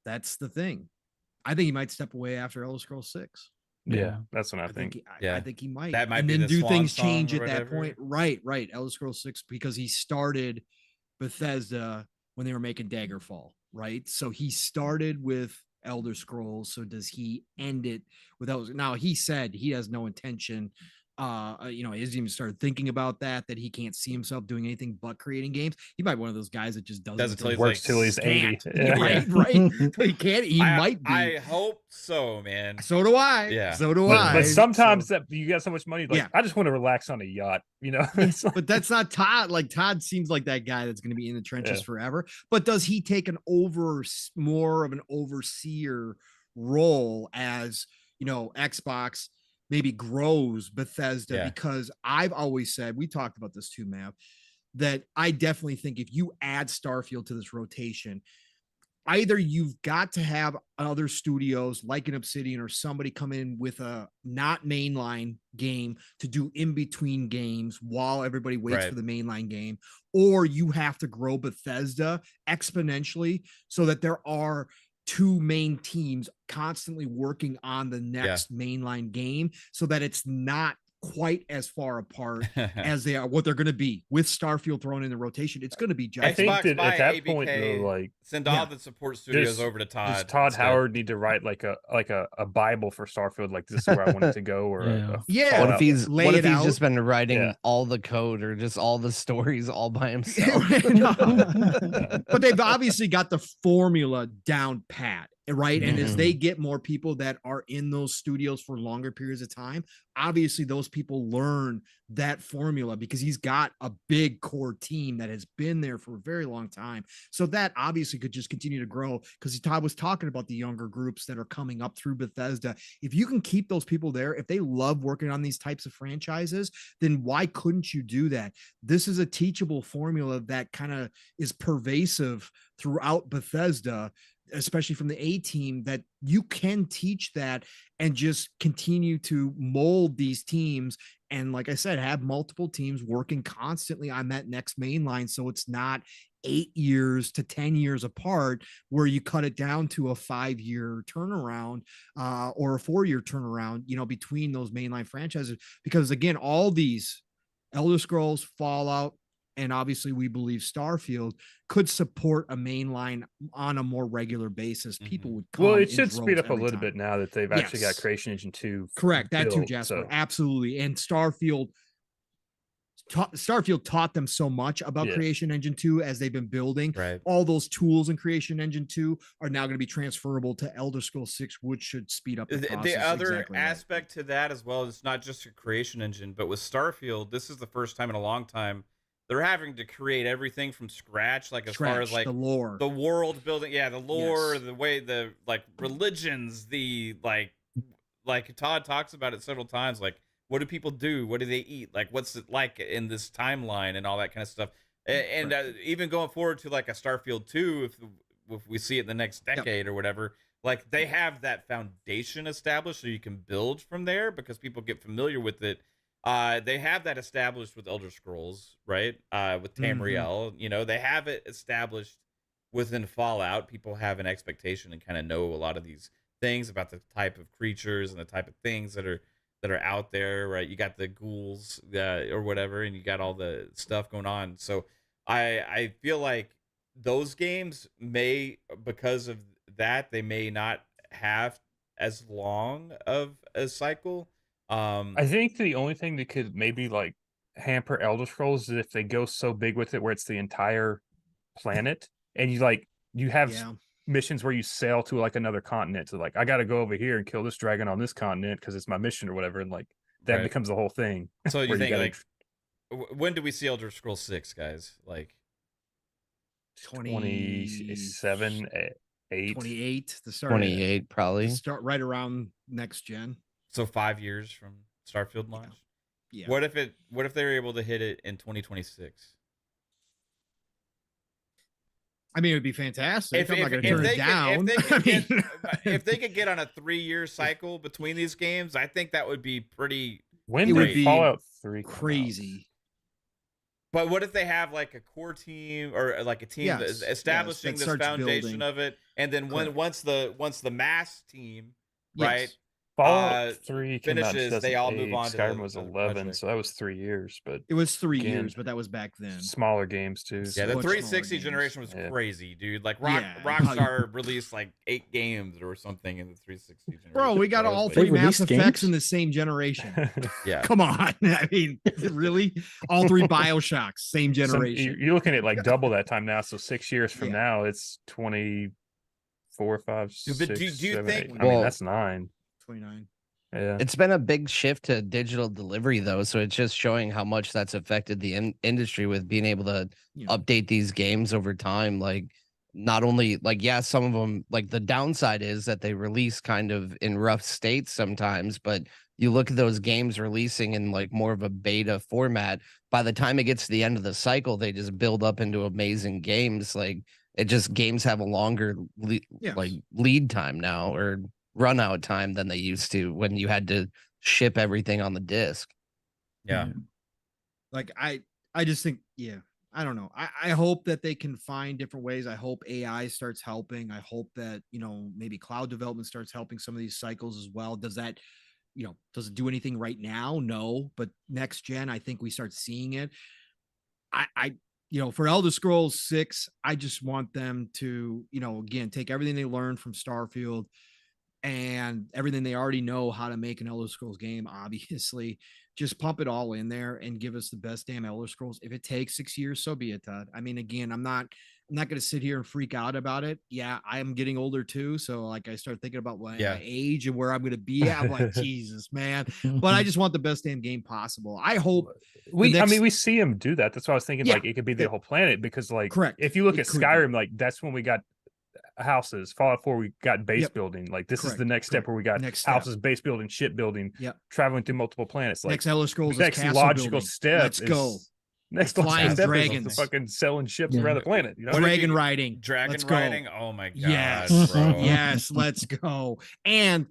That's the thing. I think he might step away after Elder Scrolls 6. Yeah, that's what I I think. think. I think he might. That might and be then the do swan things song change or at that whatever. point. Right. Elder Scrolls 6 because he started Bethesda when they were making Daggerfall. Right. So he started with Elder Scrolls. So does he end it with Elder? Now he said he has no intention. He hasn't even started thinking about that he can't see himself doing anything but creating games. He might be one of those guys that just does Does it till he's Works till he's 80. can't. Yeah. Right. He can't. He might be. I hope so, man. So do I. Yeah. So do But, I. but sometimes So- that you got so much money, like Yeah. I just want to relax on a yacht, you know. It's like- but that's not Todd. Like Todd seems like that guy that's going to be in the trenches Yeah. forever. But does he take more of an overseer role as Xbox maybe grows Bethesda? Yeah. Because I've always said, we talked about this too, Mav, that I definitely think if you add Starfield to this rotation, either you've got to have other studios like an Obsidian or somebody come in with a not mainline game to do in between games while everybody waits Right. for the mainline game, or you have to grow Bethesda exponentially so that there are two main teams constantly working on the next mainline game so that it's not quite as far apart as they are what they're going to be with Starfield thrown in the rotation. It's going to be I giant. think Xbox that by at that ABK, point, though, like send all Yeah. the support studios Does- over to Todd. does Todd instead. Howard need to write like a Bible for Starfield? Like this is where I want it to go, or Yeah. Yeah. What Fallout? if he's Lay what if it he's out. just been writing Yeah. all the code or just all the stories all by himself? But they've obviously got the formula down pat, right? And as Mhm. they get more people that are in those studios for longer periods of time, obviously those people learn that formula because he's got a big core team that has been there for a very long time. So that obviously could just continue to grow because Todd was talking about the younger groups that are coming up through Bethesda. If you can keep those people there, if they love working on these types of franchises, then why couldn't you do that? This is a teachable formula that kind of is pervasive throughout Bethesda, especially from the A team, that you can teach that and just continue to mold these teams. And like I said, have multiple teams working constantly on that next main line. So it's not 8 years to 10 years apart where you cut it down to a 5-year turnaround or a 4-year turnaround, between those mainline franchises. Because again, all these Elder Scrolls, Fallout, and obviously we believe Starfield could support a mainline on a more regular basis. People would come. Well, it in should speed droves up a every little time. bit now that they've actually got Yes. Creation Engine 2. Correct. That too, built, Jasper. so- Absolutely. And Starfield taught them so much about Yeah. Creation Engine 2 as they've been building. Right. All those tools in Creation Engine 2 are now going to be transferable to Elder Scrolls 6, which should speed up the process. The other Exactly right. aspect to that as well is not just a creation engine, but with Starfield, this is the first time in a long time they're having to create everything from scratch, like as far as Scratch, like the lore. the world building, the lore, Yes. the way the like religions, the like Todd talks about it several times, like what do people do, what do they eat, like what's it like in this timeline and all that kind of stuff. And even going forward to like a Starfield 2, if we see it in the next decade or whatever, like they have that foundation established so you can build from there because people get familiar with it. They have that established with Elder Scrolls, right? With Tamriel, they have it established within Fallout. People have an expectation and kind of know a lot of these things about the type of creatures and the type of things that are out there, right? You got the ghouls or whatever, and you got all the stuff going on. So I feel like those games may, because of that, they may not have as long of a cycle. I think the only thing that could maybe like hamper Elder Scrolls is if they go so big with it where it's the entire planet and you have missions where you sail to like another continent. So like, I got to go over here and kill this dragon on this continent because it's my mission or whatever, and like that Right. becomes the whole thing. So you where think gotta- like when do we see Elder Scrolls 6, guys? Like 27, 8. 28 to start. 28 probably. Start right around next gen. so 5 years from Starfield launch. Yeah. What if they were able to hit it in 2026? I mean, it would be fantastic. If, I'm not if, going to if turn they it down. Could, if they I could get on a 3-year cycle between these games, I think that would be pretty. When It would did be Fallout 3 come out? crazy. But what if they have like a core team or like a team that is Yes, establishing that this starts foundation building. of it, and then Correct. once the mass team, Yes. right? Fallout 3 came out in finishes, they all move 2008. on to Skyrim the was other 11, project. so that was 3 years. But It was 3 Again, years, but that was back then. smaller games too. Yeah, Yeah, the much 360 smaller generation was games. Yeah. crazy, dude. Like Yeah, Rockstar released like 8 games or something in the 360 generation. Bro, we got That was all like- three They Mass released Effects games? in the same generation. Yeah. Come on. I mean, really? All 3 Bioshocks, same generation. You're looking at like double that time now. So 6 years from Yeah. now, it's 24, 5, Dude, 6, but do you 7, think- 8. I mean, Well- that's 9. 29. Yeah. It's been a big shift to digital delivery, though. So it's just showing how much that's affected the industry with being able to Yeah. update these games over time. Like, not only like, yeah, some of them, like the downside is that they release kind of in rough states sometimes, but you look at those games releasing in like more of a beta format. By the time it gets to the end of the cycle, they just build up into amazing games. Like, it just games have a longer Yes. like lead time now, or run out time than they used to when you had to ship everything on the disc. Yeah. Like I just think, yeah, I don't know. I hope that they can find different ways. I hope AI starts helping. I hope that, maybe cloud development starts helping some of these cycles as well. Does that, does it do anything right now? No, but next gen, I think we start seeing it. For Elder Scrolls 6, I just want them to, again, take everything they learned from Starfield and everything they already know how to make an Elder Scrolls game, obviously, just pump it all in there and give us the best damn Elder Scrolls. If it takes 6 years, so be it, Todd. I mean, again, I'm not going to sit here and freak out about it. Yeah, I am getting older too. So like I start thinking about my age and where I'm going to be at. I'm like, Jesus, man. But I just want the best damn game possible. I hope we see him do that. That's why I was thinking like it could be the Yeah. whole planet, because like Correct. if you look It at could be. Skyrim, like that's when we got houses. Fallout 4, we got base Yep. building. Like this is Correct. the next step where we got Next step. houses, base building, ship building, Yep. traveling through multiple planets. Like Next Elder Scrolls next is castle logical building. step. Let's go. Next Flying logical step dragons. is the fucking selling ships Yeah. around the planet. You know? What if Dragon you- riding. Dragon Let's go. riding. Oh my god. Yes. Bro. Yes, let's go. And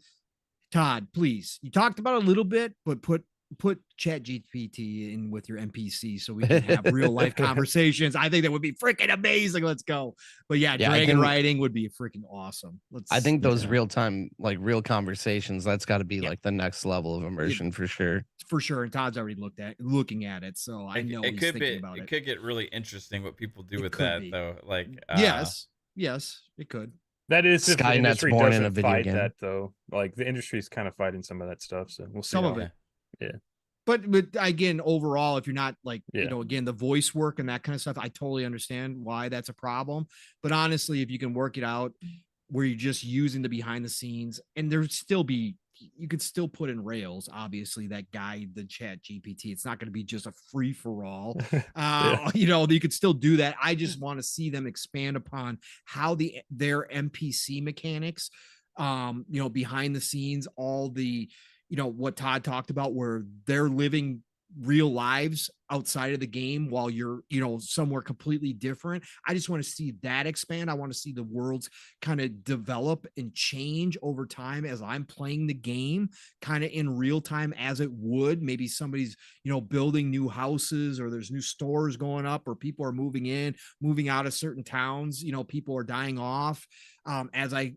Todd, please, you talked about it a little bit, but put Chat GPT in with your NPC so we can have real life conversations. I think that would be freaking amazing. Let's go. But yeah, Yeah, I dragon think- riding would be freaking awesome. I think those Yeah. real time, like real conversations, that's got to be Yeah. like the next level of immersion for sure. for sure. And Todd's already looking at it, so I know it he's could thinking be. about It it. could get really interesting what people do It with could that, be. though. Like, Yes, it could. That is if the Skynet's industry born in doesn't a video fight game. that though. Like the industry's kind of fighting some of that stuff. So we'll see. Some how- of it. Yeah. But again, overall, if you're not like, Yeah. again, the voice work and that kind of stuff, I totally understand why that's a problem. But honestly, if you can work it out where you're just using the behind the scenes, and you could still put in Rails, obviously, that guide the Chat GPT. It's not going to be just a free for all. You could still do that. I just want to see them expand upon how their NPC mechanics, behind the scenes, all the, what Todd talked about, where they're living real lives outside of the game while you're, somewhere completely different. I just want to see that expand. I want to see the worlds kind of develop and change over time as I'm playing the game, kind of in real time as it would. Maybe somebody's, building new houses, or there's new stores going up, or people are moving out of certain towns, people are dying off. As I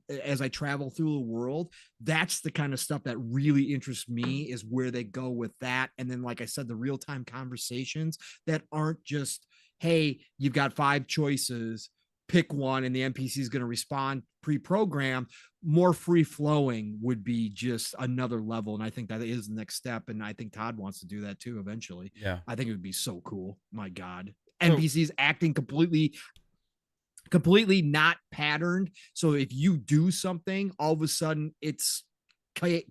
travel through the world, that's the kind of stuff that really interests me, is where they go with that. And then, like I said, the real-time conversations that aren't just, hey, you've got 5 choices, pick one, and the NPC is going to respond pre-programmed. More free-flowing would be just another level. And I think that is the next step. And I think Todd wants to do that too eventually. Yeah. I think it would be so cool. My God. So- NPCs acting completely completely not patterned. So if you do something, all of a sudden it's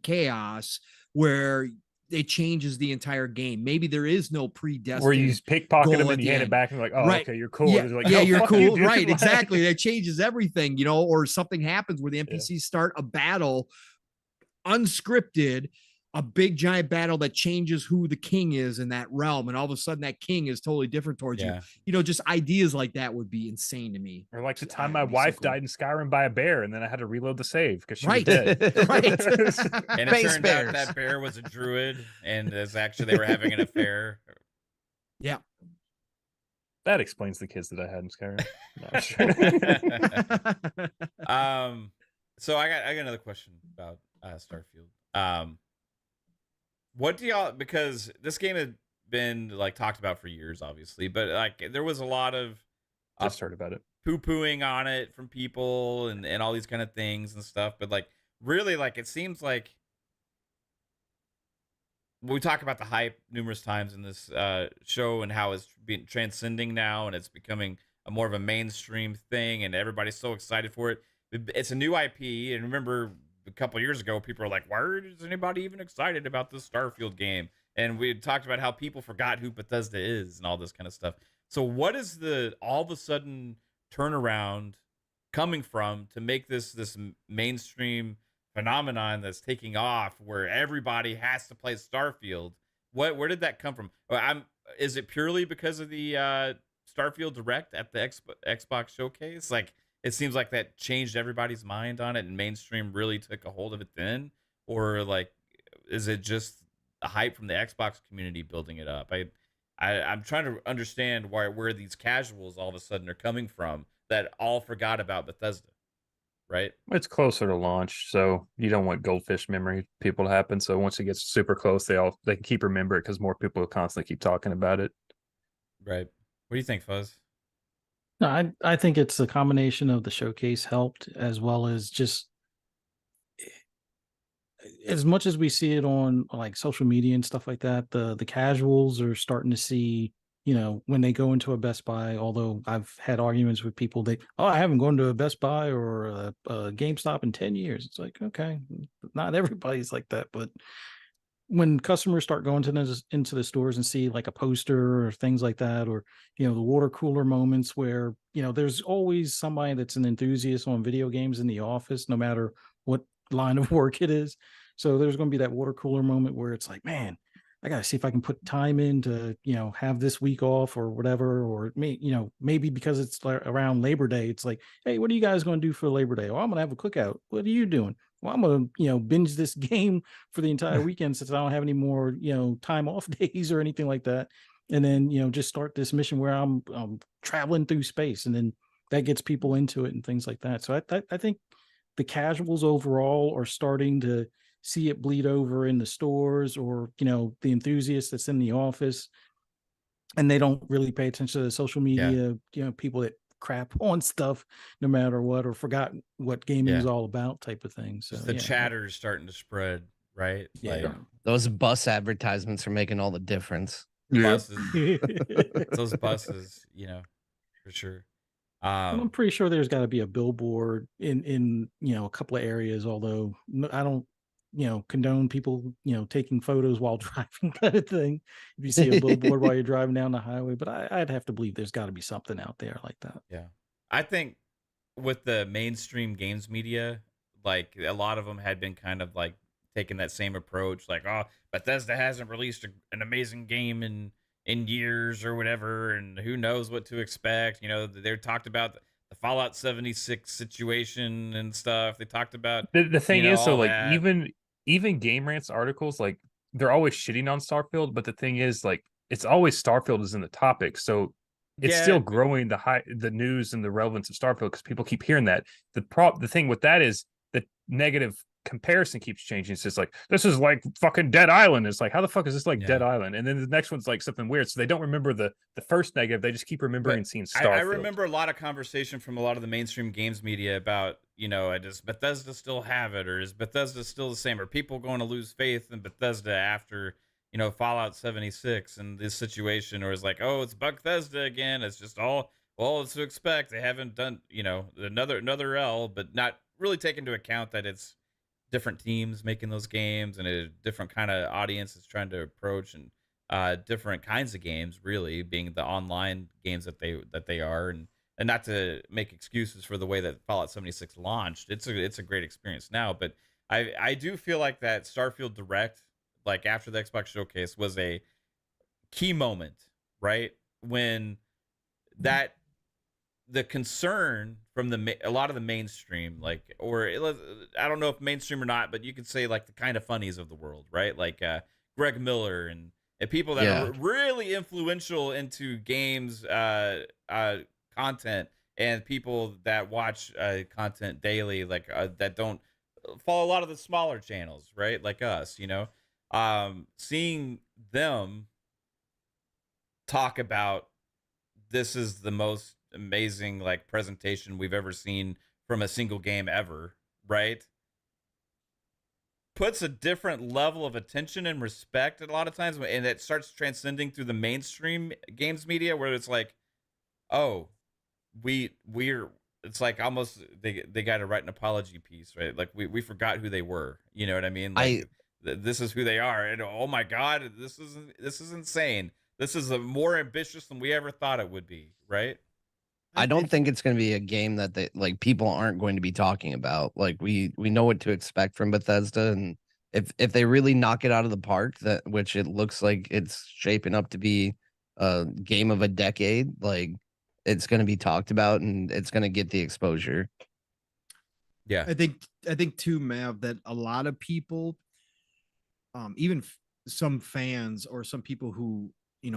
chaos where it changes the entire game. Maybe there is no predestined Where you pickpocket them goal and at you the hand it end. back and you're like, oh, Right. okay, you're cool. Yeah, And they're like, yeah, "No, you're fuck you, cool. dude." Right, Like, exactly. That changes everything, you know, or something happens where the NPCs start a battle unscripted, a big giant battle that changes who the king is in that realm, and all of a sudden that king is totally different towards you. You know, just ideas like that would be insane to me. Or like the time my wife died in Skyrim by a bear, and then I had to reload the save because she was Right. dead. Right. And it turned out that bear was a druid, and it's actually they were having an affair. Yeah. That explains the kids that I had in Skyrim. No, sure. So I got another question about Starfield. What do y'all, because this game had been like talked about for years, obviously, but like there was a lot of just heard about it, poo-pooing on it from people and all these kind of things and stuff. But like really, like it seems like we talk about the hype numerous times in this show and how it's been transcending now and it's becoming a more of a mainstream thing and everybody's so excited for it. It's a new IP, and remember a couple years ago, people were like, "Why is anybody even excited about this Starfield game?" And we talked about how people forgot who Bethesda is and all this kind of stuff. So, what is the all of a sudden turnaround coming from to make this mainstream phenomenon that's taking off, where everybody has to play Starfield? Where did that come from? Is it purely because of the Starfield Direct at the Xbox showcase? Like, it seems like that changed everybody's mind on it, and mainstream really took a hold of it then, or like, is it just the hype from the Xbox community building it up? I'm trying to understand where these casuals all of a sudden are coming from that all forgot about Bethesda, right? It's closer to launch, so you don't want goldfish memory people to happen. So once it gets super close, they can keep remember it because more people will constantly keep talking about it. Right. What do you think, Fuzz? No, I think it's a combination of the showcase helped, as well as just as much as we see it on like social media and stuff like that, the casuals are starting to see, you know, when they go into a Best Buy, although I've had arguments with people I haven't gone to a Best Buy or a GameStop in 10 years. It's like, okay, not everybody's like that, but when customers start going into the stores and see like a poster or things like that, or, you know, the water cooler moments where, you know, there's always somebody that's an enthusiast on video games in the office, no matter what line of work it is. So there's going to be that water cooler moment where it's like, man, I got to see if I can put time in to, you know, have this week off or whatever, or maybe because it's around Labor Day, it's like, hey, what are you guys going to do for Labor Day? Well, I'm going to have a cookout. What are you doing? Well, I'm going to, you know, binge this game for the entire weekend since I don't have any more, you know, time off days or anything like that. And then, you know, just start this mission where I'm traveling through space, and then that gets people into it and things like that. So I think the casuals overall are starting to see it bleed over in the stores, or, you know, the enthusiast that's in the office, and they don't really pay attention to the social media, you know, people that crap on stuff no matter what, or forgot what gaming is all about type of thing. So the chatter is starting to spread, right? Yeah. Like, those bus advertisements are making all the difference. buses, those buses, you know, for sure. I'm pretty sure there's got to be a billboard in you know, a couple of areas, although I don't, you know, condone people, you know, taking photos while driving kind of thing. If you see a billboard while you're driving down the highway, but I'd have to believe there's got to be something out there like that. Yeah. I think with the mainstream games media, like a lot of them had been kind of like taking that same approach, like, oh, Bethesda hasn't released an amazing game in years or whatever, and who knows what to expect. You know, they talked about the Fallout 76 situation and stuff. They talked about the thing is, so like that. even Game Rant's articles, like they're always shitting on Starfield, but the thing is, like, it's always Starfield is in the topic, so it's still growing the news and the relevance of Starfield because people keep hearing that. The thing with that is the negative comparison keeps changing. It's just like, this is like fucking Dead Island. It's like, how the fuck is this like Dead Island? And then the next one's like something weird. So they don't remember the first negative. They just keep remembering seeing Starfield. I remember a lot of conversation from a lot of the mainstream games media about, you know, does Bethesda still have it, or is Bethesda still the same? Are people going to lose faith in Bethesda after, you know, Fallout 76 and this situation, or is like, oh, it's Bethesda again? It's just all Well, it's to expect. They haven't done, another L, but not really take into account that it's different teams making those games and a different kind of audience is trying to approach, and different kinds of games, really being the online games that they are, and not to make excuses for the way that Fallout 76 launched. It's a great experience now, but I do feel like that Starfield Direct, like after the Xbox showcase, was a key moment, right? When that the concern from a lot of the mainstream, like, or I don't know if mainstream or not, but you could say like the kind of funnies of the world, right? Like Greg Miller and people that Yeah. are really influential into games content, and people that watch content daily, like that don't follow a lot of the smaller channels, right? Like us, seeing them talk about this is the most amazing like presentation we've ever seen from a single game ever, right? Puts a different level of attention and respect a lot of times, and it starts transcending through the mainstream games media, where it's like, oh, we're it's like almost they got to write an apology piece, right? Like we forgot who they were, you know what I mean? Like this is who they are, and oh my god, this is insane. This is more ambitious than we ever thought it would be, right? I don't think it's going to be a game that like people aren't going to be talking about. Like we know what to expect from Bethesda, and if they really knock it out of the park, that which it looks like it's shaping up to be a game of a decade, like it's going to be talked about and it's going to get the exposure. Yeah, I think too, Mav, that a lot of people, even some fans or some people who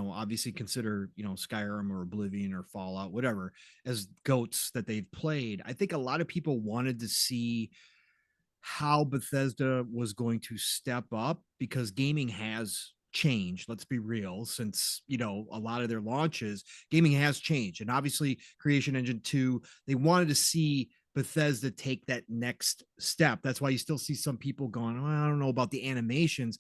obviously consider Skyrim or Oblivion or Fallout, whatever, as goats that they've played. I think a lot of people wanted to see how Bethesda was going to step up, because gaming has changed. Let's be real. Since a lot of their launches, gaming has changed, and obviously Creation Engine 2, they wanted to see Bethesda take that next step. That's why you still see some people going, oh, I don't know about the animations,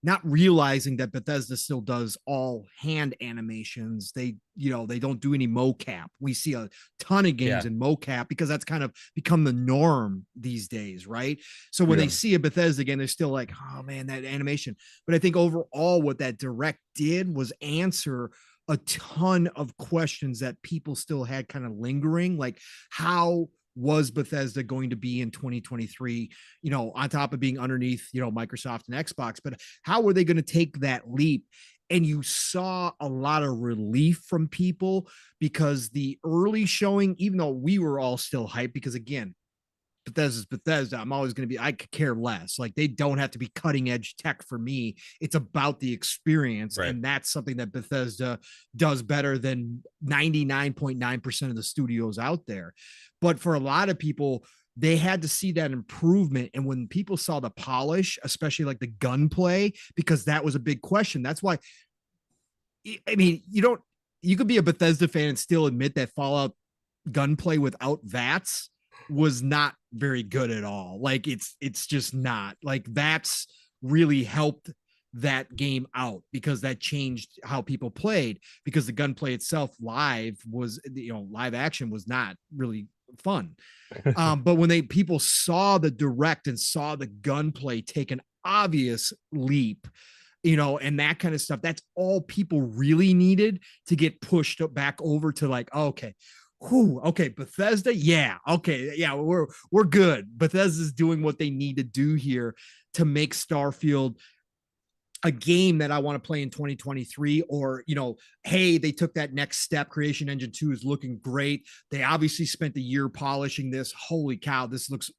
not realizing that Bethesda still does all hand animations. They don't do any mocap. We see a ton of games in mocap because that's kind of become the norm these days, right? So when they see a Bethesda game, they're still like, oh man, that animation. But I think overall what that direct did was answer a ton of questions that people still had kind of lingering, like how was Bethesda going to be in 2023, on top of being underneath, Microsoft and Xbox, but how were they going to take that leap? And you saw a lot of relief from people, because the early showing, even though we were all still hyped, because again, Bethesda's Bethesda, I'm always going to be, I could care less. Like, they don't have to be cutting edge tech for me. It's about the experience. Right. And that's something that Bethesda does better than 99.9% of the studios out there. But for a lot of people, they had to see that improvement. And when people saw the polish, especially like the gunplay, because that was a big question. That's why, I mean, you could be a Bethesda fan and still admit that Fallout gunplay without VATS was not very good at all. Like it's just not. Like VATS really helped that game out, because that changed how people played, because the gunplay itself live was, live action was not really fun. But when people saw the direct and saw the gunplay take an obvious leap, and that kind of stuff, that's all people really needed to get pushed back over to like, oh, okay. Whew, okay, Bethesda, yeah, okay, yeah, we're good. Bethesda's doing what they need to do here to make Starfield a game that I want to play in 2023. Or, hey, they took that next step. Creation Engine 2 is looking great. They obviously spent a year polishing this. Holy cow, this looks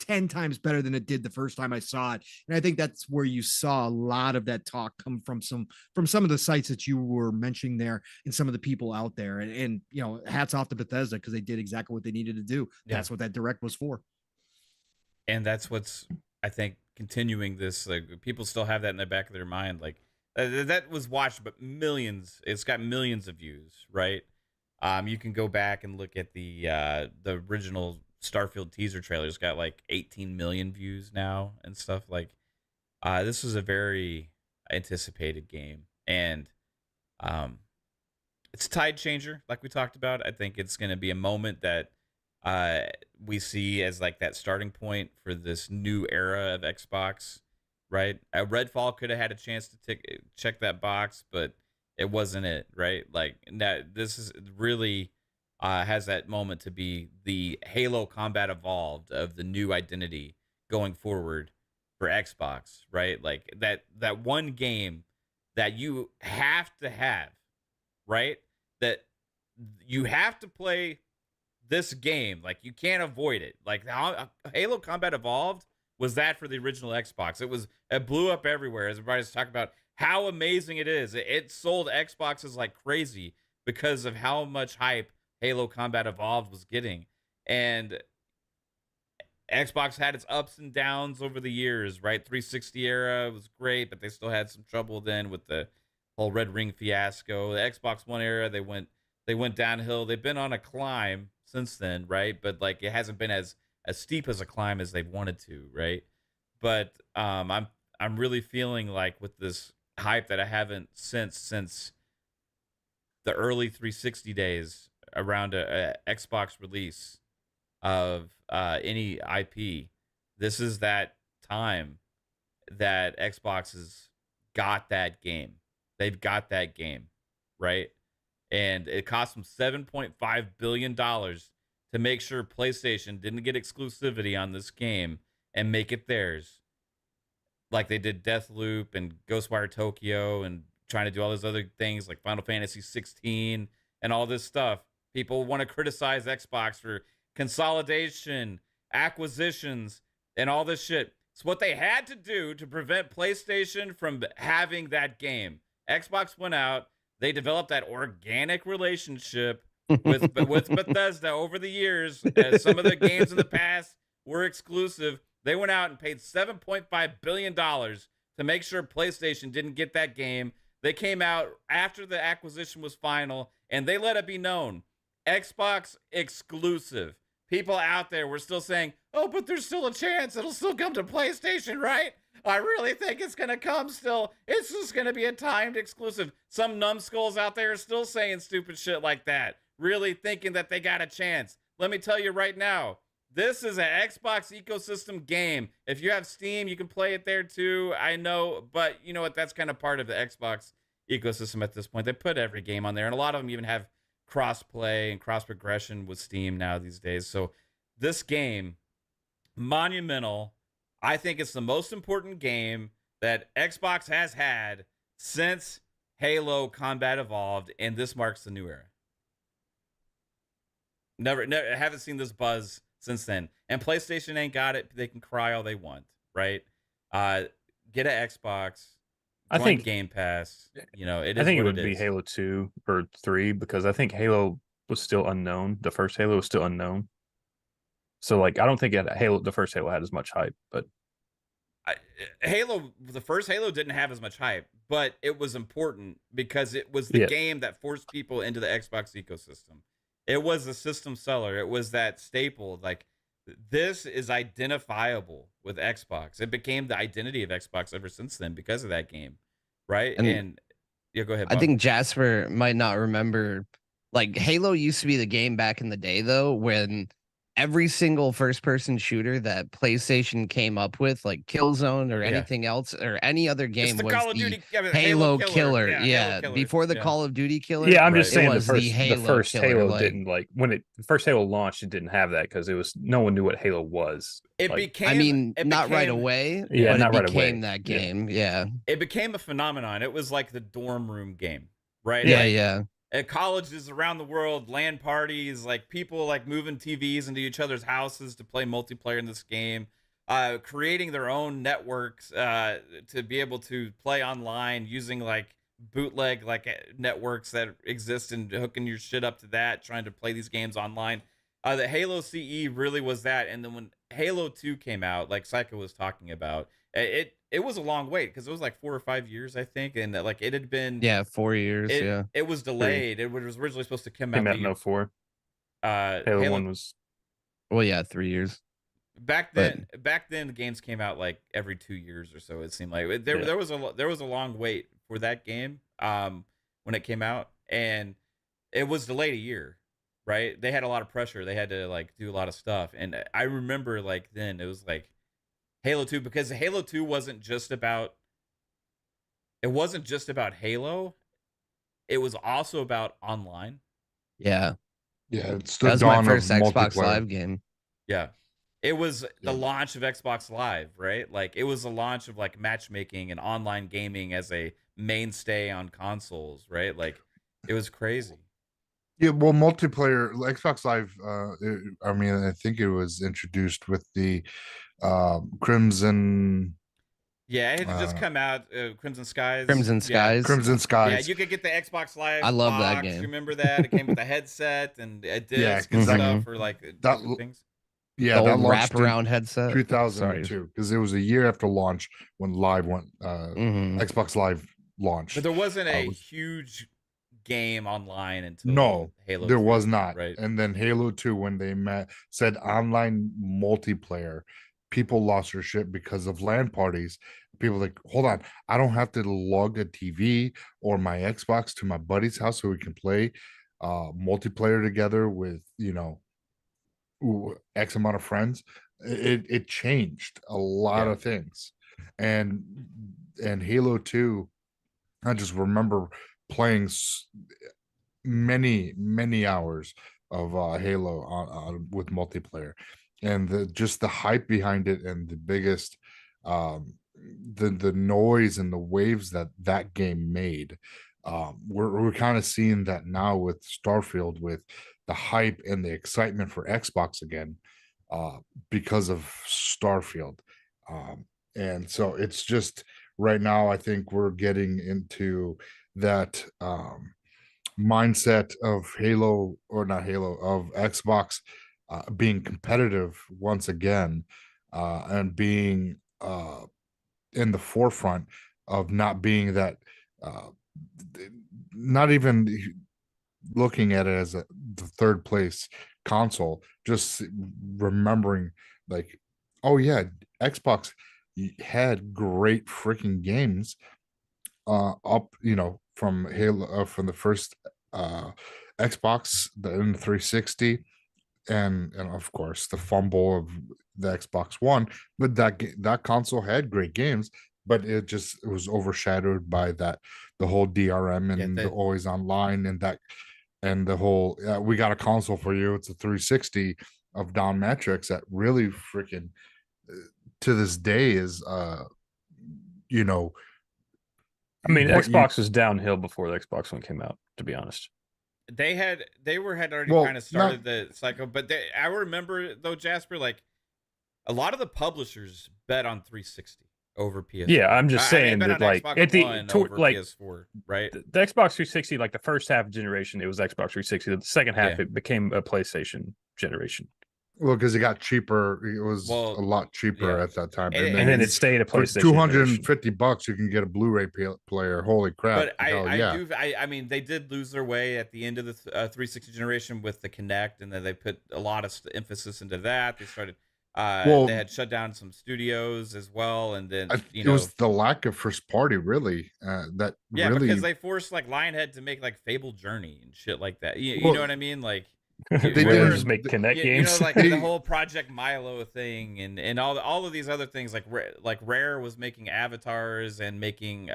10 times better than it did the first time I saw it. And I think that's where you saw a lot of that talk come from some of the sites that you were mentioning there, and some of the people out there. And hats off to Bethesda, because they did exactly what they needed to do. That's what that direct was for. And that's what's, I think, continuing this. Like, people still have that in the back of their mind. Like, that was watched, but millions. It's got millions of views, right? You can go back and look at the original Starfield teaser trailer's got like 18 million views now and stuff. Like, this was a very anticipated game, and it's a tide changer, like we talked about. I think it's going to be a moment that we see as like that starting point for this new era of Xbox, right? Redfall could have had a chance to check that box, but it wasn't it, right? Like this is really has that moment to be the Halo Combat Evolved of the new identity going forward for Xbox, right? Like that one game that you have to have, right? That you have to play this game. Like you can't avoid it. Like Halo Combat Evolved was that for the original Xbox. It blew up everywhere as everybody's talking about how amazing it is. It sold Xboxes like crazy because of how much hype Halo Combat Evolved was getting. And Xbox had its ups and downs over the years, right? 360 era was great, but they still had some trouble then with the whole Red Ring fiasco. The Xbox One era, they went downhill. They've been on a climb since then, right? But like it hasn't been as steep as a climb as they've wanted to, right? But I'm really feeling like with this hype that I haven't since the early 360 days around a Xbox release of any IP. This is that time that Xbox has got that game. They've got that game, right? And it cost them $7.5 billion to make sure PlayStation didn't get exclusivity on this game and make it theirs. Like they did Deathloop and Ghostwire Tokyo and trying to do all those other things like Final Fantasy 16 and all this stuff. People want to criticize Xbox for consolidation, acquisitions, and all this shit. It's what they had to do to prevent PlayStation from having that game. Xbox went out. They developed that organic relationship with Bethesda over the years. Some of the games in the past were exclusive. They went out and paid $7.5 billion to make sure PlayStation didn't get that game. They came out after the acquisition was final, and they let it be known. Xbox exclusive. People out there were still saying, oh, but there's still a chance it'll still come to PlayStation, right? I really think it's going to come still. It's just going to be a timed exclusive. Some numbskulls out there are still saying stupid shit like that, really thinking that they got a chance. Let me tell you right now, this is an Xbox ecosystem game. If you have Steam, you can play it there too. I know, but you know what? That's kind of part of the Xbox ecosystem at this point. They put every game on there, and a lot of them even have cross-play and cross-progression with Steam now these days. So this game, monumental. I think it's the most important game that Xbox has had since Halo Combat Evolved, and this marks the new era. Never haven't seen this buzz since then. And PlayStation ain't got it. They can cry all they want, right? Get an Xbox. I think Game Pass. You know, it is. I think it what would it be is. Halo 2 or 3 because I think Halo was still unknown. The first Halo was still unknown. So like I don't think the first Halo had as much hype, but the first Halo didn't have as much hype, but it was important because it was the game that forced people into the Xbox ecosystem. It was a system seller. It was that staple. Like this is identifiable with Xbox. It became the identity of Xbox ever since then because of that game, right? And yeah, go ahead, Bob. I think Jasper might not remember. Like Halo used to be the game back in the day, though, when every single first-person shooter that PlayStation came up with, like Killzone or anything else, or any other game, the was Call of the Duty, Halo killer. Halo killer. Before the Call of Duty killer. Yeah, I'm just saying the first killer, Halo like, didn't like when the first Halo launched. It didn't have that because no one knew what Halo was. It became. I mean, not right became, away. Yeah, but not it right became away. that game. Yeah. It became a phenomenon. It was like the dorm room game, right? Yeah, like, yeah. At colleges around the world, LAN parties, like people like moving TVs into each other's houses to play multiplayer in this game, creating their own networks to be able to play online using like bootleg like networks that exist and hooking your shit up to that, trying to play these games online. The Halo CE really was that. And then when Halo 2 came out, like Psycho was talking about, it was a long wait because it was like 4 or 5 years, I think, and like it had been 4 years. It was delayed. It was originally supposed to come out in 04. Halo 1 was 3 years. Back then the games came out like every 2 years or so. It seemed like there was a long wait for that game when it came out, and it was delayed a year, right? They had a lot of pressure. They had to like do a lot of stuff. And I remember like then it was like Halo 2, because Halo 2 wasn't just about Halo. It was also about online. Yeah. Yeah, it's That the was my dawn of first Xbox multiplayer. Live game. Yeah. It was the Yeah. launch of Xbox Live, right? Like it was the launch of like matchmaking and online gaming as a mainstay on consoles, right? Like it was crazy. Yeah, well, multiplayer Xbox Live. I mean, I think it was introduced with the Crimson Yeah, it had just come out, Crimson Skies. Crimson Yeah. Skies. Crimson Yeah, Skies. you could get the Xbox Live I love that box. game. You remember that? It came with a headset and a Yeah, disc and 'cause stuff for like that different things. Yeah, The that old launched in wraparound headset. 2002 because it was a year after launch when Live went. Mhm. Xbox Live launched. But there wasn't a was- huge game online until No, Halo. there 2, was not. right? And then Halo 2, when they said online multiplayer, people lost their shit because of LAN parties. People like, hold on, I don't have to log a TV or my Xbox to my buddy's house so we can play multiplayer together with, X amount of friends. It changed a lot Yeah. of things. And Halo 2, I just remember playing many hours of Halo with multiplayer, and just the hype behind it, and the biggest the noise and the waves that game made. We're kind of seeing that now with Starfield, with the hype and the excitement for Xbox again, because of Starfield. And so it's just right now, I think we're getting into that mindset of Halo, or not Halo, of Xbox being competitive once again, and being in the forefront of not being that, not even looking at it as the third place console, just remembering like, oh yeah, Xbox had great freaking games up, from Halo, from the first Xbox, the N360, and of course the fumble of the Xbox One. But that console had great games, but it was overshadowed by the whole DRM and the always online, and the whole we got a console for you. It's a 360 of down metrics that really freaking to this day is I mean, what Xbox was downhill before the Xbox One came out, to be honest. They had already Well, kind of started the cycle, but I remember though, Jasper, like a lot of the publishers bet on 360 over PS4. Yeah, I'm just saying bet that on like Xbox at the One over like PS4, right? the Xbox 360, like the first half generation, it was Xbox 360. The second half, Yeah. it became a PlayStation generation, Well, because it got cheaper. It was a Well, lot cheaper yeah. at that time. And and then it it's stayed a for PlayStation generation. $250, you can get a Blu-ray player. Holy crap! But Hell I mean, they did lose their way at the end of the 360 generation with the Kinect, and then they put a lot of emphasis into that. They started, Well, they had shut down some studios as well, and then it was the lack of first party, really. That yeah, really, because they forced like Lionhead to make like Fable Journey and shit like that. You Well, know what I mean? Like They did- just make Kinect you games. know, like They- the whole Project Milo thing, and all of these other things. Like Rare was making avatars and making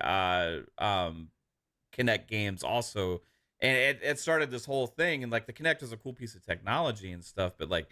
Kinect games also, and it started this whole thing. And like the Kinect was a cool piece of technology and stuff, but like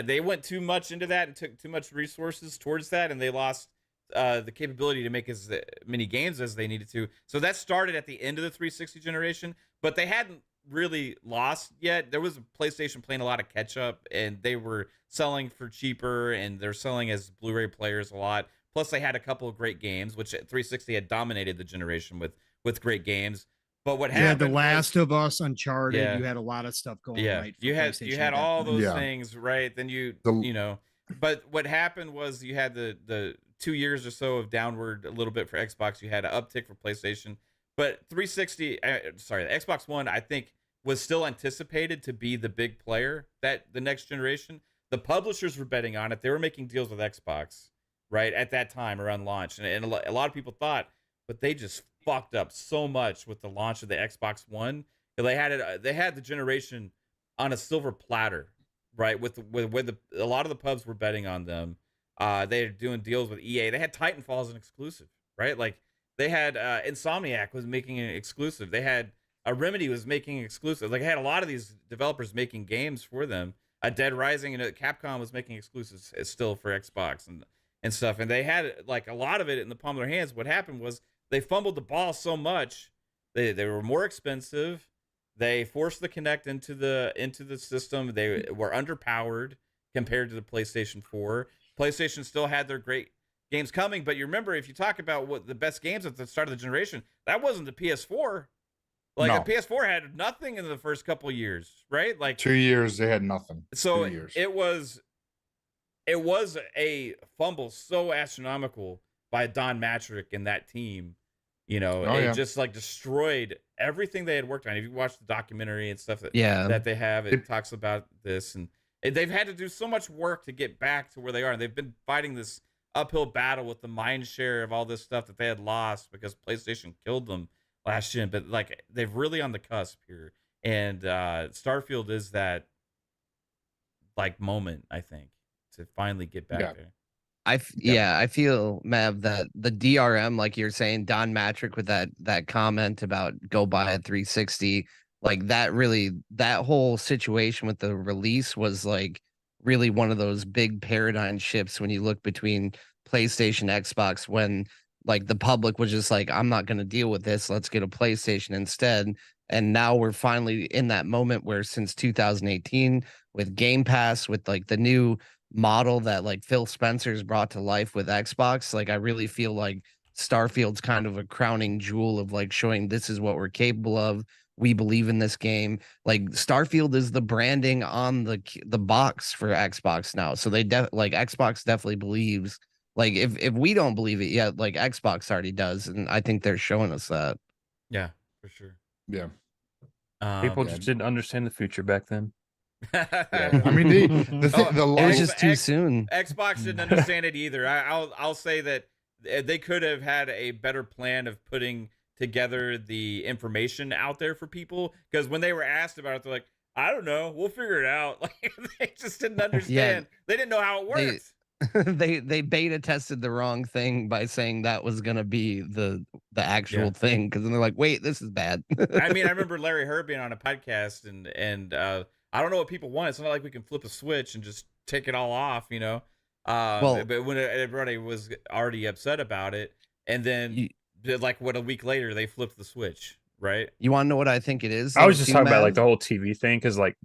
they went too much into that and took too much resources towards that, and they lost the capability to make as many games as they needed to. So that started at the end of the 360 generation, but they hadn't really lost yet. There was a PlayStation playing a lot of catch up, and they were selling for cheaper, and they're selling as Blu-ray players a lot. Plus, they had a couple of great games, which 360 had dominated the generation with great games. But what You had happened? The Last of Us, Uncharted. Yeah. You had a lot of stuff going Yeah, right. for you had PlayStation at that all time. those Yeah. things, right? Then you The- know, but what happened was you had the 2 years or so of downward a little bit for Xbox. You had an uptick for PlayStation, but 360, sorry, the Xbox One, I think, was still anticipated to be the big player that the next generation. The publishers were betting on it. They were making deals with Xbox, right, at that time around launch, and a lot of people thought, but they just fucked up so much with the launch of the Xbox One, They had it. They had the generation on a silver platter, right? With a lot of the pubs were betting on them. They were doing deals with EA. They had Titanfall as an exclusive, right? Like they had Insomniac was making an exclusive. They had Remedy was making exclusive. Like, I had a lot of these developers making games for them. Dead Rising and Capcom was making exclusives still for Xbox and stuff. And they had like a lot of it in the palm of their hands. What happened was they fumbled the ball so much. They were more expensive. They forced the Kinect into the system. They were underpowered compared to the PlayStation 4. PlayStation still had their great games coming, but you remember, if you talk about what the best games at the start of the generation, that wasn't the PS4. Like the PS4 had nothing in the first couple of years, right? Like 2 years they had nothing. So 2 years. it was a fumble so astronomical by Don Matrick and that team. You know, it just like destroyed everything they had worked on. If you watch the documentary and stuff that they have, it talks about this, and they've had to do so much work to get back to where they are. And they've been fighting this uphill battle with the mind share of all this stuff that they had lost because PlayStation killed them last gen. But like, they're really on the cusp here, and Starfield is that like moment, I think, to finally get back there. I feel, Mav, that the DRM, like you're saying, Don Matrick with that comment about go buy a 360, like that whole situation with the release was like really one of those big paradigm shifts when you look between PlayStation, Xbox, when like the public was just like, I'm not going to deal with this. Let's get a PlayStation instead. And now we're finally in that moment where since 2018 with Game Pass, with like the new model that like Phil Spencer's brought to life with Xbox, like I really feel like Starfield's kind of a crowning jewel of like showing this is what we're capable of. We believe in this game. Like Starfield is the branding on the box for Xbox now. So they like Xbox definitely believes. Like if we don't believe it yet, like Xbox already does, and I think they're showing us that. Yeah, for sure. Yeah. People just didn't understand the future back then. I mean, it was just too soon. Xbox didn't understand it either. I'll say that they could have had a better plan of putting together the information out there for people, because when they were asked about it, they're like, I don't know, we'll figure it out. Like, they just didn't understand. They didn't know how it worked. They beta tested the wrong thing by saying that was gonna be the actual thing, because then they're like, wait, this is bad. I mean, I remember Larry Herd being on a podcast, and I don't know what people want. It's not like we can flip a switch and just take it all off, you know. But when everybody was already upset about it, and then like a week later they flipped the switch, right? You want to know what I think it is? I was just talking about like the whole TV thing, because like,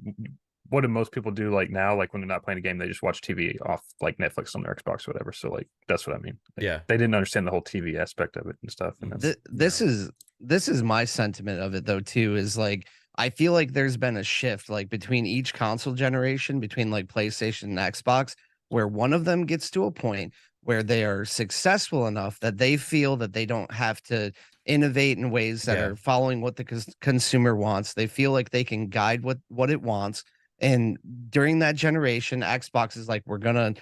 what do most people do like now? Like when they're not playing a game, they just watch TV off like Netflix on their Xbox or whatever. So like that's what I mean. Like, they didn't understand the whole TV aspect of it and stuff. And this is my sentiment of it though too. Is like, I feel like there's been a shift like between each console generation, between like PlayStation and Xbox, where one of them gets to a point where they are successful enough that they feel that they don't have to innovate in ways that are following what the consumer wants. They feel like they can guide what it wants. And during that generation, Xbox is like, we're gonna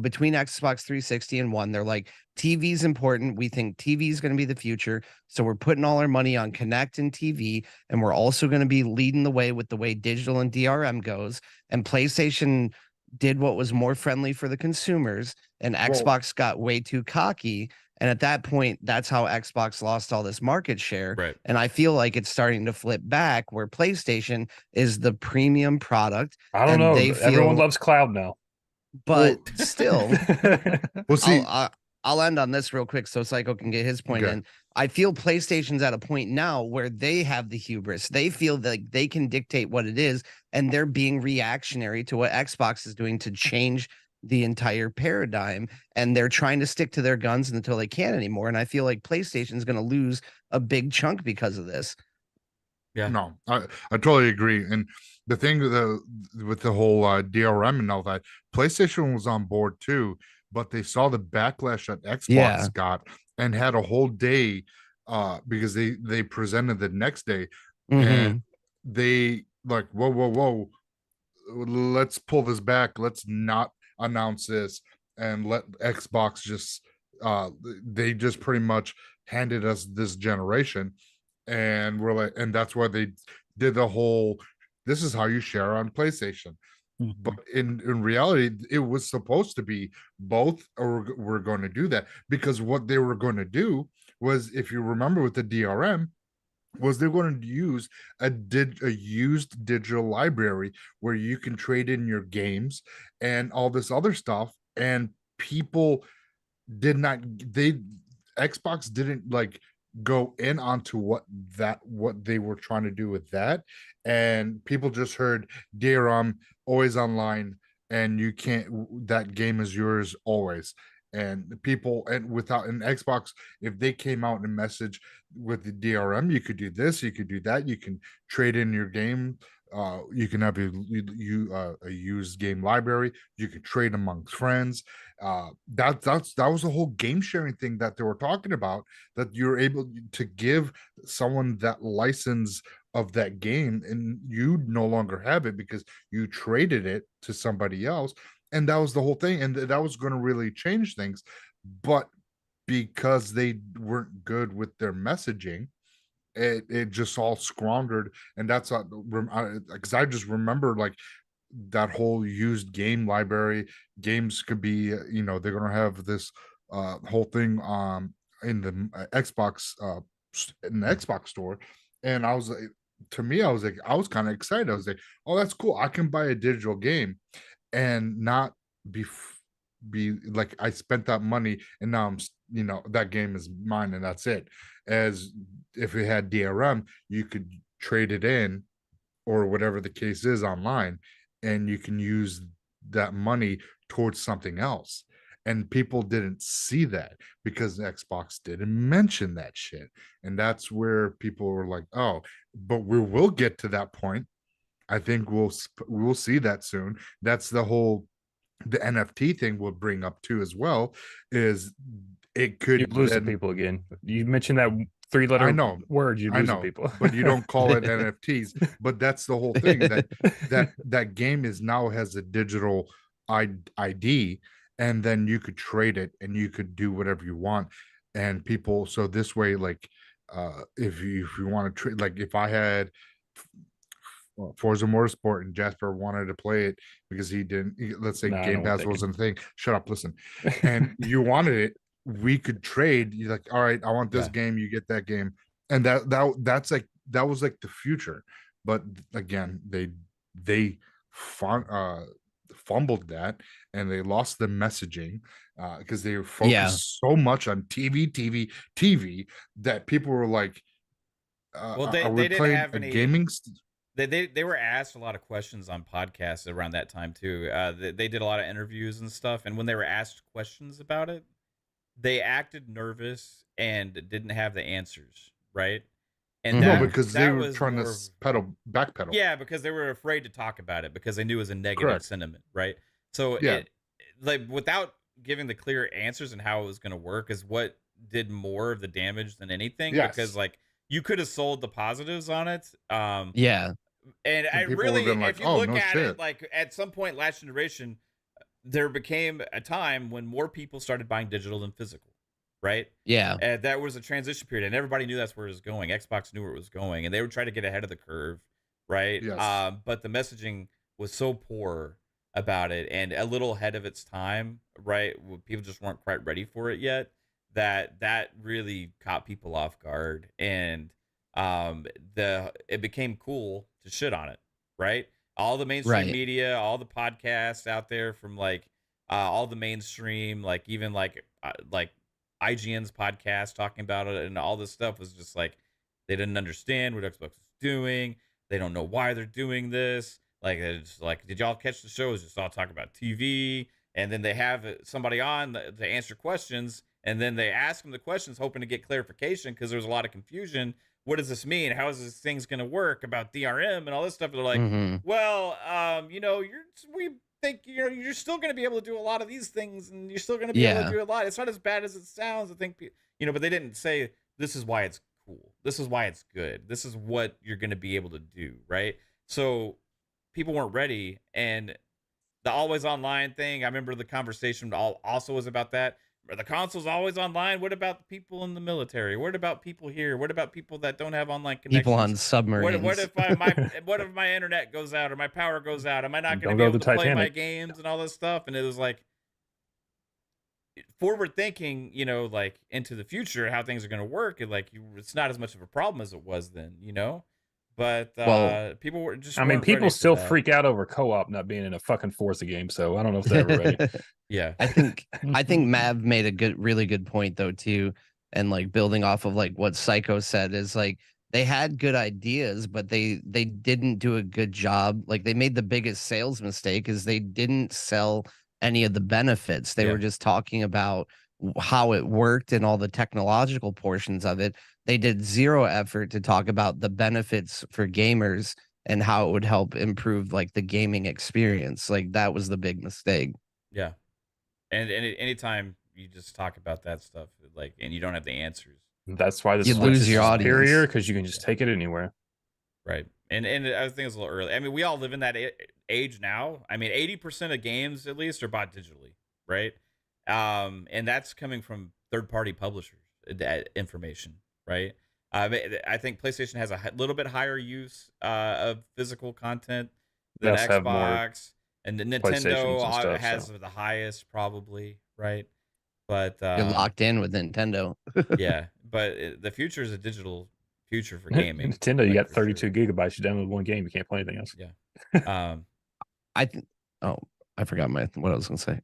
between Xbox 360 and One, they're like, TV's important. We think TV is going to be the future. So we're putting all our money on Kinect and TV. And we're also going to be leading the way with the way digital and DRM goes. And PlayStation did what was more friendly for the consumers, and Xbox got way too cocky. And at that point, that's how Xbox lost all this market share. Right. And I feel like it's starting to flip back, where PlayStation is the premium product. I don't know. Everyone loves cloud now. But still, we'll see. I'll end on this real quick so Psycho can get his point in. I feel PlayStation's at a point now where they have the hubris. They feel like they can dictate what it is, and they're being reactionary to what Xbox is doing to change the entire paradigm, and they're trying to stick to their guns until they can't anymore. And I feel like PlayStation's going to lose a big chunk because of this. Yeah, no, I totally agree. And the thing with the whole DRM and all that, PlayStation was on board too, but they saw the backlash that Xbox got and had a whole day because they presented the next day, and they like, whoa, let's pull this back. Let's not announce this and let Xbox just they just pretty much handed us this generation. and we're like, and that's why they did the whole, this is how you share on PlayStation. But in reality, it was supposed to be both, or we're going to do that, because what they were going to do was, if you remember with the DRM, was they're going to use a used digital library where you can trade in your games and all this other stuff, and people did not, Xbox didn't like go in onto what they were trying to do with that, and people just heard DRM always online, and you can't, that game is yours always. And people, and without an Xbox, if they came out and message with the DRM, you could do this, you could do that, you can trade in your game, you can have a used game library, you can trade amongst friends. That was a whole game sharing thing that they were talking about, that you're able to give someone that license of that game, and you no longer have it because you traded it to somebody else. And that was the whole thing, and that was going to really change things. But because they weren't good with their messaging, it just all squandered. And that's because I just remember like that whole used game library. Games could be, they're going to have this whole thing in the Xbox in the Xbox store. And I was like, to me, I was kind of excited. I was like, oh, that's cool, I can buy a digital game and not be like, I spent that money and now I'm, that game is mine and that's it. As if it had DRM, you could trade it in or whatever the case is online, and you can use that money towards something else. And people didn't see that because Xbox didn't mention that shit. And that's where people were like, oh, but we will get to that point. I think we'll see that soon. That's the NFT thing we'll bring up too as well, is it could, you're losing people again. You mentioned that 3-letter I know word, you're losing people. But you don't call it NFTs. But that's the whole thing, that game is now has a digital ID, and then you could trade it and you could do whatever you want. And people, so this way, like if you want to trade, like if I had Forza Motorsport and Jasper wanted to play it because he didn't, let's say Game Pass wasn't a thing. Shut up, listen. And you wanted it, we could trade. You're like, all right, I want this game, you get that game. And that's like, that was like the future. But again, they fumbled that, and they lost the messaging because they were focused so much on TV that people were like, well, they didn't have any gaming they were asked a lot of questions on podcasts around that time too. They did a lot of interviews and stuff, and when they were asked questions about it, they acted nervous and didn't have the answers, right? And because they were trying to backpedal. Yeah, because they were afraid to talk about it because they knew it was a negative sentiment, right? So like without giving the clear answers and how it was going to work is what did more of the damage than anything. Because like you could have sold the positives on it. And I really, if you look at it, like at some point last generation, there became a time when more people started buying digital than physical, right? Yeah. And that was a transition period, and everybody knew that's where it was going. Xbox knew where it was going, and they would try to get ahead of the curve, right? Yes. But the messaging was so poor about it and a little ahead of its time, right? People just weren't quite ready for it yet. That really caught people off guard, and it became cool to shit on it, right? All the mainstream media, all the podcasts out there from like all the mainstream, like even like IGN's podcast talking about it and all this stuff was just like they didn't understand what Xbox was doing. They don't know why they're doing this. Like it's like, did y'all catch the show? It's just all talk about TV, and then they have somebody on to answer questions, and then they ask them the questions hoping to get clarification because there's a lot of confusion. What does this mean? How is this thing's going to work about DRM and all this stuff? And they're like, well, we think you're still going to be able to do a lot of these things, and you're still going to be able to do a lot. It's not as bad as it sounds. I think, but they didn't say this is why it's cool. This is why it's good. This is what you're going to be able to do, right? So people weren't ready, and the always online thing. I remember the conversation also was about that. are the consoles always online? What about the people in the military? What about people here? What about people that don't have online connections? People on submarines. What if what if my internet goes out or my power goes out? Am I not going to Don't be go able to to play my Titanic. games and all this stuff? And it was like forward thinking, you know, like into the future, how things are going to work. And like it's not as much of a problem as it was then, you know. But Well, people were just. I mean, weren't people ready for still that. freak out over co-op not being in a fucking Forza game, so I don't know if they're ever ready. Yeah. I think Mav made a really good point though too, and like building off of like what Psycho said is like they had good ideas, but they didn't do a good job. Like they made the biggest sales mistake is they didn't sell any of the benefits. They Yeah. were just talking about how it worked and all the technological portions of it. They did zero effort to talk about the benefits for gamers and how it would help improve like the gaming experience. Like that was the big mistake. Yeah. And anytime you just talk about that stuff, like, and you don't have the answers. That's why the You Switch lose is your audience. superior, because you can just take it anywhere. Right. And I think it's a little early. I mean, we all live in that age now. I mean, 80% of games at least are bought digitally, right? And that's coming from third-party publishers, that information, right? I think PlayStation has a little bit higher use of physical content than They also have more Xbox, and the PlayStations Nintendo and stuff, has so. the highest probably, right? But You're locked in with Nintendo. yeah, but the future is a digital future for gaming. Nintendo, you like, got for 32 sure. gigabytes. You download one game, you can't play anything else. Yeah. I forgot what I was gonna say.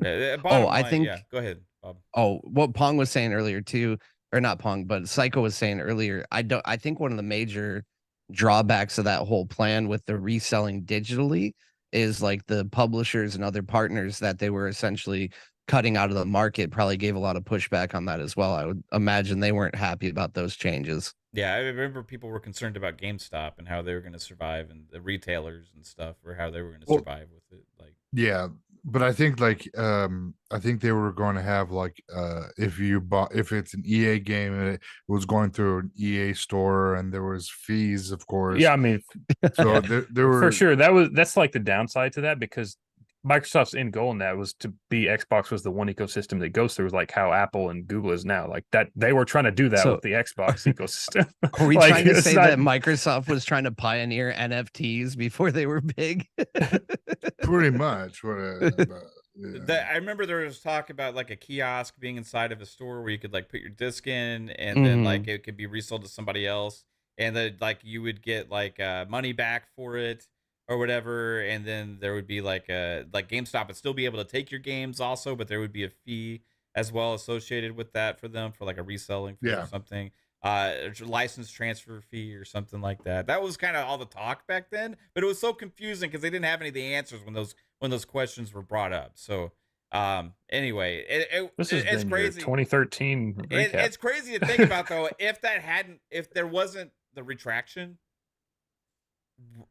Bottom I line, think- yeah. Go ahead, Bob. Oh, what Pong was saying earlier too, or not Pong, but Psycho was saying earlier. I think one of the major drawbacks of that whole plan with the reselling digitally is like the publishers and other partners that they were essentially cutting out of the market probably gave a lot of pushback on that as well. I would imagine they weren't happy about those changes. Yeah, I remember people were concerned about GameStop and how they were going to survive, and the retailers and stuff, or how they were going to Well, survive with it. Like, Yeah, but I think I think they were going to have like if it's an EA game and it was going through an EA store and there was fees, of course. Yeah, I mean, So there were for sure, that's like the downside to that, because Microsoft's end goal in that was to be Xbox was the one ecosystem that goes through, like how Apple and Google is now. Like that, they were trying to do that So- with the Xbox ecosystem. Are we Like, trying to it's say not- that Microsoft was trying to pioneer NFTs before they were big? pretty much what. I remember there was talk about like a kiosk being inside of a store where you could like put your disc in, and then like it could be resold to somebody else, and then like you would get like money back for it or whatever, and then there would be like GameStop would still be able to take your games also, but there would be a fee as well associated with that for them, for like a reselling fee or something, license transfer fee or something like that. That was kind of all the talk back then, but it was so confusing because they didn't have any of the answers when those questions were brought up. So anyway, This has it's been crazy. your 2013 recap. It's crazy to think about though. If there wasn't the retraction,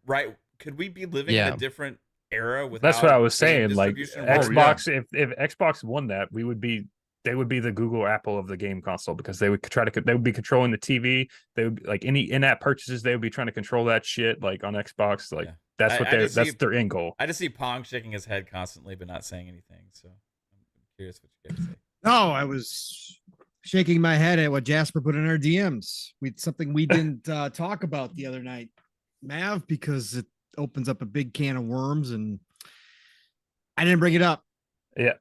right? Could we be living in a different era with? That's what I was game saying. Like distribution worked? Xbox, if Xbox won that, they would be the Google Apple of the game console, because they would be controlling the TV. They would be, like, any in-app purchases, they would be trying to control that shit, like on Xbox. Like that's what that's their end goal. I just see Pong shaking his head constantly but not saying anything. So I'm curious what you guys say. No, I was shaking my head at what Jasper put in our DMs. Something we didn't talk about the other night, Mav, because it opens up a big can of worms, and I didn't bring it up. Yeah,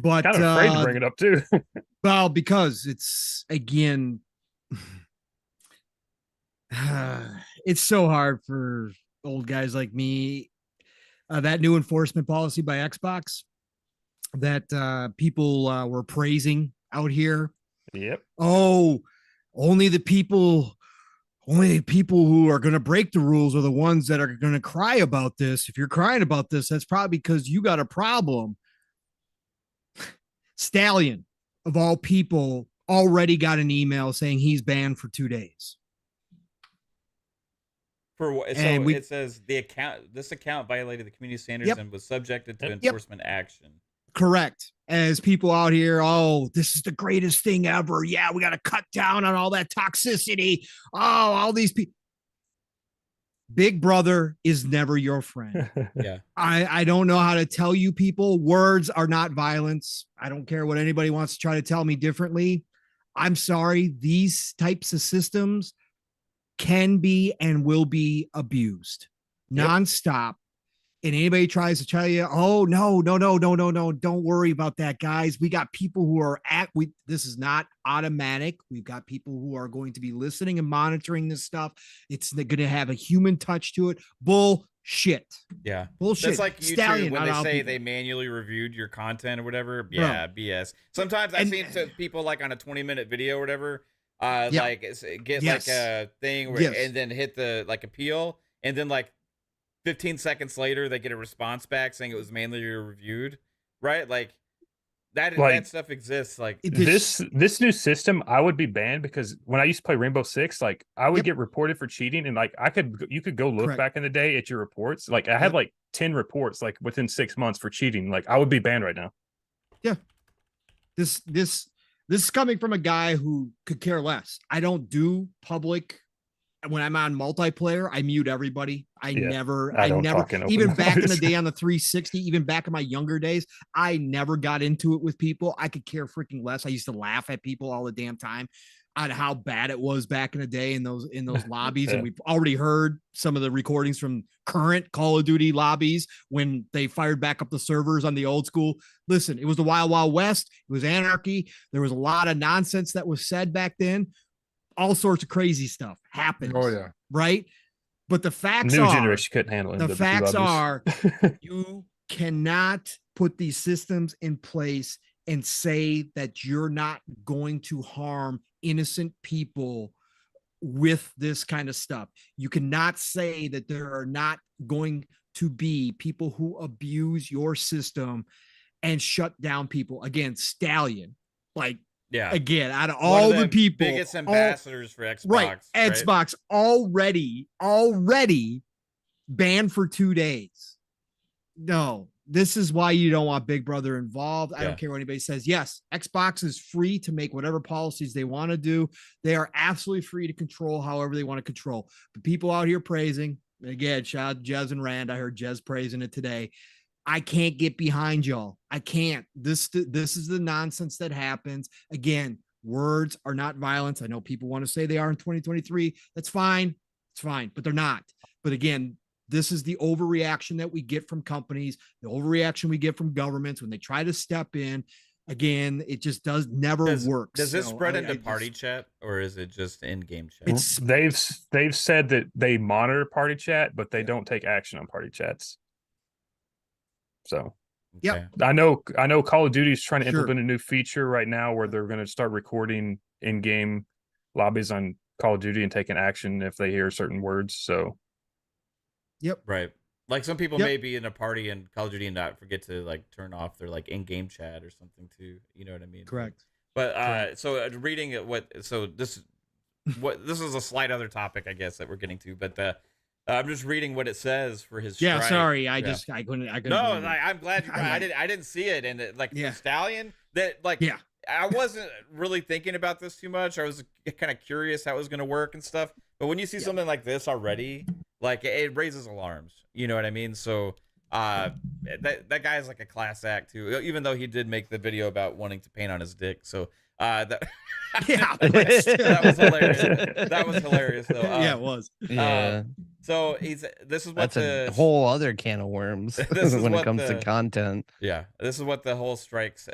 but kind of afraid to bring it up too. Well, because it's again, it's so hard for old guys like me. That new enforcement policy by Xbox that people were praising out here. Yep. Oh, only the people who are going to break the rules are the ones that are going to cry about this. If you're crying about this, that's probably because you got a problem. Stallion, of all people, already got an email saying he's banned for 2 days. For what? So it says this account violated the community standards and was subjected to enforcement action. Correct. As people out here, oh, this is the greatest thing ever. Yeah, we got to cut down on all that toxicity. Oh, all these people. Big Brother is never your friend. Yeah. I don't know how to tell you people. Words are not violence. I don't care what anybody wants to try to tell me differently. I'm sorry. These types of systems can be and will be abused nonstop. And anybody tries to tell you, oh, no, don't worry about that, guys. We got people who are this is not automatic. We've got people who are going to be listening and monitoring this stuff. It's going to have a human touch to it. Bullshit. Yeah. Bullshit. That's like YouTube Stallion, when they not say people. they manually reviewed your content or whatever. Yeah, BS. Sometimes I've seen people like on a 20-minute video or whatever, like get like a thing where, and then hit the like appeal, and then like 15 seconds later they get a response back saying it was manually reviewed, right? Like that stuff exists. Like this new system, I would be banned because when I used to play Rainbow Six, like I would get reported for cheating, and like you could go look back in the day at your reports. Like I had like 10 reports like within 6 months for cheating. Like I would be banned right now. Yeah. This is coming from a guy who could care less. I don't do public. When I'm on multiplayer, I mute everybody. I never, even back in the day on the 360, even back in my younger days, I never got into it with people. I could care freaking less. I used to laugh at people all the damn time on how bad it was back in the day in those lobbies. And we've already heard some of the recordings from current Call of Duty lobbies when they fired back up the servers on the old school. Listen, it was the Wild Wild West. It was anarchy. There was a lot of nonsense that was said back then. All sorts of crazy stuff happens. Oh yeah. Right. But the facts New are, generation couldn't handle it. The facts are you cannot put these systems in place and say that you're not going to harm innocent people with this kind of stuff. You cannot say that there are not going to be people who abuse your system and shut down people. Again, Stallion, like, again, out of all the people, biggest ambassadors for Xbox, right? Xbox already banned for 2 days. No, this is why you don't want Big Brother involved. I don't care what anybody says. Yes, Xbox is free to make whatever policies they want to do. They are absolutely free to control however they want to control. But people out here praising, again, shout out to Jez and Rand. I heard Jez praising it today. I can't get behind y'all. I can't. This is the nonsense that happens. Again, words are not violence. I know people want to say they are in 2023. That's fine. It's fine, but they're not. But again, this is the overreaction that we get from companies, the overreaction we get from governments when they try to step in. Again, it just never work. Does this spread into party chat, or is it just in-game chat? They've said that they monitor party chat, but they don't take action on party chats. So, I know Call of Duty is trying to implement a new feature right now where they're going to start recording in-game lobbies on Call of Duty and taking action if they hear certain words. So, right. Like some people may be in a party in Call of Duty and not forget to like turn off their like in-game chat or something too. You know what I mean? Correct. But so reading this is a slight other topic, I guess, that we're getting to, but I'm just reading what it says for his strike. Sorry, I couldn't. No, I'm glad you. I didn't see it, and the Stallion that I wasn't really thinking about this too much. I was kind of curious how it was going to work and stuff. But when you see something like this already, like it raises alarms. You know what I mean? So that guy is like a class act too. Even though he did make the video about wanting to paint on his dick. So that was hilarious. That was hilarious though. It was. So this is what that's a whole other can of worms when it comes to content. Yeah, this is what the whole strike's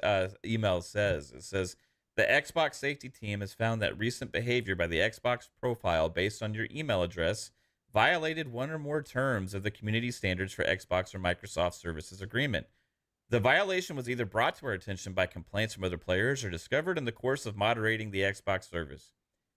email says. It says the Xbox safety team has found that recent behavior by the Xbox profile based on your email address violated one or more terms of the community standards for Xbox or Microsoft Services Agreement. The violation was either brought to our attention by complaints from other players or discovered in the course of moderating the Xbox service.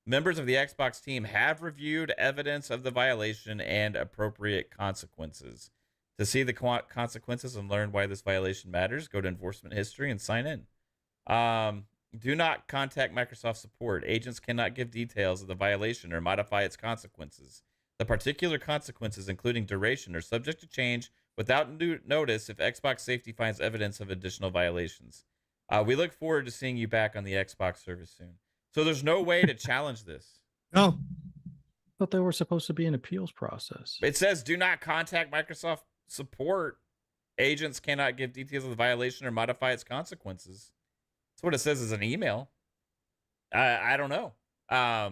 Members of the Xbox team have reviewed evidence of the violation and appropriate consequences. To see the consequences and learn why this violation matters, go to enforcement history and sign in. Do not contact Microsoft support. Agents cannot give details of the violation or modify its consequences. The particular consequences, including duration, are subject to change without notice if Xbox safety finds evidence of additional violations. We look forward to seeing you back on the Xbox service soon. So there's no way to challenge this. No. thought there were supposed to be an appeals process. It says do not contact Microsoft support. Agents cannot give details of the violation or modify its consequences. That's what it says as an email. I don't know.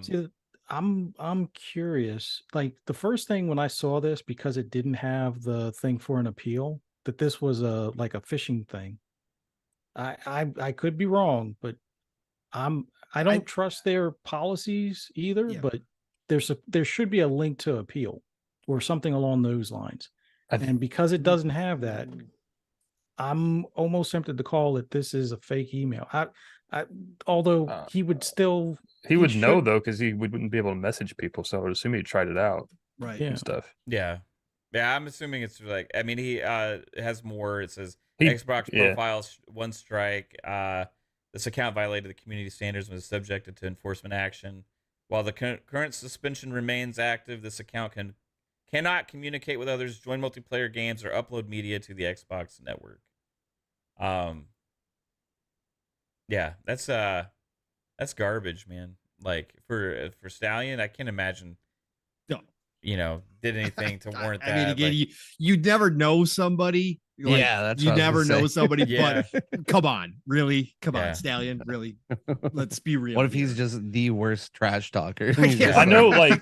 See, I'm curious. Like the first thing when I saw this, because it didn't have the thing for an appeal, that this was a phishing thing. I could be wrong, but I don't trust their policies either. Yeah. But there should be a link to appeal or something along those lines. And because it doesn't have that, I'm almost tempted to call it this is a fake email. Although he would still he would know though, because he wouldn't be able to message people. So I would assume he tried it out, Right. and stuff. Yeah. I'm assuming it's like, I mean, he has more. It says Xbox profiles, one strike. This account violated the community standards and was subjected to enforcement action. While the current suspension remains active, this account cannot communicate with others, join multiplayer games, or upload media to the Xbox network. Yeah, that's garbage, man. Like for Stallion, I can't imagine. No. Did anything to warrant that. I mean, again, you never know somebody. Like, Yeah, that's you what I was never gonna know say. somebody. Yeah. But come on, really, come Yeah. on, Stallion, really. Let's be real. What if he's here. just the worst trash talker? Yeah. I know, like,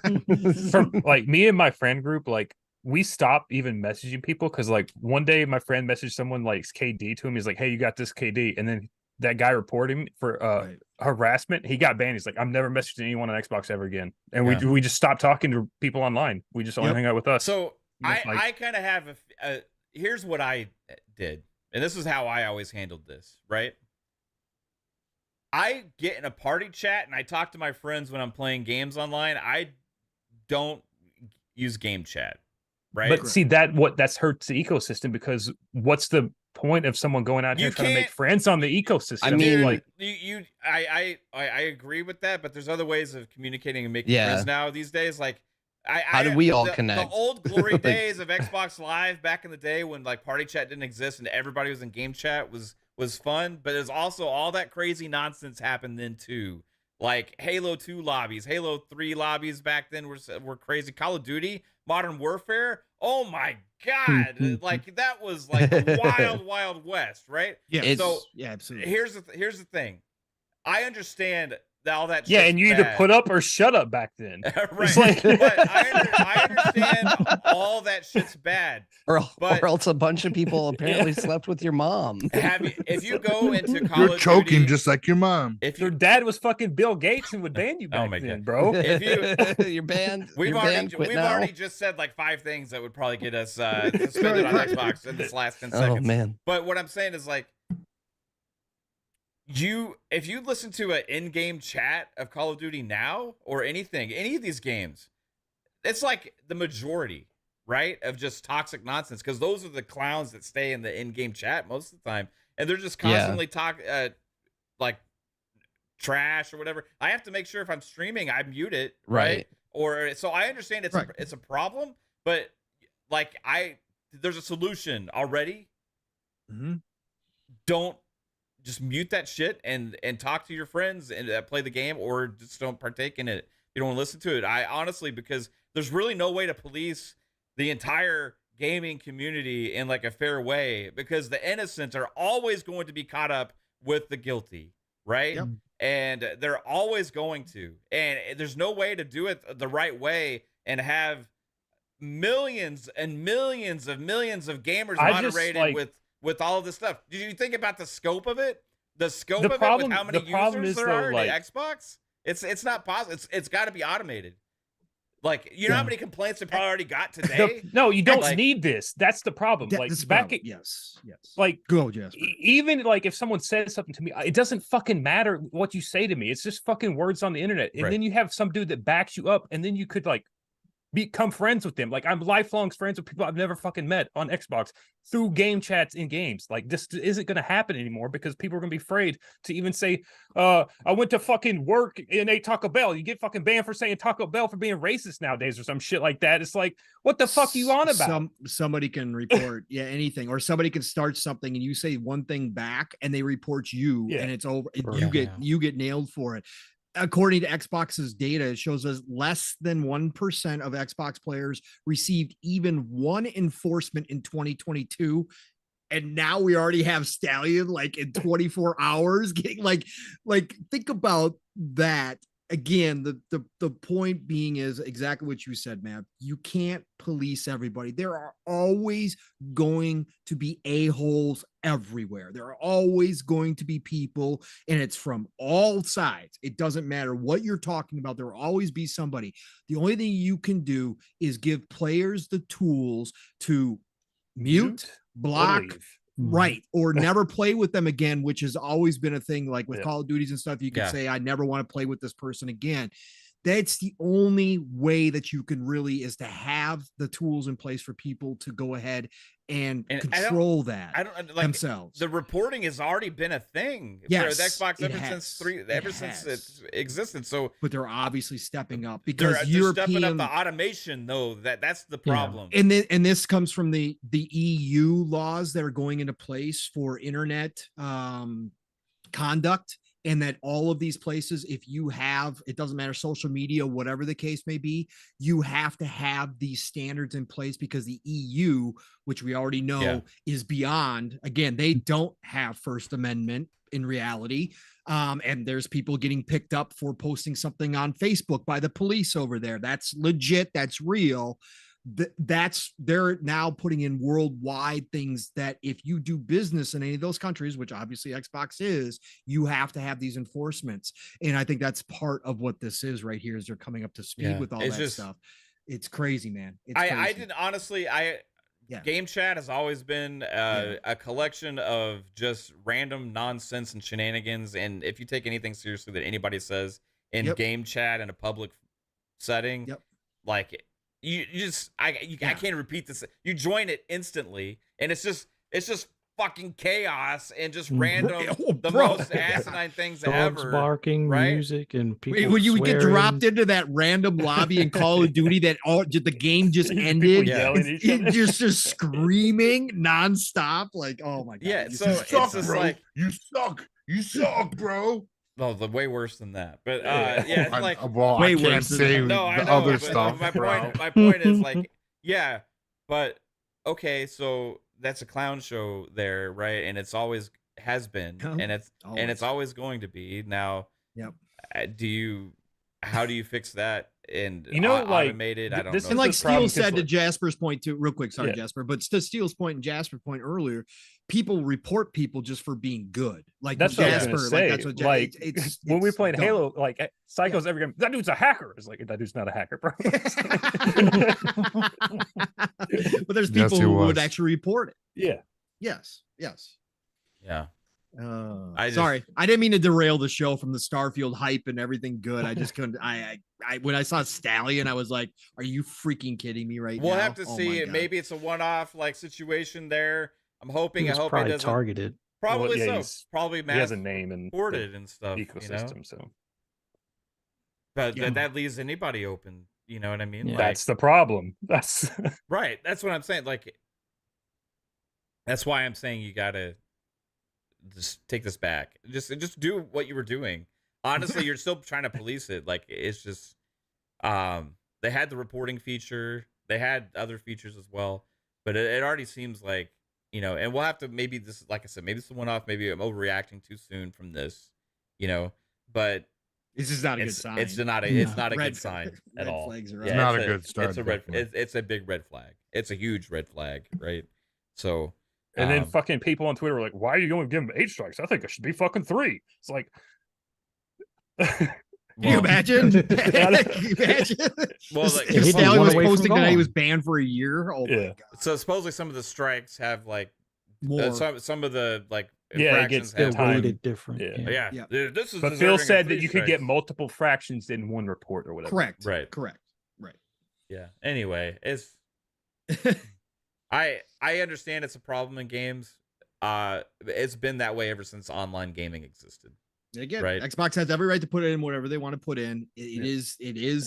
for like me and my friend group, like we stopped even messaging people because like one day my friend messaged someone like KD to him. He's like, "Hey, you got this KD," and then that guy reported him for Right. harassment. He got banned. He's like, "I'm never messaging anyone on Xbox ever again." And Yeah. we just stopped talking to people online. We just only Yep. hang out with us. So Like- I kind of have here's what I did, and this is how I always handled this, right? I get in a party chat and I talk to my friends when I'm playing games online. I don't use game chat, right? But see that hurts the ecosystem because what's the point of someone going out here You trying to make can't- friends on the ecosystem? I mean, Dude, I agree with that, but there's other ways of communicating and making Yeah. friends now these days. Like, How do we all the connect? old glory Like- days of Xbox Live back in the day when like party chat didn't exist and everybody was in game chat was fun, but there's also all that crazy nonsense happened then too. Like Halo 2 lobbies, Halo 3 lobbies back then were crazy. Call of Duty, Modern Warfare. Oh my god, like that was like the wild west, right? Yeah. It's- So Yeah, absolutely. here's the thing. I understand all that. yeah, shit's and you either bad. put up or shut up back then. right. like- But I understand all that shit's bad. or But- else a bunch of people apparently slept with your mom. If you go into Call You're of choking Duty, just like your mom. if Your you dad was fucking Bill Gates and would ban you back my then, God. bro. If you- your band, we've your already band quit we've now? already just said like 5 things that would probably get us suspended on Xbox in this last 10 Oh seconds. man, But what I'm saying is like if you listen to an in-game chat of Call of Duty now or any of these games, it's like the majority, right, of just toxic nonsense because those are the clowns that stay in the in-game chat most of the time, and they're just constantly like trash or whatever. I have to make sure if I'm streaming, I mute it, right? Or so I understand it's a problem, but like there's a solution already. Mhm. Don't just mute that shit and talk to your friends and play the game, or just don't partake in it. You don't want to listen to it. I honestly, because there's really no way to police the entire gaming community in like a fair way, because the innocent are always going to be caught up with the guilty, right? Yep. And they're always going to. And there's no way to do it the right way and have millions and millions of gamers I just, moderated like- with all of this stuff. Did you think about the scope of it? The scope The of it problem- with how many the problem users is, there though, are in like- the Xbox? It's not possible. It's got to be automated. Like, you know how many complaints they probably already got today? No, you don't Like- need this. That's the problem. That- like this is back problem. at, Yes. like Go, Jasper. even like if someone says something to me, it doesn't fucking matter what you say to me. It's just fucking words on the internet. And Right. then you have some dude that backs you up, and then you could like become friends with them. Like I'm lifelong friends with people I've never fucking met on Xbox through game chats in games. Like this isn't going to happen anymore because people are going to be afraid to even say, I went to fucking work and ate Taco Bell. You get fucking banned for saying Taco Bell for being racist nowadays or some shit like that. It's like, what the fuck are you on about? Somebody can report, anything, or somebody can start something and you say one thing back and they report you, Yeah. and it's over. Right. You get nailed for it. according to Xbox's data, it shows us less than 1% of Xbox players received even one enforcement in 2022. And now we already have Stallion like in 24 hours getting like think about that. Again, the point being is exactly what you said, man. You can't police everybody. There are always going to be a-holes everywhere. There are always going to be people, and it's from all sides. It doesn't matter what you're talking about. There will always be somebody. The only thing you can do is give players the tools to mute, block, right, or never play with them again, which has always been a thing. Like with Call of Duties and stuff, you can say, I never want to play with this person again. That's the only way that you can really, is to have the tools in place for people to go ahead and control that I don't like themselves. The reporting has already been a thing for the Xbox ever since it's existed. So, but they're obviously stepping up because they're stepping up the automation, though. That's the problem. And this comes from the EU laws that are going into place for internet conduct. And that all of these places, if you have, it doesn't matter, social media, whatever the case may be, you have to have these standards in place because the EU, which we already know is beyond, again, they don't have First Amendment in reality. And there's people getting picked up for posting something on Facebook by the police over there. That's legit. That's real. They're now putting in worldwide things that if you do business in any of those countries, which obviously Xbox is, you have to have these enforcements. And I think that's part of what this is right here, is they're coming up to speed with all that stuff. It's crazy, man. It's crazy. I did honestly, Game Chat has always been a collection of just random nonsense and shenanigans. And if you take anything seriously that anybody says in Game Chat in a public setting, like I can't repeat this. You join it instantly, and it's just fucking chaos and just random, most asinine things dogs ever. Barking, music, and people. When you get dropped into that random lobby in Call of Duty, that the game just ended, just screaming nonstop, like, oh my god, it's just bro. like you suck, bro. No, the way worse than that. But it's like I can't say the other stuff. My point is like, but okay, so that's a clown show there, right? And it's always has been, and it's always going to be. Now, how do you fix that? And automated, I don't know. And like Steele said to Jasper's point too, real quick, sorry, Jasper, but to Steele's point and Jasper's point earlier, people report people just for being good. Like that's Jasper, what I was like say. it's when we played Halo, like Psycho's every game, that dude's a hacker. It's like, that dude's not a hacker, bro. But there's people who would actually report it. Yeah. Yes. Yeah. Sorry, I didn't mean to derail the show from the Starfield hype and everything good. I just couldn't. I when I saw Stallion, I was like, "Are you freaking kidding me right now?" We'll have to see. Maybe it's a one-off like situation there. I'm hoping. I hope it doesn't targeted. Probably Probably he has a name and ported and stuff. Ecosystem, so. But that leaves anybody open. You know what I mean? Yeah. That's the problem. That's right. That's what I'm saying. Like, that's why I'm saying you gotta just take this back. Just do what you were doing. Honestly, you're still trying to police it. Like, it's just they had the reporting feature, they had other features as well, but it already seems like, and we'll have to, maybe this, like I said, maybe it's a one-off, maybe I'm overreacting too soon from this, but this is not a good sign. It's not a good sign at all. It's not a good start. It's a big red flag. It's a huge red flag, right? So. And then fucking people on Twitter were like, why are you going to give him 8 strikes? I think it should be fucking 3. It's like, can you imagine? Can you imagine? Well, Stallion was posting that he was banned for a year. Oh my god! So supposedly some of the strikes have like more. Some of the like it gets weighted different. Yeah. This is. But Phil said that you could get multiple fractions in one report or whatever. Correct. Right. Yeah. Anyway, it's. I understand it's a problem in games. It's been that way ever since online gaming existed. Again, Right. Xbox has every right to put in whatever they want to put in. It is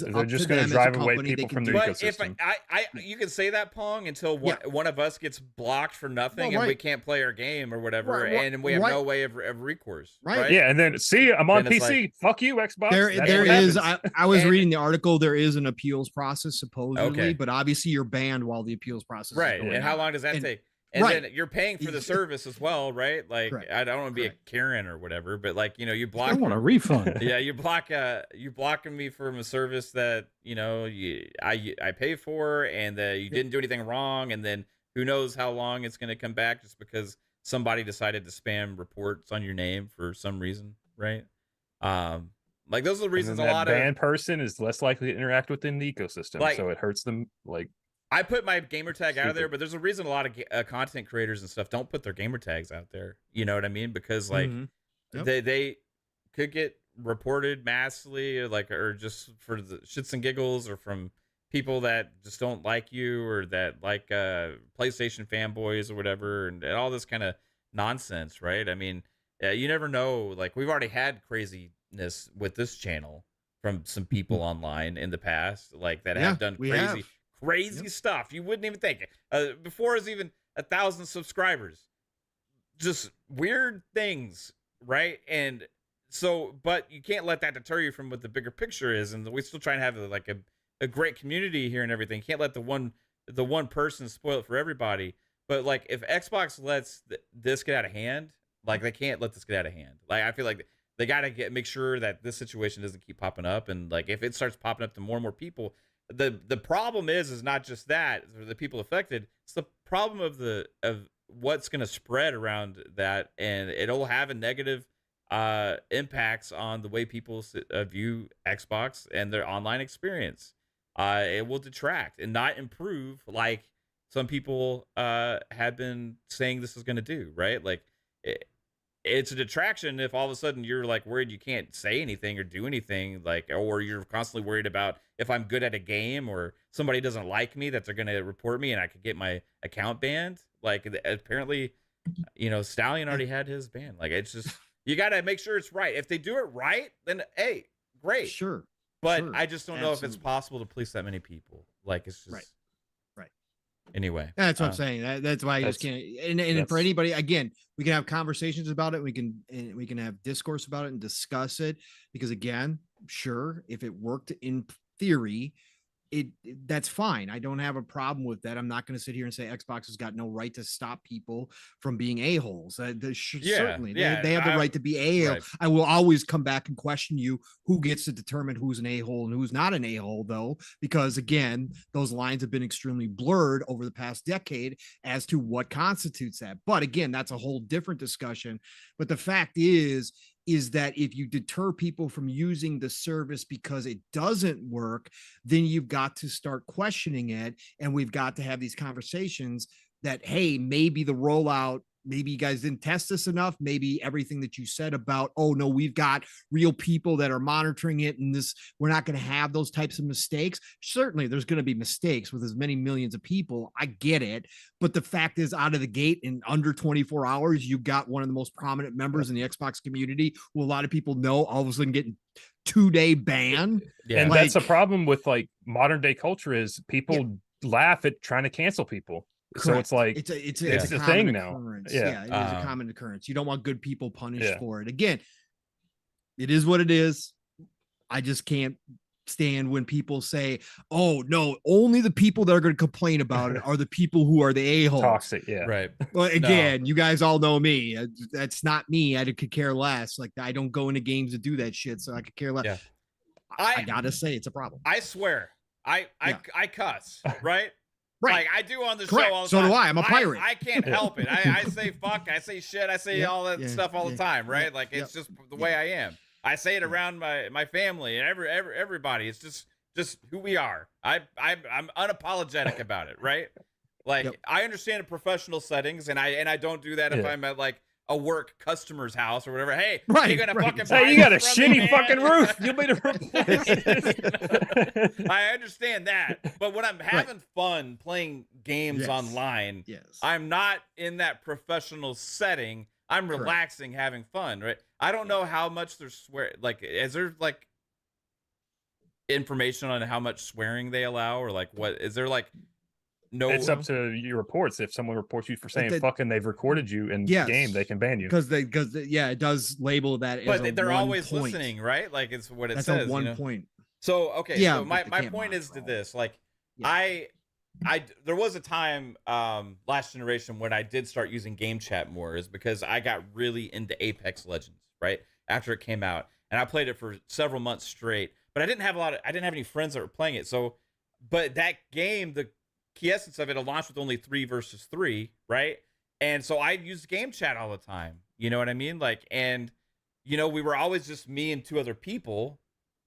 They're up just to gonna them drive as a away company. people They from can their do But if ecosystem. you can say that, Pong, until one of us gets blocked for nothing Well, and we right. can't play our game or whatever, Right, and we have right. no way of recourse. Right. Right. Yeah, and then see, I'm on Then it's PC. like- Fuck you, Xbox. There That's there what is. happens. I was And- reading the article. There is an appeals process supposedly, Okay. but obviously you're banned while the appeals process is Right. going And how on. long does that And- take? And right. then you're paying for the service as well, right? Like Correct. I don't want to be Correct. a Karen or whatever, but like, you I block want a refund. yeah, you blocking me from a service that I pay for, and that you didn't do anything wrong, and then who knows how long it's going to come back just because somebody decided to spam reports on your name for some reason, right? Like those are the And reasons then a that lot banned of person is less likely to interact within the ecosystem, Like- so it hurts them. Like, I put my gamer tag out of there, Stupid. but there's a reason a lot of content creators and stuff don't put their gamer tags out there. You know what I mean? Because like Mhm. Yep. they could get reported massively, or just for the shits and giggles, or from people that just don't like you, or that like PlayStation fanboys or whatever, and all this kind of nonsense, right? I mean, you never know. Like we've already had craziness with this channel from some people online in the past, like that have done we crazy. have. Crazy Yep. stuff you wouldn't even think. Before it was even 1,000 subscribers, just weird things, right? And so, but you can't let that deter you from what the bigger picture is, and we still try and have like a great community here and everything. You can't let the one person spoil it for everybody. But like if Xbox lets this get out of hand, like they can't let this get out of hand. Like I feel like they got to make sure that this situation doesn't keep popping up, and like if it starts popping up to more and more people. The problem is not just that the people affected. It's the problem of what's going to spread around that, and it'll have a negative impacts on the way people view Xbox and their online experience. It will detract and not improve, like some people have been saying this is going to do. Right? Like it's a detraction if all of a sudden you're like worried you can't say anything or do anything, like, or you're constantly worried about if I'm good at a game or somebody doesn't like me that they're going to report me and I could get my account banned. Like apparently, Stallion already had his ban. Like it's just, you got to make sure it's right. If they do it right, then hey, great. Sure. But sure. I just don't know if it's Absolutely. possible to please that many people. Like it's just Right. Anyway, That's what I'm saying. That's why I just can't. And for that's- anybody, again, we can have conversations about it. We can have discourse about it and discuss it. Because again, sure, if it worked in theory, that's fine. I don't have a problem with that. I'm not going to sit here and say Xbox has got no right to stop people from being a-holes. Certainly, they have the right to be a-hole. right. I will always come back and question you who gets to determine who's an a-hole and who's not an a-hole, though, because again, those lines have been extremely blurred over the past decade as to what constitutes that. But again, that's a whole different discussion. But the fact is that if you deter people from using the service because it doesn't work, then you've got to start questioning it. And we've got to have these conversations that, hey, maybe the rollout, maybe you guys didn't test this enough. Maybe everything that you said about, oh no, we've got real people that are monitoring it and we're not going to have those types of mistakes. Certainly there's going to be mistakes with as many millions of people. I get it. But the fact is, out of the gate in under 24 hours, you got one of the most prominent members in the Xbox community who a lot of people know all of a sudden getting 2-day ban. Yeah. And that's a problem with like modern day culture is people laugh at trying to cancel people. So Correct. it's like it's it's a a common thing now. occurrence. Yeah. It is a common occurrence. You don't want good people punished Yeah. for it. Again, it is what it is. I just can't stand when people say, oh no, only the people that are going to complain about it are the people who are the a-holes. toxic. Yeah. Right. Well, again, you guys all know me. That's not me. I could care less. Like I don't go into games to do that shit, so I could care less. Yeah. I gotta say it's a problem. I swear, I cuss, right? Right. Like I do on the Correct. show all the So time. do I. I'm a pirate. I can't help it. I say fuck. I say shit. I say Yeah, all that yeah, stuff all the yeah, time, right? yeah, Like it's yep, just the way I am. I say it around my family and everybody. It's just who we are. I'm unapologetic about it, right? Like Yep. I understand in professional settings, and I don't do that if Yeah. I'm at like a work customer's house or whatever. Hey, Right, you're gonna right. fucking Hey, buy you got a this from me, shitty man? fucking roof. You made a replace. I understand that, but when I'm having fun playing games Yes. online, Yes. I'm not in that professional setting I'm relaxing, having fun, right? I don't know how much they're like, is there like information on how much swearing they allow, or like what is there like no It's up to your reports. If someone reports you for saying fucking, they've recorded you in game, they can ban you. Because it does label that as but they're always point. listening, right? Like it's what it That's says. a one point. So okay, yeah, so my point is to this, like there was a time last generation when I did start using game chat more, is because I got really into Apex Legends, right? After it came out, and I played it for several months straight, but I didn't have any friends that were playing it. So, but that game, the key essence of it, launched with only 3 versus 3, right? And so I used game chat all the time. You know what I mean? Like, and we were always just me and 2 other people,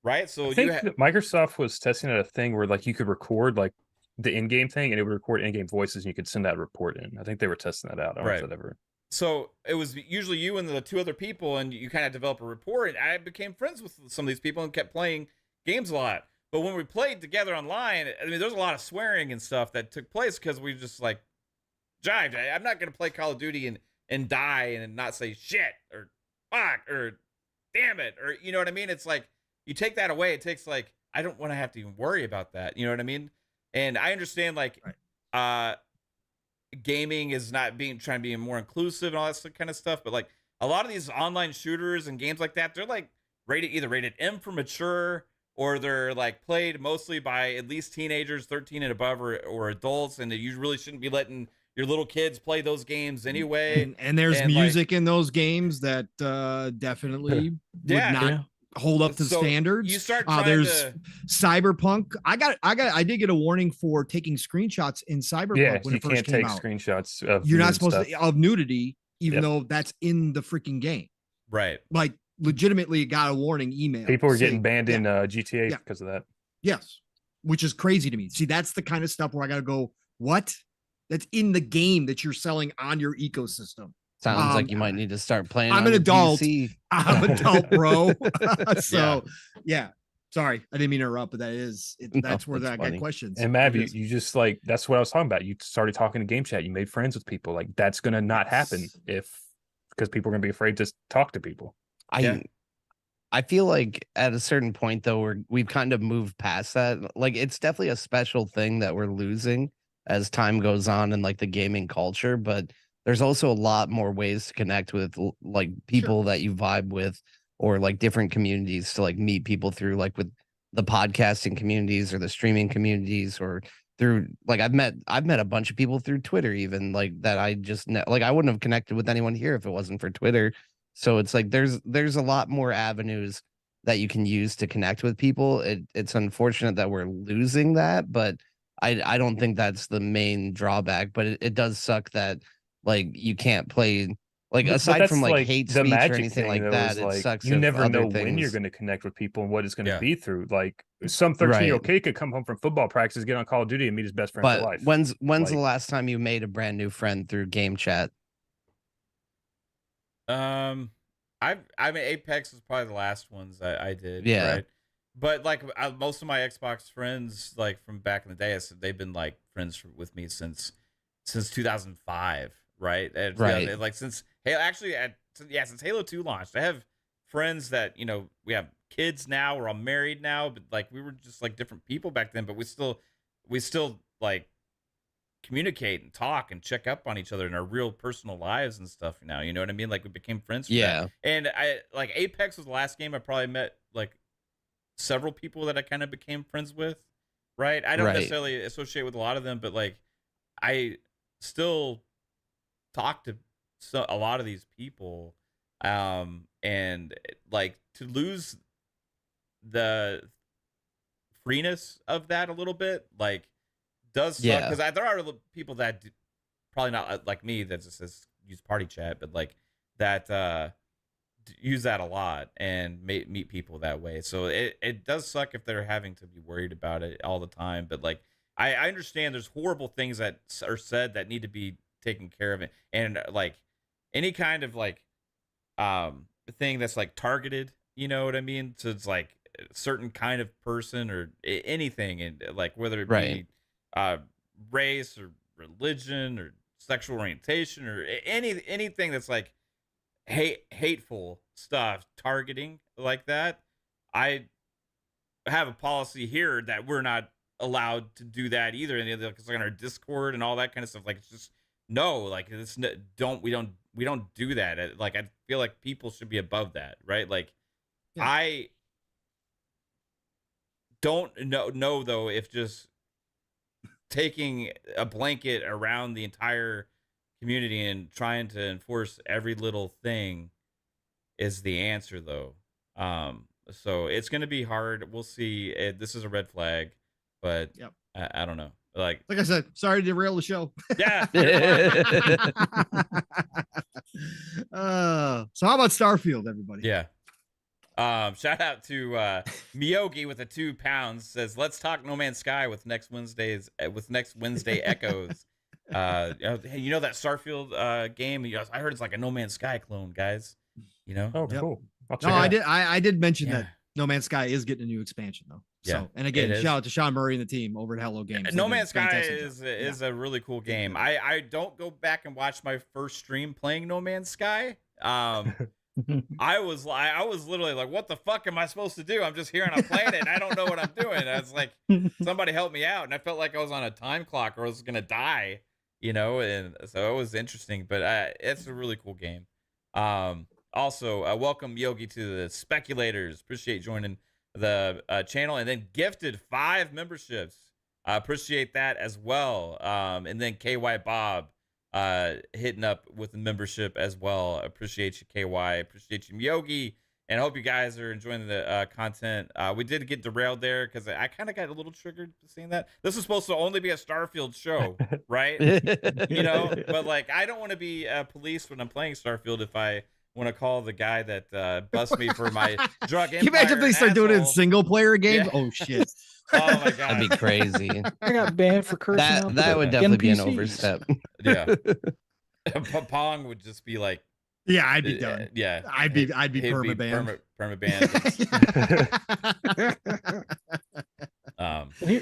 right? So I think that Microsoft was testing out a thing where like you could record like the in-game thing, and it would record in-game voices, and you could send that report in. I think they were testing that out. I don't know if that ever. So it was usually you and the 2 other people, and you kind of develop a rapport. And I became friends with some of these people and kept playing games a lot. But when we played together online, I mean, there's a lot of swearing and stuff that took place because we just like jived. I'm not going to play Call of Duty and die and not say shit or fuck or damn it, or you know what I mean? It's like you take that away. It takes like, I don't want to have to even worry about that. You know what I mean? And I understand like gaming is not trying to be more inclusive and all that kind of stuff. But like a lot of these online shooters and games like that, they're like either rated M for mature, or they're like played mostly by at least teenagers, 13 and above, or adults. And you really shouldn't be letting your little kids play those games anyway. And there's music in those games that definitely would not hold up to standards. You start there's Cyberpunk. I did get a warning for taking screenshots in Cyberpunk when it first came out. Screenshots of you're not supposed to of nudity, even though that's in the freaking game. Right. Like legitimately got a warning email. People were getting banned in GTA because of that. Yes. Which is crazy to me. See, that's the kind of stuff where I gotta go, what? That's in the game that you're selling on your ecosystem. Sounds like you might need to start playing. I'm an adult. PC. I'm an adult, bro. So yeah. Sorry, I didn't mean to interrupt, but that's where I got questions. And Mav, you just like, that's what I was talking about. You started talking to game chat. You made friends with people. Like that's gonna not happen because people are gonna be afraid to talk to people. I feel like at a certain point though, we've kind of moved past that. Like it's definitely a special thing that we're losing as time goes on in like the gaming culture, but there's also a lot more ways to connect with like people that you vibe with, or like different communities to like meet people through, like with the podcasting communities or the streaming communities, or through like I've met a bunch of people through Twitter, even like that I just like I wouldn't have connected with anyone here if it wasn't for Twitter. So it's like there's a lot more avenues that you can use to connect with people. It's unfortunate that we're losing that, but I don't think that's the main drawback. But it does suck that like you can't play, like aside from like hate speech or anything like that, it sucks. You never know when you're going to connect with people and what it's going to be through. Like some 13-year-old kid could come home from football practice, get on Call of Duty, and meet his best friend for life. When's the last time you made a brand new friend through game chat? I mean, Apex is probably the last ones I did. Yeah. Right? But like most of my Xbox friends, like from back in the day, they've been like friends with me since 2005. Right. Right. Like since since Halo 2 launched, I have friends that, we have kids now, we're all married now, but like we were just like different people back then, but we still like communicate and talk and check up on each other in our real personal lives and stuff now. You know what I mean? Like we became friends. And I like Apex was the last game I probably met like several people that I kind of became friends with. Right. I don't necessarily associate with a lot of them, but like I still talk to a lot of these people. And like to lose the freeness of that a little bit, like does suck, because there are people that probably not like me that just use party chat, but like that use that a lot and meet people that way. So it does suck if they're having to be worried about it all the time. But like I understand there's horrible things that are said that need to be taken care of, and like any kind of like thing that's like targeted, you know what I mean? So it's like a certain kind of person or anything, and like whether it be race or religion or sexual orientation or anything that's like hateful stuff, targeting like that, I have a policy here that we're not allowed to do that either. And it's like on our Discord and all that kind of stuff. Like, it's just no, like it's we don't do that. Like, I feel like people should be above that, right? Like, Yeah. I don't know though if just taking a blanket around the entire community and trying to enforce every little thing is the answer though. So it's going to be hard. We'll see. This is a red flag, but Yep. I don't know. Like I said, sorry to derail the show. Yeah. So how about Starfield, everybody? Yeah. Shout out to Miyogi with the 2 pounds, says, let's talk No Man's Sky with next Wednesday echoes. Hey, you know that Starfield game? I heard it's like a No Man's Sky clone, guys. You know? Oh, Yep. cool. No, I did mention Yeah. that No Man's Sky is getting a new expansion though. So, Yeah, and again, it is. shout out to Sean Murray and the team over at Hello Games. No They did a Man's Sky fantastic job. is a really cool game. I don't go back and watch my first stream playing No Man's Sky. I was literally like, what the fuck am I supposed to do? I'm just here on a planet and I don't know what I'm doing. I was like, somebody help me out. And I felt like I was on a time clock or I was gonna die, you know, and so it was interesting, but it's a really cool game. Also, welcome Yogi to the Speculators. Appreciate joining the channel, and then gifted 5 memberships. Appreciate that as well. And then KY Bob hitting up with a membership as well. Appreciate you, KY. Appreciate you, Yogi. And I hope you guys are enjoying the content. We did get derailed there because I kind of got a little triggered seeing that. This is supposed to only be a Starfield show, right? You know, but like, I don't want to be police when I'm playing Starfield if I want to call the guy that busts me for my drug empire. Can you imagine if they start doing it in asshole. single player games? Yeah. Oh shit. Oh my god. That'd be crazy. I got banned for cursing out That the would definitely be an NPCs. overstep. Yeah. Pong would just be like, Yeah, I'd be done. Yeah. I'd be He'd perma-banned. Perma-banned.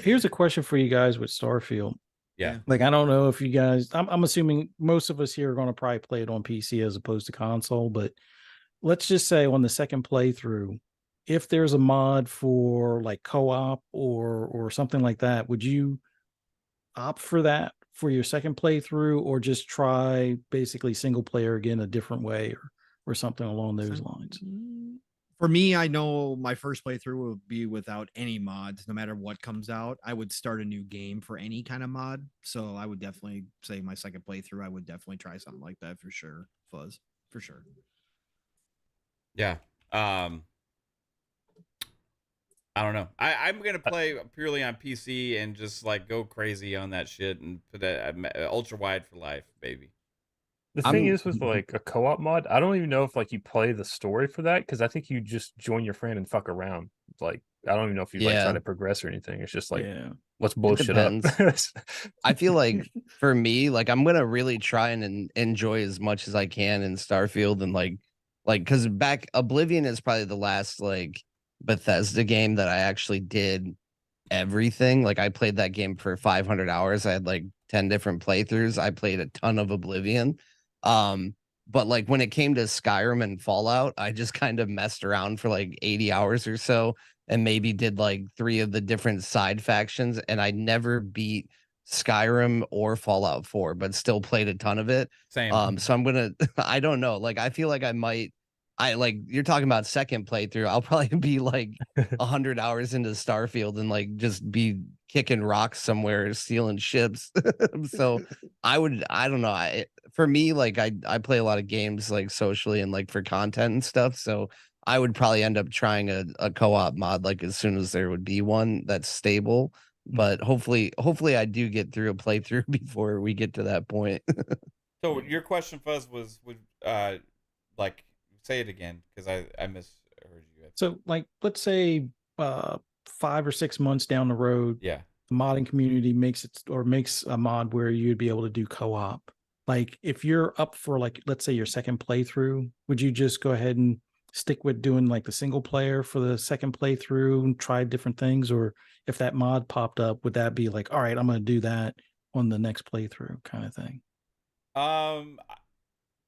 Here's a question for you guys with Starfield. Yeah. Like, I don't know if you guys, I'm assuming most of us here are going to probably play it on PC as opposed to console, but let's just say on the second playthrough, if there's a mod for like co-op or something like that, would you opt for that for your second playthrough, or just try basically single player again a different way, or something along those lines? For me, I know my first playthrough will be without any mods. No matter what comes out, I would start a new game for any kind of mod. So I would definitely say my second playthrough, I would definitely try something like that for sure. Fuzz, for sure. Yeah. I don't know. I'm gonna play purely on PC and just like go crazy on that shit and put that ultra wide for life, baby. The thing is with like a co-op mod, I don't even know if like you play the story for that, because I think you just join your friend and fuck around. Like, I don't even know if you like try to progress or anything. It's just like, let's blow shit up. I feel like for me, like I'm gonna really try and enjoy as much as I can in Starfield, and like because back Oblivion is probably the last like Bethesda game that I actually did everything. Like, I played that game for 500 hours. I had like 10 different playthroughs. I played a ton of Oblivion. But like when it came to Skyrim and Fallout, I just kind of messed around for like 80 hours or so and maybe did like 3 of the different side factions, and I never beat Skyrim or Fallout 4, but still played a ton of it. Same. So I'm gonna I don't know. Like, I feel like I like, you're talking about second playthrough, I'll probably be like 100 hours into Starfield and like just be kicking rocks somewhere, stealing ships. So I don't know. For me, like I play a lot of games like socially and like for content and stuff. So I would probably end up trying a co-op mod like as soon as there would be one that's stable. But hopefully I do get through a playthrough before we get to that point. So your question, Fuzz, was would like, say it again, because I misheard you. So like, let's say 5 or 6 months down the road, Yeah. the modding community makes a mod where you'd be able to do co-op. Like, if you're up for like, let's say your second playthrough, would you just go ahead and stick with doing like the single player for the second playthrough and try different things? Or if that mod popped up, would that be like, all right, I'm going to do that on the next playthrough kind of thing?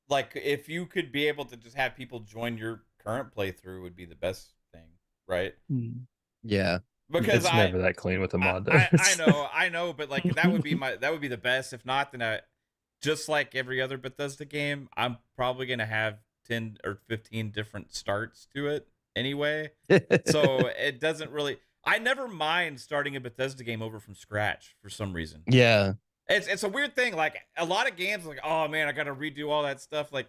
like if you could be able to just have people join your current playthrough would be the best thing, right? Yeah. Because it's I never that clean with a mod. Though. I know, but like that would be the best. If not, then just like every other Bethesda game, I'm probably gonna have 10 or 15 different starts to it anyway. So it doesn't really. I never mind starting a Bethesda game over from scratch for some reason. Yeah. It's a weird thing. Like a lot of games, like, oh man, I gotta redo all that stuff. Like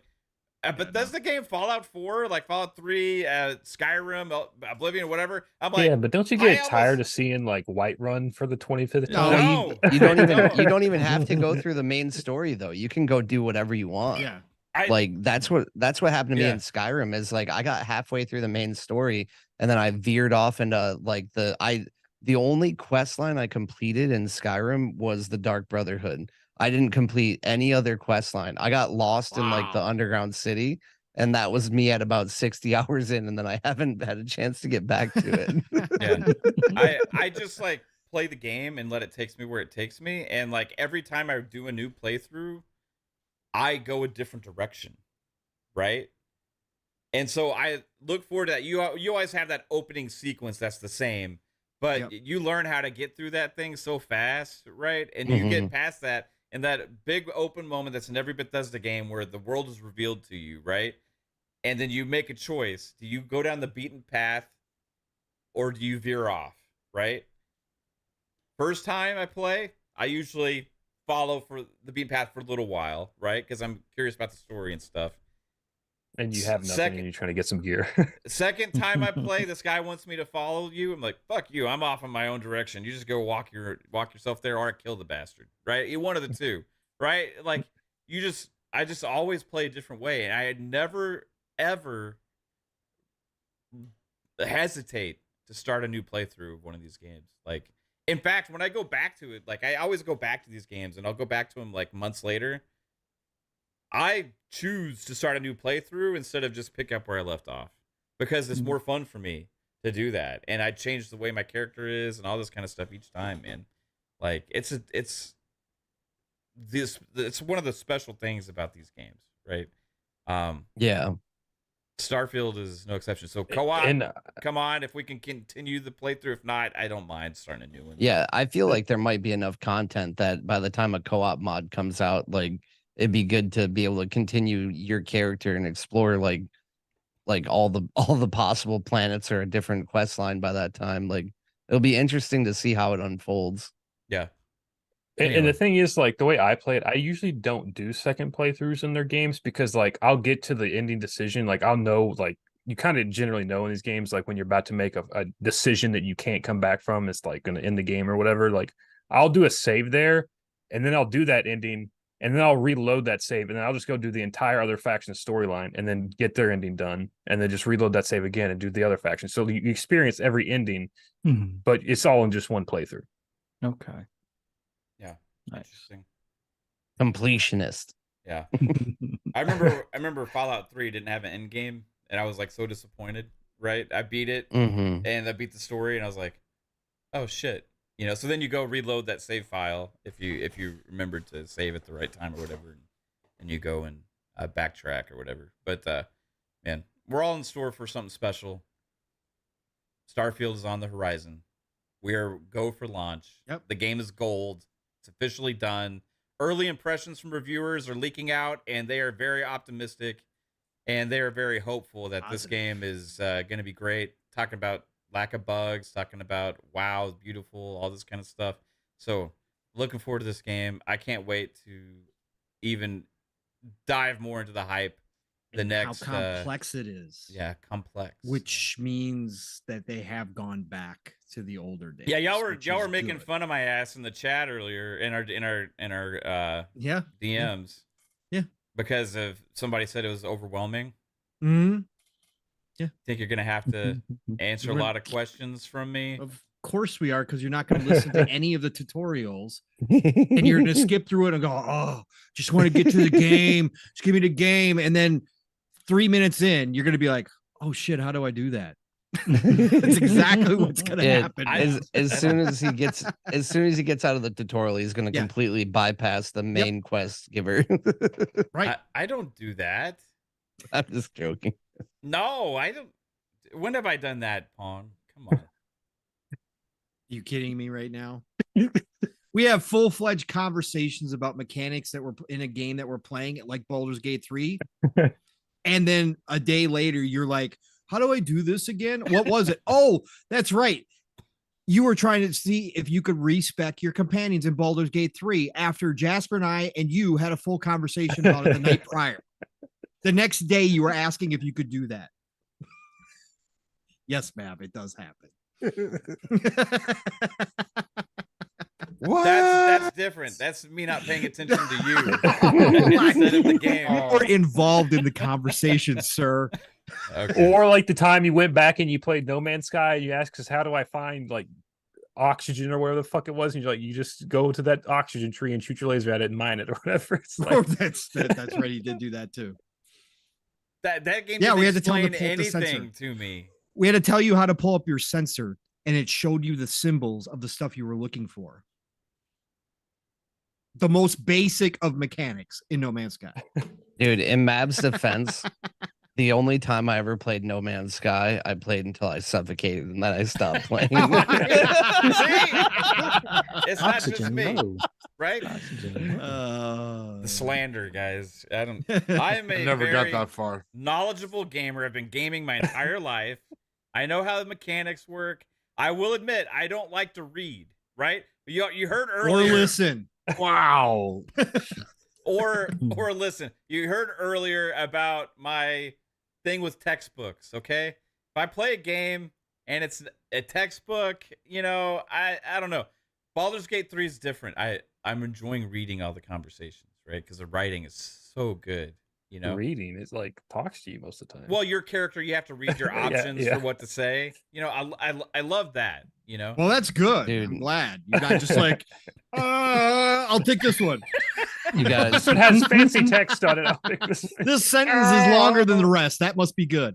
a Bethesda game, Fallout 4, like Fallout 3, Skyrim, Oblivion, whatever. I'm like, yeah, but don't you get tired of seeing like Whiterun for the 25th time? No. You don't even you don't even have to go through the main story though. You can go do whatever you want. Yeah. That's what happened to me Yeah. in Skyrim is like I got halfway through the main story and then I veered off into like the only quest line I completed in Skyrim was the Dark Brotherhood. I didn't complete any other quest line. I got lost in like the Wow. underground city, and that was me at about 60 hours in, and then I haven't had a chance to get back to it. Yeah. I just like play the game and let it take me where it takes me. And like every time I do a new playthrough, I go a different direction. Right. And so I look forward to that. You always have that opening sequence that's the same, but you learn how to get through that thing so fast, right? And you get past that, and that big open moment that's in every Bethesda game where the world is revealed to you, right? And then you make a choice. Do you go down the beaten path or do you veer off, right? First time I play, I usually follow for the beaten path for a little while, right? Because I'm curious about the story and stuff. And you have nothing and you're trying to get some gear. Second time I play, this guy wants me to follow you. I'm like, fuck you. I'm off in my own direction. You just go walk yourself there or I kill the bastard. Right? You one of the two. Right? Like I just always play a different way. And I had never, ever hesitate to start a new playthrough of one of these games. Like, in fact, when I go back to it, like I always go back to these games and I'll go back to them like months later. I choose to start a new playthrough instead of just pick up where I left off because it's more fun for me to do that. And I change the way my character is and all this kind of stuff each time, man. Like it's one of the special things about these games, right? Yeah. Starfield is no exception. So co-op, come on, if we can continue the playthrough. If not, I don't mind starting a new one. Yeah, I feel like there might be enough content that by the time a co-op mod comes out, like it'd be good to be able to continue your character and explore like all the possible planets or a different quest line by that time. Like it'll be interesting to see how it unfolds. Yeah. And the thing is, like the way I play it, I usually don't do second playthroughs in their games because like I'll get to the ending decision. Like I'll know, like you kind of generally know in these games, like when you're about to make a decision that you can't come back from, it's like going to end the game or whatever. Like I'll do a save there and then I'll do that ending. And then I'll reload that save, and then I'll just go do the entire other faction storyline, and then get their ending done, and then just reload that save again and do the other faction. So you experience every ending, but it's all in just one playthrough. Okay. Yeah. Nice. Interesting. Completionist. Yeah. I remember Fallout 3 didn't have an end game, and I was like so disappointed. Right? I beat it, and I beat the story, and I was like, oh shit. You know, so then you go reload that save file if you remembered to save at the right time or whatever, and you go and backtrack or whatever. But man, we're all in store for something special. Starfield is on the horizon. We're go for launch. Yep. The game is gold. It's officially done. Early impressions from reviewers are leaking out, and they are very optimistic, and they are very hopeful that this game is going to be great. Talking about lack of bugs, talking about wow, beautiful, all this kind of stuff. So looking forward to this game. I can't wait to even dive more into the hype. How complex it is. Yeah, complex. Which means that they have gone back to the older days. Yeah, y'all were making fun of my ass in the chat earlier in our DMs. Yeah. Because of somebody said it was overwhelming. Mm-hmm. Yeah. Think you're gonna have to answer a lot of questions from me? Of course we are, because you're not going to listen to any of the tutorials, and you're going to skip through it and go, "Oh, just want to get to the game. Just give me the game." And then 3 minutes in, you're going to be like, "Oh shit, how do I do that?" That's exactly what's gonna Yeah, happen. as soon as he gets out of the tutorial, he's gonna completely bypass the main quest giver. Right. I don't do that. I'm just joking. No, I don't. When have I done that, Pawn? Come on. You kidding me right now? We have full-fledged conversations about mechanics that were in a game that we're playing, like Baldur's Gate 3. And then a day later, you're like, how do I do this again? What was it? Oh, that's right. You were trying to see if you could respec your companions in Baldur's Gate 3 after Jasper and I and you had a full conversation about it the night prior. The next day, you were asking if you could do that. Yes, ma'am, it does happen. What? That's different. That's me not paying attention to you instead of the game. You're involved in the conversation, sir. Okay. Or like the time you went back and you played No Man's Sky and you asked us, how do I find like oxygen or whatever the fuck it was? And you're like, you just go to that oxygen tree and shoot your laser at it and mine it or whatever. It's like, Oh, that's right. He did do that too. That game Yeah, didn't we had to tell him explain to pull up the sensor. anything to me. We had to tell you how to pull up your sensor, and it showed you the symbols of the stuff you were looking for. The most basic of mechanics in No Man's Sky. Dude, in Mav's defense, the only time I ever played No Man's Sky, I played until I suffocated and then I stopped playing. See? It's not just Oxygen, me, no. right? Oxygen. The slander, guys. I am a Never got very that far. knowledgeable gamer. I've been gaming my entire life. I know how the mechanics work. I will admit, I don't like to read, right? You heard Or earlier. listen. wow. or listen. You heard earlier about my thing with textbooks, okay? If I play a game and it's a textbook, I don't know. Baldur's Gate 3 is different. I'm enjoying reading all the conversations, right? Because the writing is so good, Reading is like talks to you most of the time. Well, your character, you have to read your options for what to say. I love that, Well, that's good. Dude. I'm glad. You're not just like, I'll take this one. You guys, this one has fancy text on it. I'll pick this. This sentence is longer than the rest. That must be good.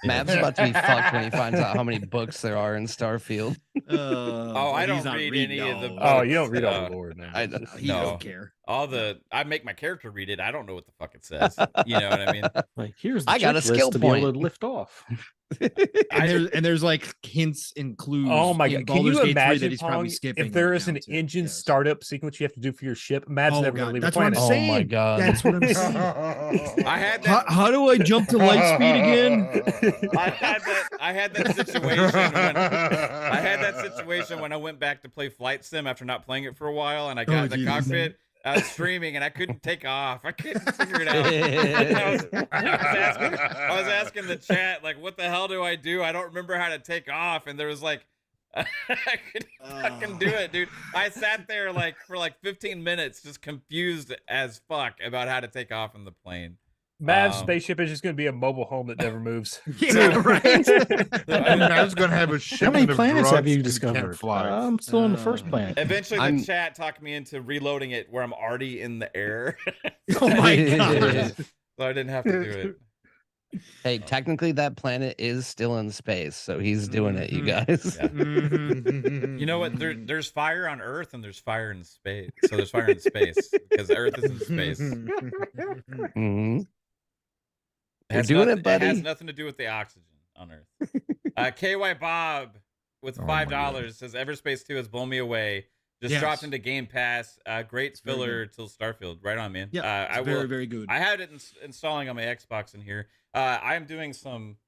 Mav's about to be fucked when he finds out how many books there are in Starfield. I don't read any of the Oh, you don't books. read all the lore now. He No. don't care. I make my character read it. I don't know what the fuck it says. You know what I mean? Like, here's the I got a checklist skill to be able point. to lift off. And there's like hints and clues. Oh my in god! Can Baldur's you Gate 3 imagine that he's probably Pong, skipping if there right is now, an too. engine Yes. startup sequence you have to do for your ship? Matt's Oh, never God. gonna leave That's the what I'm planet. saying. Oh my god. That's what I'm saying. I had that. How do I jump to light speed again? I had that situation when I went back to play Flight Sim after not playing it for a while, and I got in the Jesus. cockpit. I was streaming and I couldn't take off. I couldn't figure it out. I was asking the chat, like, what the hell do? I don't remember how to take off. And there was like, I couldn't fucking do it, dude. I sat there for 15 minutes just confused as fuck about how to take off in the plane. Mav's spaceship is just going to be a mobile home that never moves. Yeah, right. I was going to have a How shipment many of planets have drugs you and discovered? can't fly. I'm still on the first planet. Eventually, the chat talked me into reloading it where I'm already in the air. Oh my god. So I didn't have to do it. Hey, technically that planet is still in space, so he's doing it, you guys. Yeah. You know what? There's fire on Earth and there's fire in space. So there's fire in space because Earth is in space. Mhm. It You're has doing nothing- it, buddy. It has nothing to do with the oxygen on Earth. KY Bob with Oh my $5 says Everspace 2 has blown me away. Just Yes. dropped into Game Pass. Great very filler till Starfield. Right on, man. Yeah, I it's very, will. very good. I had it installing on my Xbox in here. I am doing some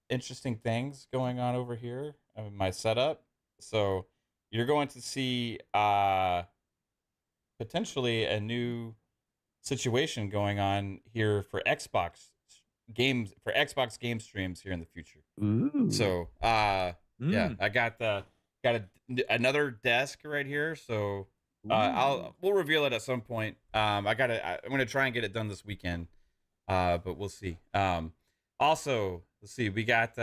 interesting things going on over here in my setup. So you're going to see potentially a new situation going on here for Xbox game streams here in the future. Ooh. So yeah, I got another desk right here. So we'll reveal it at some point. I'm gonna try and get it done this weekend. But we'll see. Also, let's see. We got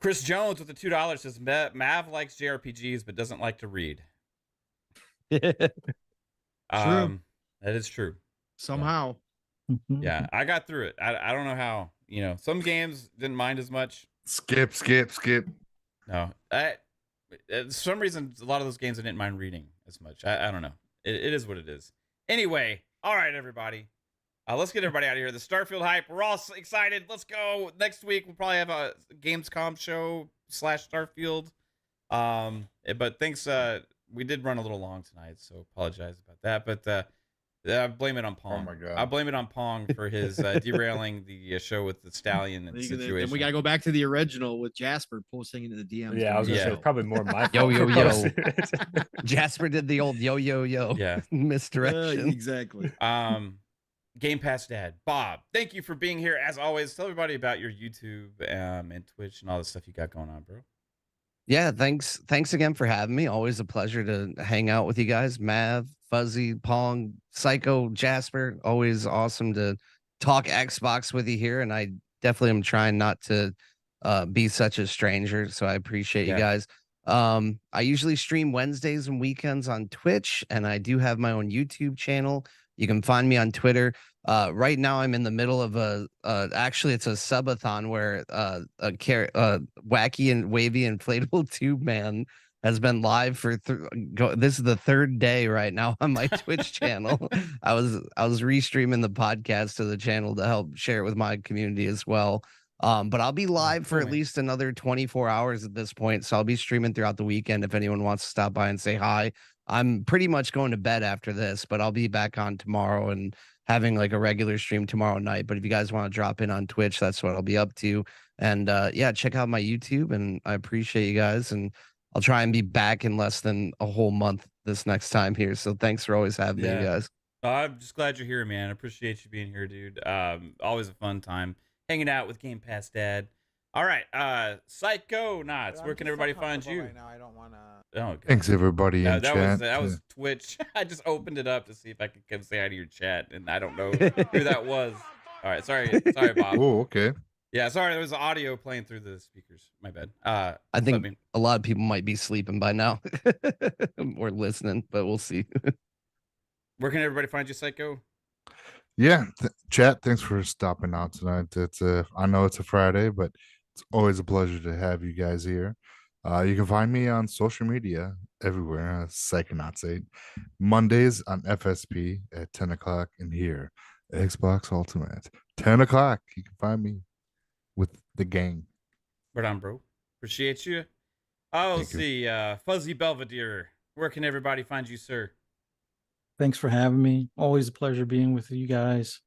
Chris Jones with the $2 says Mav likes JRPGs but doesn't like to read. True. That is true. Somehow. Yeah, I got through it. I don't know how. you know, some games didn't mind as much. Skip. No, for some reason, a lot of those games I didn't mind reading as much. I don't know. It is what it is. Anyway, all right, everybody. Let's get everybody out of here. The Starfield hype. We're all excited. Let's go. Next week, we'll probably have a Gamescom show / Starfield. But thanks. We did run a little long tonight, so apologize about that. But I blame it on Pong. Oh my God. I blame it on Pong for his derailing the show with the stallion and situation. And we got to go back to the original with Jasper posting into the DMs. Yeah, I was gonna say Yeah. it's probably more my Yo, fault. yo, for yo. posting it. Jasper did the old yo yo yo Yeah. misdirection. Exactly. Game Pass Dad, Bob, thank you for being here as always. Tell everybody about your YouTube and Twitch and all the stuff you got going on, bro. Yeah, thanks again for having me. Always a pleasure to hang out with you guys. Mav, Fuzzy, Pong, Psycho, Jasper. Always awesome to talk Xbox with you here. And I definitely am trying not to be such a stranger. So I appreciate you guys. I usually stream Wednesdays and weekends on Twitch, and I do have my own YouTube channel. You can find me on Twitter. Right now, I'm in the middle of actually, it's a subathon where a wacky and wavy inflatable tube man has been live for this is the third day right now on my Twitch channel. I was restreaming the podcast to the channel to help share it with my community as well. But I'll be live for at least another 24 hours at this point. So I'll be streaming throughout the weekend if anyone wants to stop by and say hi. I'm pretty much going to bed after this, but I'll be back on tomorrow and having like a regular stream tomorrow night. But if you guys want to drop in on Twitch, that's what I'll be up to. And yeah, check out my YouTube, and I appreciate you guys. And I'll try and be back in less than a whole month this next time here. So thanks for always having me, guys. I'm just glad you're here, man. I appreciate you being here, dude. Always a fun time hanging out with Game Pass Dad. All right, Psychonauts. Where can everybody find you? Right now, I don't want to. Oh, okay. Thanks everybody in chat. That was Twitch. I just opened it up to see if I could come say hi to your chat, and I don't know who that was. All right, sorry, Bob. Oh, okay. Yeah, sorry, there was audio playing through the speakers. My bad. I think a lot of people might be sleeping by now or listening, but we'll see. Where can everybody find you, Psycho? Yeah, chat. Thanks for stopping out tonight. I know it's a Friday, but it's always a pleasure to have you guys here. You can find me on social media everywhere. Psychonauts 8 Mondays on FSP at 10 o'clock, and here Xbox Ultimate 10 o'clock. You can find me with the gang. Right on, bro. Appreciate you. I'll see. Fuzzy Belvedere. Where can everybody find you, sir? Thanks for having me. Always a pleasure being with you guys.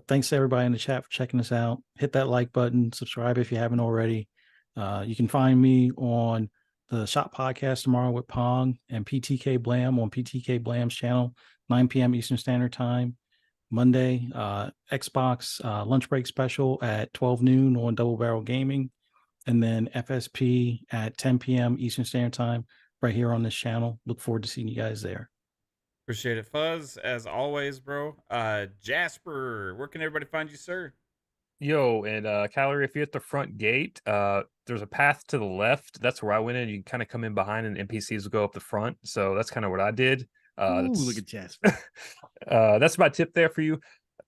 Thanks to everybody in the chat for checking us out. Hit that like button, subscribe if you haven't already. You can find me on the Shop Podcast tomorrow with Pong and PTK Blam on PTK Blam's channel, 9 p.m. Eastern Standard Time. Monday, Xbox lunch break special at 12 noon on Double Barrel Gaming. And then FSP at 10 p.m. Eastern Standard Time right here on this channel. Look forward to seeing you guys there. Appreciate it, Fuzz, as always, bro. Jasper, where can everybody find you, sir? Yo, and Calorie, if you're at the front gate, there's a path to the left. That's where I went in. You can kind of come in behind, and NPCs will go up the front. So that's kind of what I did. Ooh, look at Jasper. That's my tip there for you.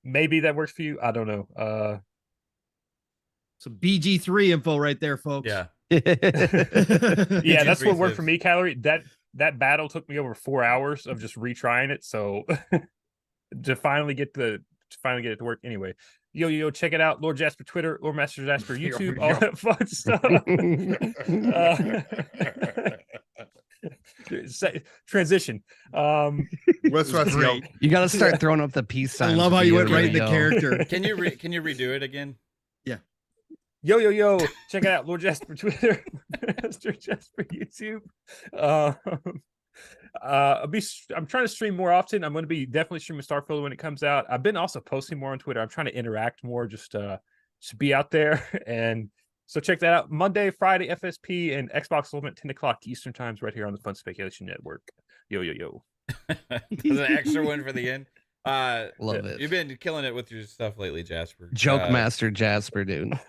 Maybe that works for you. I don't know. Some BG3 info right there, folks. Yeah. Yeah, that's what worked for me, Calorie. That battle took me over 4 hours of just retrying it. So to finally get it to work. Anyway, yo, check it out. Lord Jasper Twitter, Lord Master Jasper YouTube, all that fun stuff. Transition. What's great. You got to start throwing up the peace signs. I love how you went right in the character. Can you redo it again? Yeah. Yo, check it out. Lord Jasper Twitter, Master Jasper YouTube. I'm trying to stream more often. I'm going to be definitely streaming Starfield when it comes out. I've been also posting more on Twitter. I'm trying to interact more, just be out there. And so check that out. Monday, Friday, FSP, and Xbox Ultimate 10 o'clock Eastern times right here on the Fun Speculation Network. Yo. There's an extra one for the end. Love it. You've been killing it with your stuff lately, Jasper. Joke master Jasper, dude.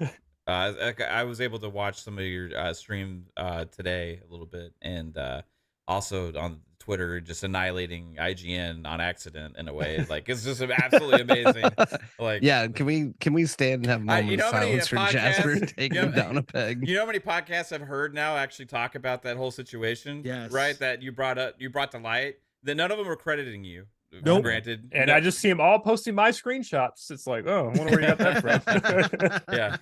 I was able to watch some of your stream today a little bit, and also on Twitter just annihilating IGN on accident in a way. Like it's just absolutely amazing. Like, yeah, can we stand and have a moment you know of how many silence for Jasper podcasts- taking you know- him down a peg? you know how many podcasts I've heard now actually talk about that whole situation? Yes. Right. That you brought to light. That none of them are crediting you. Nope. Granted. And No- I just see them all posting my screenshots. It's like, oh, I wonder where you got that from. yeah.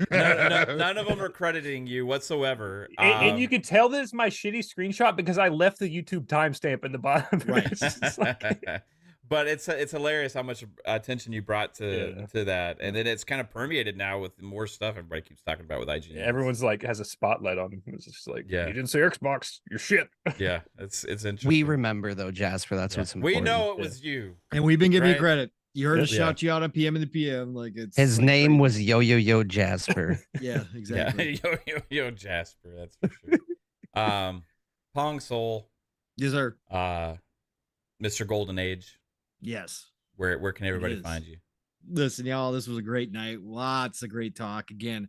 None of them are crediting you whatsoever. And you can tell that it's my shitty screenshot because I left the YouTube timestamp in the bottom. Right. It's just like- But it's hilarious how much attention you brought to that, and then it's kind of permeated now with more stuff everybody keeps talking about with IGN. everyone's like has a spotlight on him. It's just like, Yeah. you didn't say Xbox, you're shit. Yeah, it's interesting. We remember though, Jasper. That's Yeah. what's important. We know it was you. And we've been giving you Right. credit. You heard us Yeah. shout you out on PM in the PM. Like it's His name was Yo Jasper. Yeah, exactly. Yeah, yo, Jasper. That's for sure. Pong Soul, Yes, sir. Mr. Golden Age. Yes. Where can everybody is. find you? Listen, y'all, this was a great night. Lots of great talk. Again,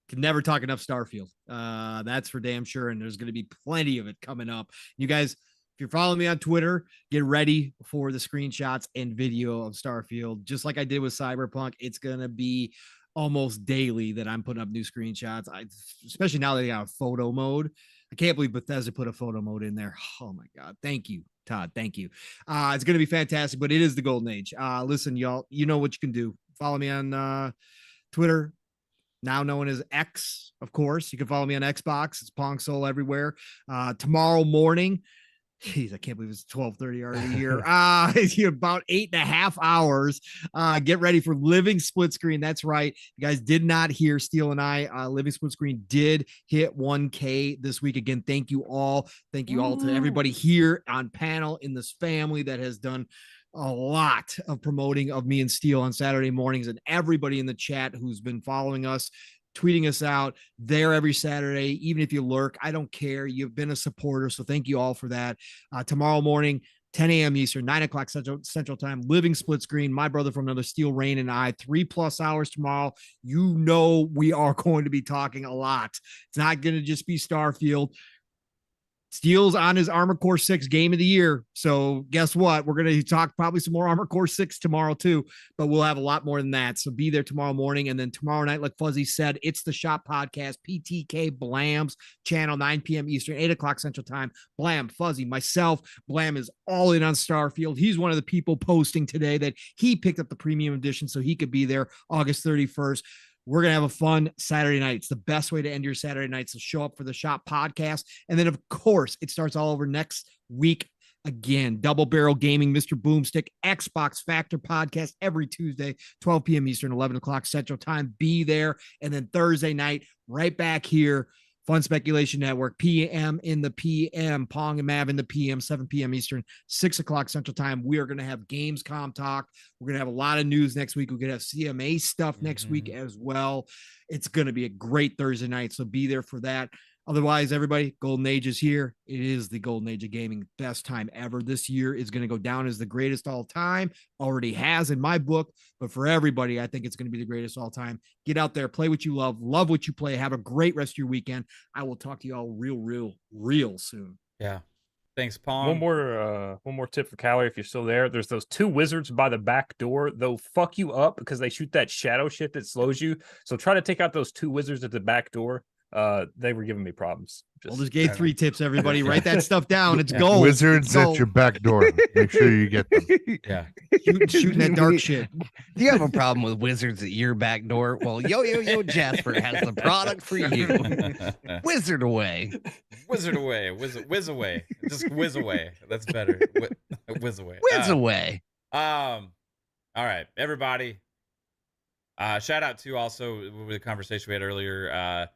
can never talk enough Starfield. That's for damn sure. And there's going to be plenty of it coming up. You guys, if you're following me on Twitter, get ready for the screenshots and video of Starfield. Just like I did with Cyberpunk, it's going to be almost daily that I'm putting up new screenshots. Especially now that they got a photo mode. I can't believe Bethesda put a photo mode in there. Oh my God. Thank you, Todd. Thank you. It's going to be fantastic, but it is the golden age. Listen, y'all, you know what you can do. Follow me on Twitter, now known as X, of course. You can follow me on Xbox. It's Pong Soul everywhere. Tomorrow morning, geez, I can't believe it's 12:30 already here. It's about 8.5 hours. Get ready for Living Split Screen. That's right. You guys did not hear Steele and I. Living Split Screen did hit 1K this week. Again, thank you all. Thank you all to everybody here on panel in this family that has done a lot of promoting of me and Steele on Saturday mornings, and everybody in the chat who's been following us, tweeting us out there every Saturday. Even if you lurk, I don't care. You've been a supporter. So thank you all for that. Tomorrow morning, 10 a.m. Eastern, 9 o'clock Central Time, Living Split Screen. My brother from another, Steel Rain, and I, 3+ hours tomorrow. You know, we are going to be talking a lot. It's not going to just be Starfield. Steele's on his Armored Core 6 game of the year. So guess what? We're going to talk probably some more Armored Core 6 tomorrow too, but we'll have a lot more than that. So be there tomorrow morning. And then tomorrow night, like Fuzzy said, it's the Shop Podcast, PTK Blam's channel, 9 p.m. Eastern, 8 o'clock Central Time. Blam, Fuzzy, myself. Blam is all in on Starfield. He's one of the people posting today that he picked up the premium edition so he could be there August 31st. We're going to have a fun Saturday night. It's the best way to end your Saturday night. So show up for the Shop Podcast. And then, of course, it starts all over next week. Again, Double Barrel Gaming, Mr. Boomstick, Xbox Factor Podcast every Tuesday, 12 p.m. Eastern, 11 o'clock Central Time. Be there. And then Thursday night, right back here, Fun Speculation Network, PM in the PM, Pong and Mav in the PM, 7 p.m. Eastern, 6 o'clock Central Time. We are going to have Gamescom talk. We're going to have a lot of news next week. We're going to have CMA stuff next week as well. It's going to be a great Thursday night, so be there for that. Otherwise, everybody, Golden Age is here. It is the Golden Age of gaming. Best time ever. This year is going to go down as the greatest all time. Already has in my book, but for everybody, I think it's going to be the greatest all time. Get out there, play what you love what you play. Have a great rest of your weekend. I will talk to you all real soon. Yeah. Thanks, Pong. One more tip for Callie, if you're still there. There's those 2 wizards by the back door. They'll fuck you up because they shoot that shadow shit that slows you. So try to take out those 2 wizards at the back door. They were giving me problems. Well, just gave 3 tips, everybody. Write that stuff down. It's gold. Wizards It's gold. at your back door. Make sure you get them. Yeah. Shooting that dark shit. Do you have a problem with wizards at your back door? Well, Yo Jasper has the product for you. Wizard away. Wizard away. Whiz away. Just whiz away. That's better. Whiz away. Whiz away. All right, everybody. Shout out to also with the conversation we had earlier.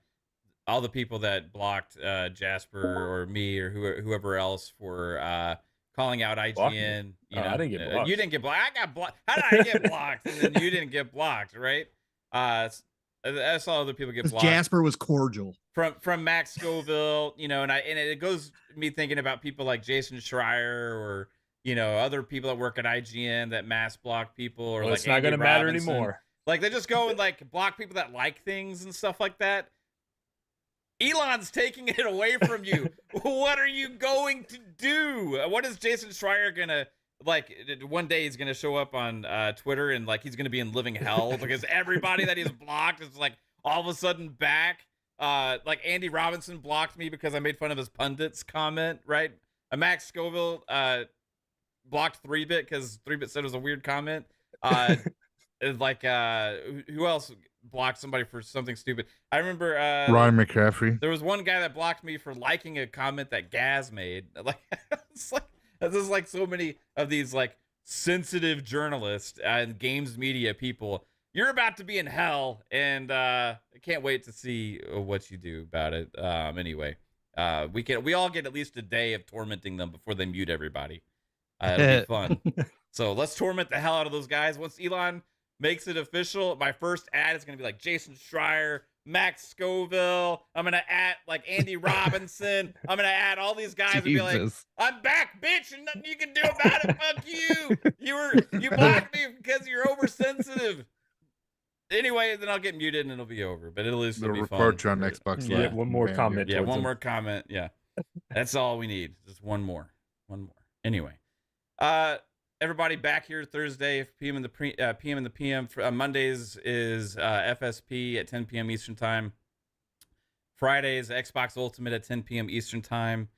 All the people that blocked Jasper or me or whoever else for calling out IGN. You know, I didn't get blocked. You didn't get blocked. I got blocked. How did I get blocked? And then you didn't get blocked, right? I saw other people get blocked. Jasper was cordial. From Max Scoville, you know, and it goes me thinking about people like Jason Schreier or other people that work at IGN that mass block people or Well, like it's not going to matter anymore. Like they just go and like block people that like things and stuff like that. Elon's taking it away from you. What are you going to do? What is Jason Schreier gonna like? One day he's gonna show up on Twitter and like he's gonna be in living hell because everybody that he's blocked is like all of a sudden back. Like Andy Robinson blocked me because I made fun of his pundits comment, right? Max Scoville blocked 3-Bit because 3-Bit said it was a weird comment. Like who else blocked somebody for something stupid? I remember Ryan McCaffrey. there was one guy that blocked me for liking a comment that Gaz made. Like it's like there's like so many of these like sensitive journalists and games media people. You're about to be in hell, and I can't wait to see what you do about it. Anyway, we all get at least a day of tormenting them before they mute everybody. It'll be fun. So let's torment the hell out of those guys. Once Elon makes it official, my first ad is gonna be like Jason Schreier, Max Scoville. I'm gonna add like Andy Robinson. I'm gonna add all these guys and be like, I'm back, bitch, and nothing you can do about it. Fuck you. You blocked me because you're oversensitive. Anyway, then I'll get muted and it'll be over. But it'll at least be fun. Report you on Xbox Yeah, Live. one more comment. Yeah, towards one him. more comment. Yeah, that's all we need. Just one more. Anyway, everybody back here Thursday, PM in the PM. Mondays is FSP at 10 p.m. Eastern time. Fridays Xbox Ultimate at 10 p.m. Eastern time,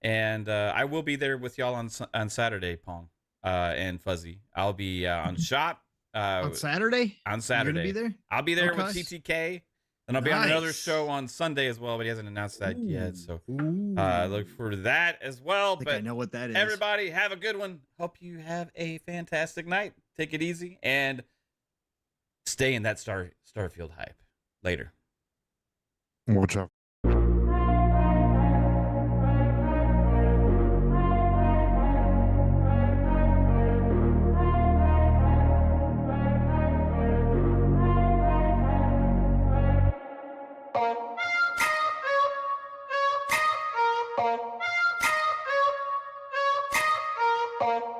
and I will be there with y'all on Saturday, Pong and Fuzzy. I'll be on Shop. On Saturday? On Saturday. You're gonna be there? I'll be there with Okay. TTK. And I'll be on another Nice. show on Sunday as well, but he hasn't announced that yet. So look forward to that as well. I think But I know what that is. everybody, have a good one. Hope you have a fantastic night. Take it easy and stay in that Starfield hype. Later. Watch out. Oh.